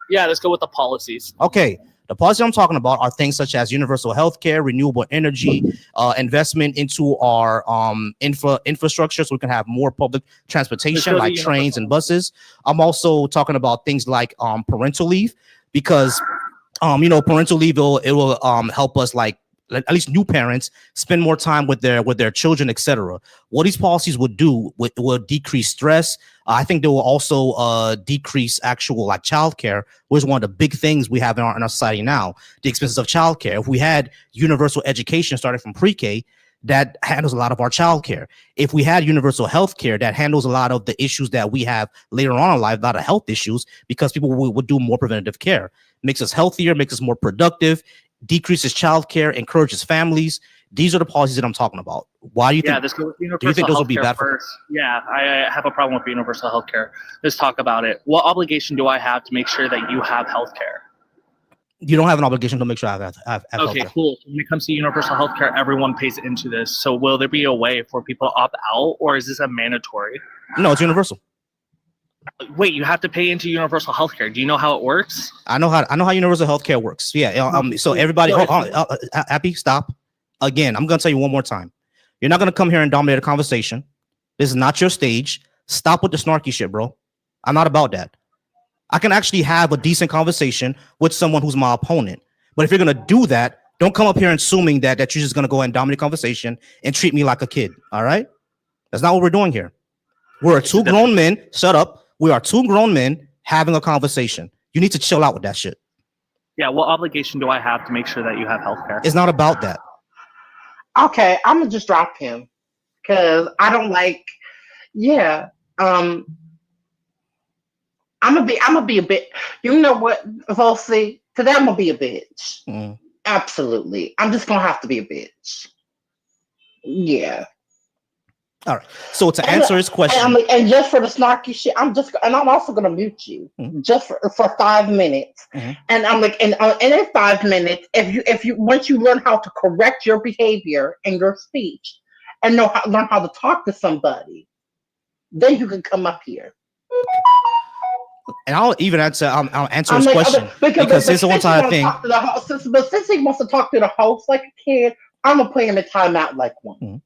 Yeah, let's go with the policies. Okay. The policies I'm talking about are things such as universal health care, renewable energy, investment into our infrastructure so we can have more public transportation like trains and buses. I'm also talking about things like parental leave, because parental leave it will help us, like at least new parents, spend more time with their children, etc. What these policies would do would decrease stress. I think they will also decrease actual childcare, which is one of the big things we have in our society now. The expenses of childcare. If we had universal education starting from pre-K, that handles a lot of our childcare. If we had universal health care, that handles a lot of the issues that we have later on in life, a lot of health issues, because people would do more preventative care. Makes us healthier, makes us more productive, decreases childcare, encourages families. These are the policies that I'm talking about. Why do you think? Let's go with universal do you think those would be bad first? Yeah, I have a problem with universal healthcare. Let's talk about it. What obligation do I have to make sure that you have healthcare? You don't have an obligation to make sure I have okay, healthcare. Cool. When it comes to universal healthcare, everyone pays into this. So will there be a way for people to opt out, or is this a mandatory? No, it's universal. Wait, you have to pay into universal healthcare. Do you know how it works? I know how universal healthcare works. Yeah. So everybody, Happy, stop. Again, I'm gonna tell you one more time. You're not gonna come here and dominate a conversation. This is not your stage. Stop with the snarky shit, bro. I'm not about that. I can actually have a decent conversation with someone who's my opponent. But if you're gonna do that, don't come up here assuming that you're just gonna go and dominate conversation and treat me like a kid. All right? That's not what we're doing here. We're two grown men. Shut up. We are two grown men having a conversation. You need to chill out with that shit. Yeah, what obligation do I have to make sure that you have healthcare? It's not about that. Okay, I'm gonna just drop him because I don't like. Yeah, I'm gonna be a bit. You know what, Volsi? Today I'm gonna be a bitch. Absolutely, I'm just gonna have to be a bitch. Yeah. All right. So to answer his question, and just for the snarky shit, I'm also gonna mute you just for 5 minutes. And I'm like, and in 5 minutes, if you once you learn how to correct your behavior and your speech, and learn how to talk to somebody, then you can come up here. And I'll even answer. I'll answer his question because this is one time thing. But since he wants to talk to the host like a kid, I'm gonna put him in timeout like one.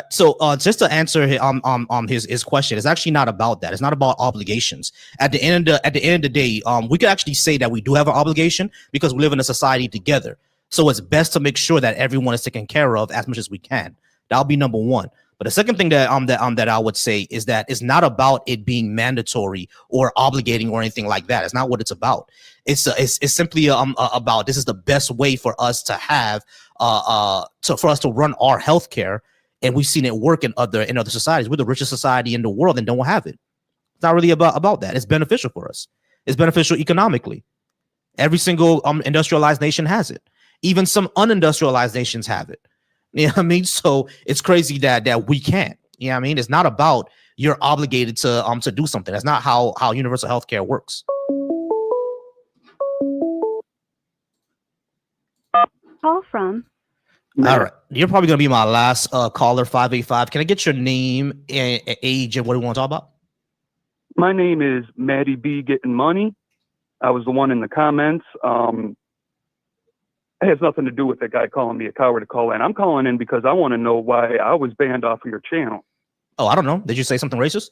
So just to answer his question, it's actually not about that. It's not about obligations. At the end of the day, we could actually say that we do have an obligation because we live in a society together. So it's best to make sure that everyone is taken care of as much as we can. That'll be number one. But the second thing that I would say is that it's not about it being mandatory or obligating or anything like that. It's not what it's about. It's simply about this is the best way for us to have for us to run our healthcare. And we've seen it work in other societies. We're the richest society in the world and don't have it. It's not really about that. It's beneficial for us. It's beneficial economically. Every single industrialized nation has it. Even some unindustrialized nations have it. You know what I mean? So it's crazy that we can't. You know what I mean? It's not about you're obligated to do something. That's not how universal healthcare works. Call from. All right. You're probably gonna be my last caller, 585. Can I get your name and age and what do you want to talk about? My name is Maddie B. Getting Money. I was the one in the comments. It has nothing to do with the guy calling me a coward to call in. I'm calling in because I want to know why I was banned off of your channel. Oh, I don't know. Did you say something racist?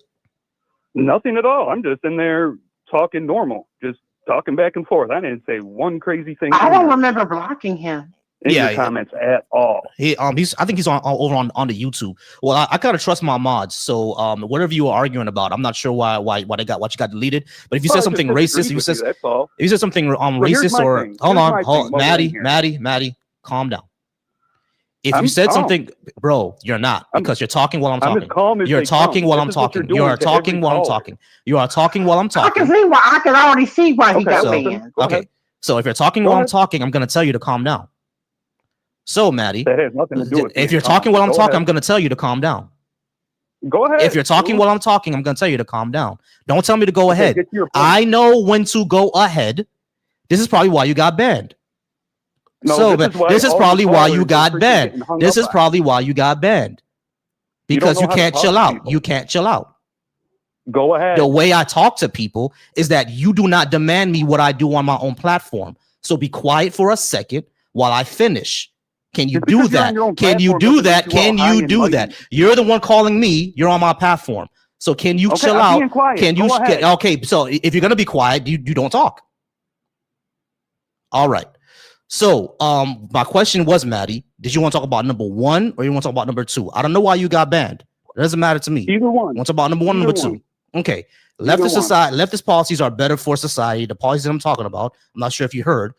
Nothing at all. I'm just in there talking normal, just talking back and forth. I didn't say one crazy thing. I don't remember blocking him. In your comments at all. I think he's over on the YouTube. Well, I gotta trust my mods. So whatever you were arguing about, I'm not sure why you got deleted. But if you said something racist, if you said something racist or hold on, Maddie, calm down. If you said something, bro, you're not, because you're talking while I'm talking. You're talking while I'm talking. You are talking while I'm talking. You are talking while I'm talking. I can already see why he got banned. Okay. So if you're talking while I'm talking, I'm gonna tell you to calm down. So, Maddie, that has nothing to do with if you're talking while I'm talking, I'm going to tell you to calm down. Go ahead. If you're talking while I'm talking, I'm going to tell you to calm down. Don't tell me to go ahead. I know when to go ahead. This is probably why you got banned. No, so, this is probably why you got banned. This is probably why you got banned. Because you can't chill out. You can't chill out. Go ahead. The way I talk to people is that you do not demand me what I do on my own platform. So be quiet for a second while I finish. Can you do that? Can you do that? Can you do that? You're the one calling me. You're on my platform. So can you chill out? Can you? Okay. So if you're gonna be quiet, you don't talk. All right. So my question was, Maddie, did you want to talk about number one or you want to talk about number two? I don't know why you got banned. It doesn't matter to me. Either one. Want to talk about number one, number two? Okay. Leftist policies are better for society. The policies that I'm talking about, I'm not sure if you heard.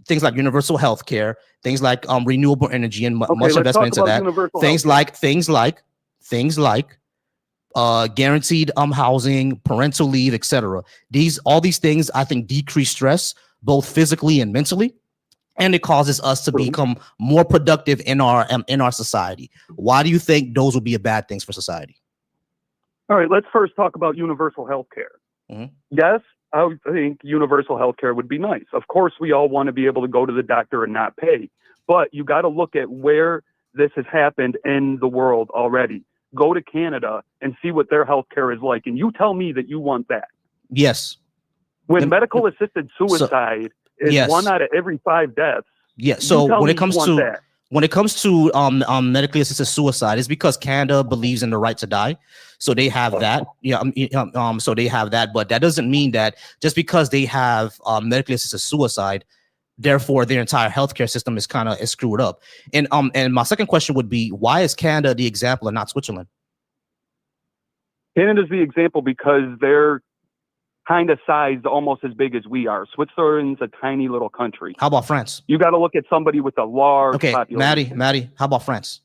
Things like universal health care, things like renewable energy and much investment into that. Things like guaranteed housing, parental leave, etc. All these things I think decrease stress both physically and mentally, and it causes us to become more productive in our society. Why do you think those would be bad things for society? All right, let's first talk about universal health care. Yes, I think universal health care would be nice. Of course, we all want to be able to go to the doctor and not pay. But you got to look at where this has happened in the world already. Go to Canada and see what their health care is like. And you tell me that you want that. Yes. When medical assisted suicide is 1 out of every 5 deaths. Yeah. So when it comes to medically assisted suicide, it's because Canada believes in the right to die. So they have that. So they have that, but that doesn't mean that just because they have medically assisted suicide, therefore their entire healthcare system is kind of screwed up. And my second question would be, why is Canada the example and not Switzerland? Canada's the example because they're kind of sized almost as big as we are. Switzerland's a tiny little country. How about France? You got to look at somebody with a large population. Maddie, how about France?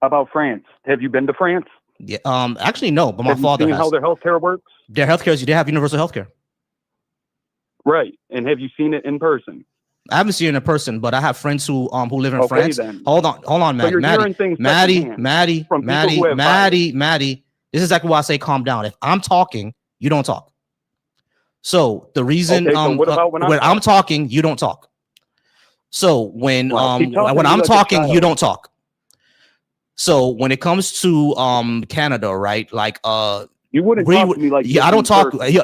How about France? Have you been to France? Yeah. Actually, no, but my father has. How their healthcare works? Their healthcare they have universal healthcare. Right. And have you seen it in person? I haven't seen it in person, but I have friends who live in France. Then. Hold on, Maddie. Maddie. This is exactly why I say calm down. If I'm talking, you don't talk. So the reason when I'm talking, you don't talk. So when I'm talking, you don't talk. So when it comes to Canada, right? Like you wouldn't talk to me like I don't talk. You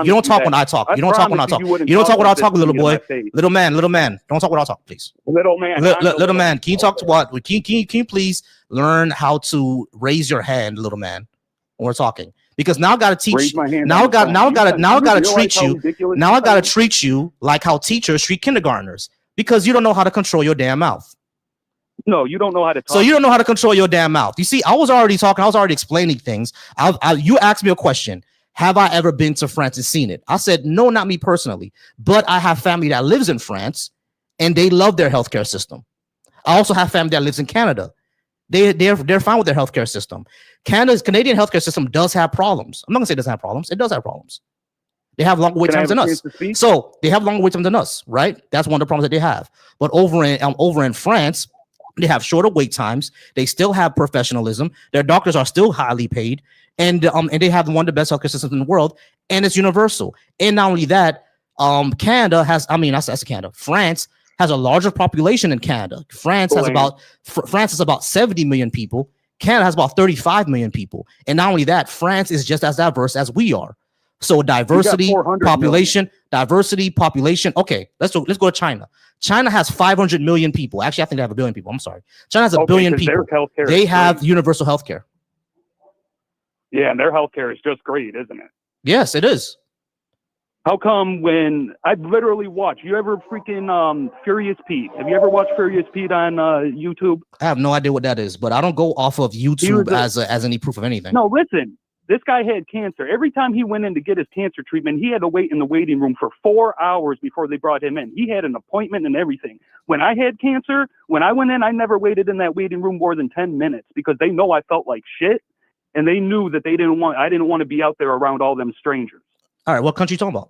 don't talk when I talk. You don't talk when I talk. You don't talk when I talk, little boy. Little man. Don't talk when I talk, please. Little man. Little man. Can you talk to what? Can you please learn how to raise your hand, little man, when we're talking? Because now I gotta teach. Now I gotta treat you. Now I gotta treat you like how teachers treat kindergartners, because you don't know how to control your damn mouth. No, you don't know how to talk. So you don't know how to control your damn mouth. You see, I was already talking. I was already explaining things. You asked me a question. Have I ever been to France and seen it? I said, no, not me personally. But I have family that lives in France, and they love their healthcare system. I also have family that lives in Canada, They're fine with their healthcare system. Canadian healthcare system does have problems. I'm not gonna say it doesn't have problems. It does have problems. They have longer wait times than us. So they have longer wait times than us, right? That's one of the problems that they have. But over in France, they have shorter wait times. They still have professionalism. Their doctors are still highly paid, and they have one of the best healthcare systems in the world, and it's universal. And not only that, Canada has. I mean, that's Canada. France has a larger population than Canada. France is about 70 million people. Canada has about 35 million people. And not only that, France is just as diverse as we are. So diversity, population. Okay, let's go to China. China has 500 million people. Actually, I think they have 1 billion people. I'm sorry. China has a billion people. They have universal healthcare. Yeah, and their healthcare is just great, isn't it? Yes, it is. How come when I literally watch, you ever freaking Furious Pete? Have you ever watched Furious Pete on YouTube? I have no idea what that is, but I don't go off of YouTube as any proof of anything. No, listen, this guy had cancer. Every time he went in to get his cancer treatment, he had to wait in the waiting room for 4 hours before they brought him in. He had an appointment and everything. When I had cancer, when I went in, I never waited in that waiting room more than 10 minutes because they know I felt like shit, and they knew that I didn't want to be out there around all them strangers. All right, what country you talking about?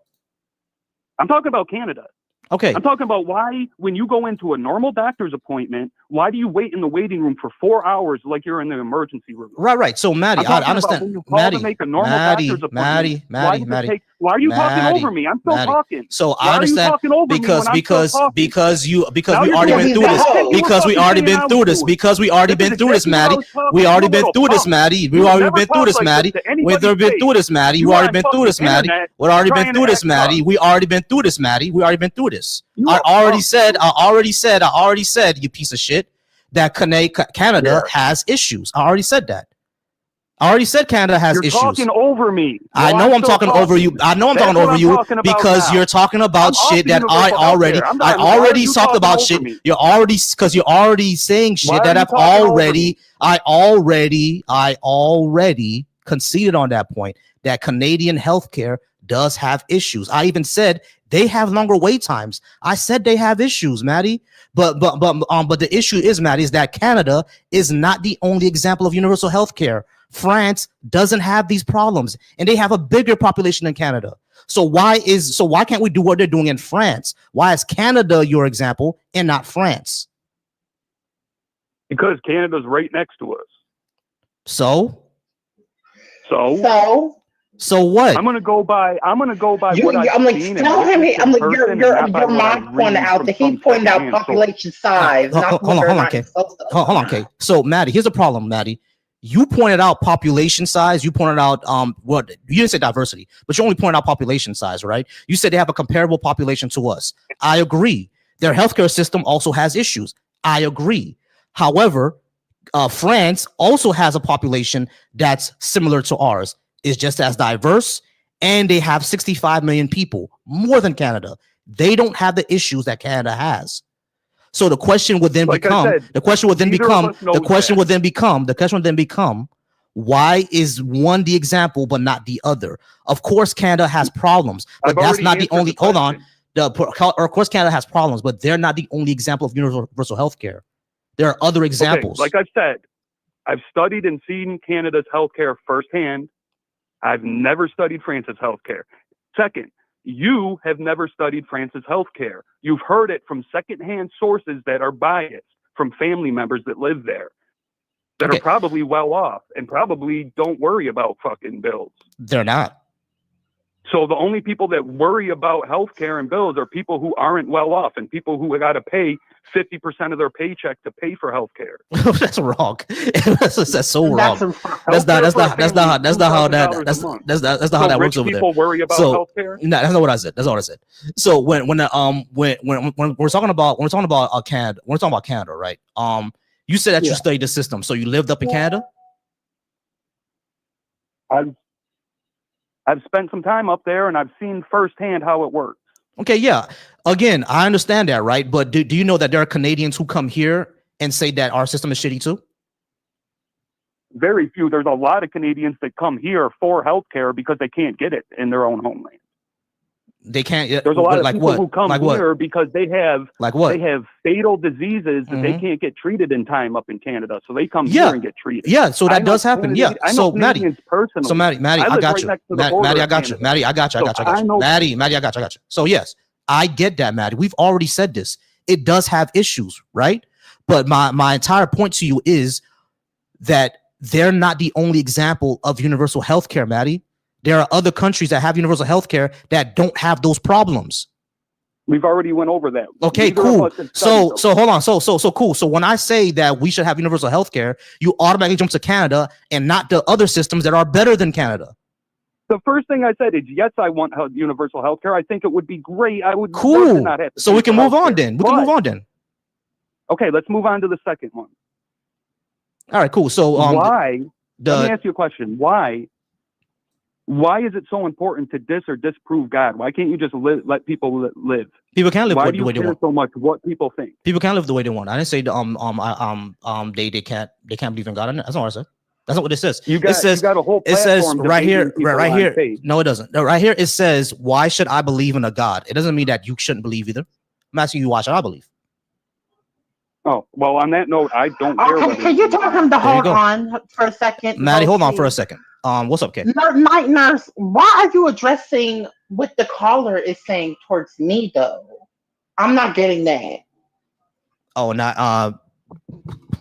I'm talking about Canada. Okay. I'm talking about why, when you go into a normal doctor's appointment, why do you wait in the waiting room for 4 hours like you're in the emergency room? Right. So, Maddie, I understand. Maddie, why are you talking over me? I'm still talking. So I understand because we already been through this. Because we already been through this. Because we already been through this, Maddie. We already been through this, Maddie. We already been through this, Maddie. We've been through this, Maddie. We already been through this, Maddie. We already been through this, Maddie. We already been through this, Maddie. We already been through this. I already said, you piece of shit, that Canada has issues. I already said that. I already said Canada has issues. You're talking over me. I know I'm talking over you. I know I'm talking over you because you're talking about shit that I already talked about shit. You're already saying shit that I already conceded on that point, that Canadian healthcare does have issues. I even said they have longer wait times. I said they have issues, Maddie. But the issue is, Maddie, is that Canada is not the only example of universal health care. France doesn't have these problems, and they have a bigger population than Canada. So why can't we do what they're doing in France? Why is Canada your example and not France? Because Canada's right next to us. So what? I'm gonna go by what I'm like, tell him. I'm like, your mom pointed out that he pointed out population size. Hold on, okay. So, Maddie, here's the problem, Maddie. You pointed out population size. You pointed out what you didn't say diversity, but you only pointed out population size, right? You said they have a comparable population to us. I agree. Their healthcare system also has issues. I agree. However, France also has a population that's similar to ours. Is just as diverse, and they have 65 million people, more than Canada. They don't have the issues that Canada has. So the question would then become, why is one the example but not the other? Of course, Canada has problems, but that's not the only. Hold on. Of course, Canada has problems, but they're not the only example of universal health care. There are other examples. Okay, like I've said, I've studied and seen Canada's healthcare firsthand. I've never studied France's healthcare. Second, you have never studied France's healthcare. You've heard it from secondhand sources that are biased, from family members that live there, that are probably well off and probably don't worry about fucking bills. They're not. So the only people that worry about healthcare and bills are people who aren't well off and people who got to pay 50% of their paycheck to pay for healthcare. That's wrong. That's so wrong. That's not how that works over there. People worry about healthcare. No, that's not what I said. That's not what I said. So when we're talking about Canada, right? You said that you studied the system, so you lived up in Canada. I've spent some time up there and I've seen firsthand how it works. Okay, yeah. Again, I understand that, right? But do you know that there are Canadians who come here and say that our system is shitty too? Very few. There's a lot of Canadians that come here for healthcare because they can't get it in their own homeland. They can't. There's a lot of like people what? who come like here what? because they have Like what? they have fatal diseases that they Mhm. can't get treated in time up in Canada, so they come Yeah. here and get treated. Yeah, so I that know does happen. Yeah. I know So Maddie, Canadians personally. so Maddie, I I live got right you. next to the border Maddie, I of got you. Canada. Maddie, I got you. I So got you. I got I you. know. Maddie, I got you. I got you. So yes, I get that, Maddie. We've already said this. It does have issues, right? But my entire point to you is that they're not the only example of universal health care, Maddie. There are other countries that have universal health care that don't have those problems. We've already went over that. Okay, Neither of cool. us have studied them. So hold on. So cool. So when I say that we should have universal health care, you automatically jump to Canada and not the other systems that are better than Canada. The first thing I said is yes, I want universal health care. I think it would be great. I would love to Cool. not have to So pay we can for move on healthcare. then. We can move on then. Okay, let's move on to the second one. All right, cool. So why? Let me ask you a question. Why is it so important to dis or disprove God? Why can't you just let people live? People can live Why the do you way they care want. so much what people think? People can live the way they want. I didn't say they can't believe in God. That's not what I said. That's not what it says. You It says got a whole it says platform right here, debating people right on here. faith. No, it doesn't. No, right here it says, why should I believe in a God? It doesn't mean that you shouldn't believe either. I'm asking you, why should I believe? Oh, well, on that note, I don't care. Okay, can you tell him to hold on for a second? Maddie, hold on for a Rosie? second. What's up, Kay? Night nurse, why are you addressing what the caller is saying towards me though? I'm not getting that. Oh, not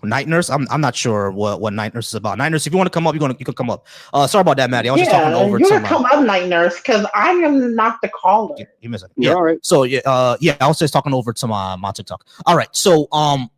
night nurse. I'm not sure what night nurse is about. Night nurse, if you want to come up, you can come up. Sorry about that, Maddie. I was just talking over you to can come up, night nurse, because I am not the caller. Give me a second. Yeah. All right. So yeah, I was just talking over to my TikTok. All right. So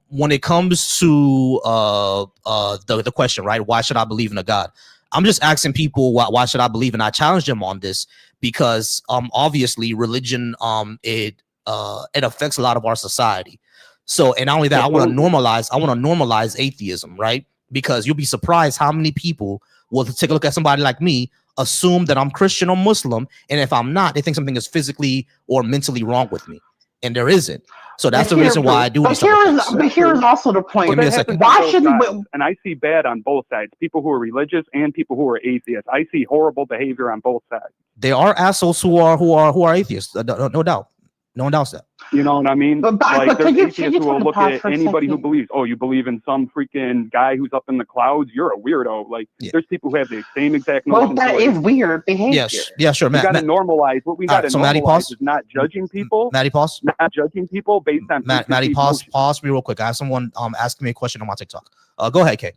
when it comes to the question, right? Why should I believe in a God? I'm just asking people why should I believe, and I challenge them on this because obviously religion it affects a lot of our society. So, and not only that, I want to normalize atheism, right? Because you'll be surprised how many people will take a look at somebody like me, assume that I'm Christian or Muslim, and if I'm not, they think something is physically or mentally wrong with me, and there isn't. So that's the reason why I do these type of things. But here is also the point. Give me a second. Why shouldn't we? And I see bad on both sides. People who are religious and people who are atheists. I see horrible behavior on both sides. There are assholes who are atheists. No doubt. No one doubts that. You know what I mean? But Like there's atheists who will turn the look pause at for a anybody who second? believes, oh, you believe in some freaking guy who's up in the clouds, you're a weirdo. Like there's people who have the same exact Well, notion. that is weird behavior. Yes. Yeah. Sure. We Matt. got to normalize what we All got to right, so Maddie, normalize pause. is not judging people. Maddie, pause. Not judging people based on Maddie, pause me real quick. I have someone asking me a question on my TikTok. Go ahead, Kay.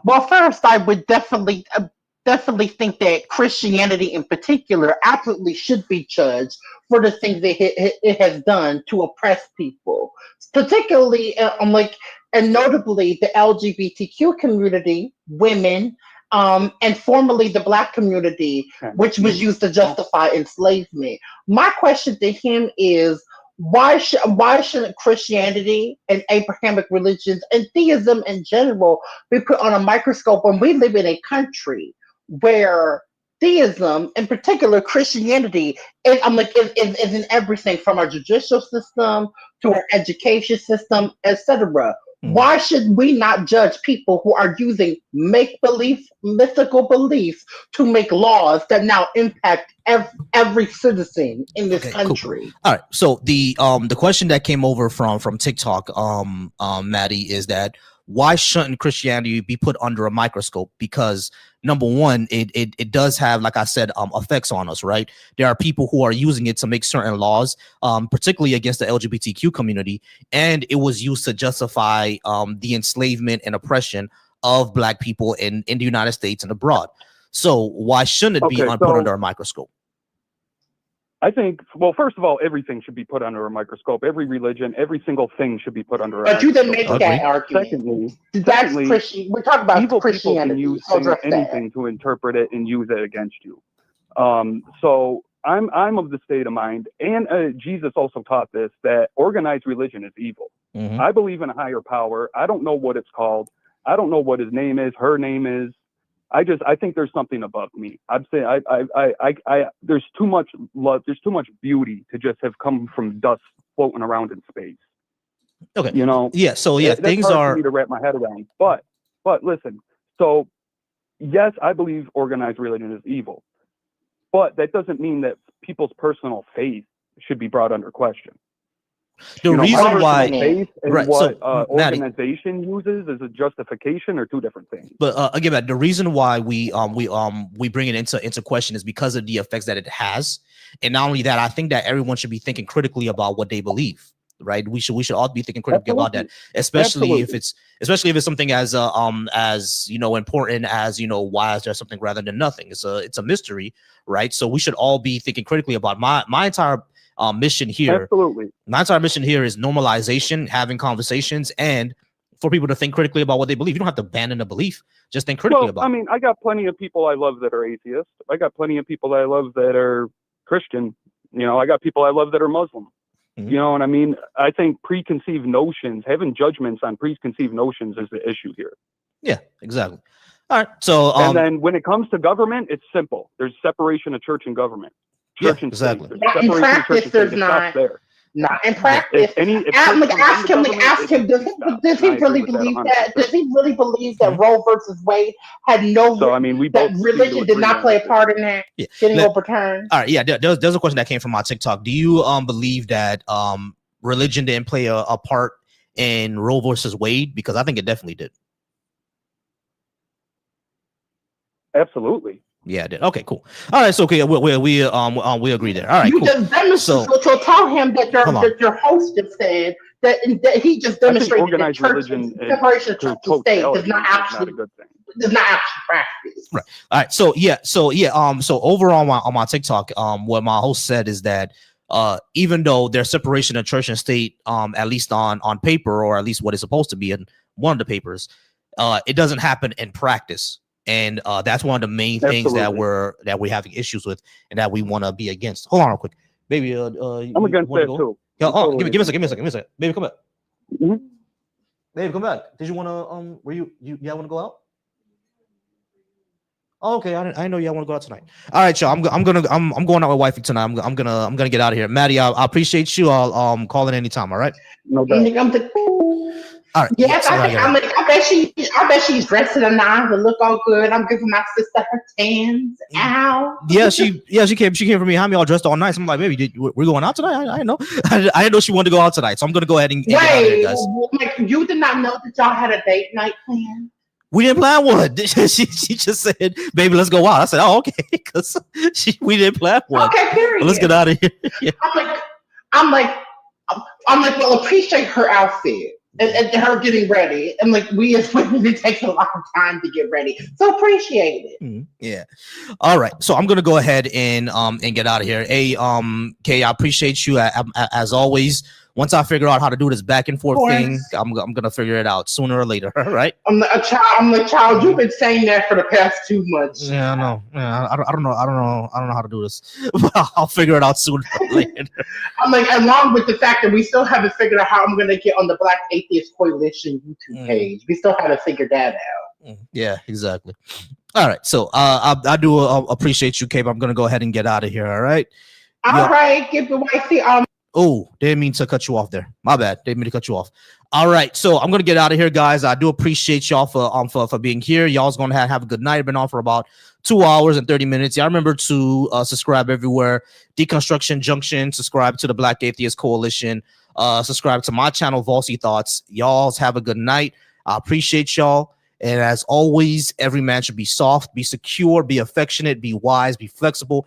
Well, first, I would definitely think that Christianity in particular absolutely should be judged for the things that it has done to oppress people, particularly and notably the LGBTQ community, women, and formerly the Black community, which was used to justify enslavement. My question to him is, why shouldn't Christianity and Abrahamic religions and theism in general be put on a microscope when we live in a country where theism, in particular Christianity, is in everything from our judicial system to our education system, etc. Why should we not judge people who are using make-believe, mythical beliefs to make laws that now impact every citizen in this country? Cool. All right. So the question that came over from TikTok, Maddie, is that why shouldn't Christianity be put under a microscope? Because number one, it does have, like I said, effects on us, right? There are people who are using it to make certain laws, particularly against the LGBTQ community, and it was used to justify the enslavement and oppression of Black people in the United States and abroad. So why shouldn't it be put under a microscope? I think, well, first of all, everything should be put under a microscope. Every religion, every single thing should be put under a But you microscope. didn't make that argument. Secondly, Christian. We're talking about evil Christianity. people can use So address that. anything to interpret it and use it against you. So I'm of the state of mind, and Jesus also taught this, that organized religion is evil. I believe in a higher power. I don't know what it's called. I don't know what his name is, her name is. I think there's something above me. I'm saying there's too much love, there's too much beauty to just have come from dust floating around in space. Okay. You know? Yeah. So yeah, that's things hard are for me to wrap my head around. But listen, so yes, I believe organized religion is evil. But that doesn't mean that people's personal faith should be brought under question. The reason why, faith and right? what So, Maddie, organization uses as a justification are two different things. but again, Matt, the reason why we bring it into question is because of the effects that it has, and not only that, I think that everyone should be thinking critically about what they believe. Right, we should all be thinking critically about that, especially if it's something as important as why is there something rather than nothing. It's a mystery, right? So we should all be thinking critically about my entire mission here. Absolutely, my entire mission here is normalization, having conversations, and for people to think critically about what they believe. You don't have to abandon a belief; just think critically about. I mean, I got plenty of people I love that are atheists. I got plenty of people that I love that are Christian. I got people I love that are Muslim. You know what I mean? I think preconceived notions, having judgments on preconceived notions is the issue here. Yeah, exactly. All right. So, and then when it comes to government, it's simple. There's separation of church and government. Church and exactly. state. In practice, there's not. There. Not in practice. Ask him. Does he really believe that? Does he really believe that Roe versus Wade had no? So I mean, that religion did not play a part in that getting overturned. All right. Yeah. There's a question that came from my TikTok. Do you believe that religion didn't play a part in Roe versus Wade? Because I think it definitely did. Absolutely. Yeah, it did. Okay, cool. All right, so okay, we agree there. All right, cool. Just demonstrate. So tell him that your host has said that he just demonstrated that church separation of church and state does not actually practice. Right. All right. So yeah. So overall on my TikTok, what my host said is that even though there's separation of church and state, at least on paper, or at least what is supposed to be in one of the papers, it doesn't happen in practice. And that's one of the main things that we're having issues with, and that we want to be against. Hold on real quick, baby. I'm against that too. Yo, give me a second. Baby, come back. Baby, come back. Did you want to were you want to go out? Oh, okay, I know y'all want to go out tonight. All right, y'all. I'm going out with wifey tonight. I'm gonna get out of here. Maddie, I appreciate you. I'll call in anytime. All right. No doubt. All right. Yes, I bet she's dressed to the nines and look all good. I'm giving my sister her tans. Ow. Yeah, she came from behind me all dressed all nice. I'm like, baby, we're going out tonight? I didn't know. I didn't know she wanted to go out tonight. So I'm gonna go ahead and get out of here, guys. Like, you did not know that y'all had a date night plan? We didn't plan one. She just said, baby, let's go out. I said, oh, okay, because we didn't plan one. Okay, period. Well, let's get out of here. Yeah. I'm like, well, appreciate her outfit. And her getting ready, and like we as women, it takes a lot of time to get ready, so appreciate it. Yeah. All right. So I'm gonna go ahead and get out of here. Hey, Kay, I appreciate you as always. Once I figure out how to do this back and forth thing, I'm gonna figure it out sooner or later. Right? I'm the child. You've been saying that for the past 2 months. Yeah, I know. Yeah, I don't know how to do this, but I'll figure it out sooner or later. I'm like, along with the fact that we still haven't figured out how I'm gonna get on the Black Atheist Coalition YouTube page. We still haven't figured that out. Yeah, exactly. All right. So I do appreciate you, Cape. I'm gonna go ahead and get out of here. All right. All right. Give the wifey Oh, didn't mean to cut you off there. My bad. Didn't mean to cut you off. All right, so I'm gonna get out of here, guys. I do appreciate y'all for being here. Y'all's gonna have a good night. I've been on for about 2 hours and 30 minutes. Y'all remember to subscribe everywhere. Deconstruction Junction. Subscribe to the Black Atheist Coalition. Subscribe to my channel, Volsy Thoughts. Y'all's have a good night. I appreciate y'all. And as always, every man should be soft, be secure, be affectionate, be wise, be flexible,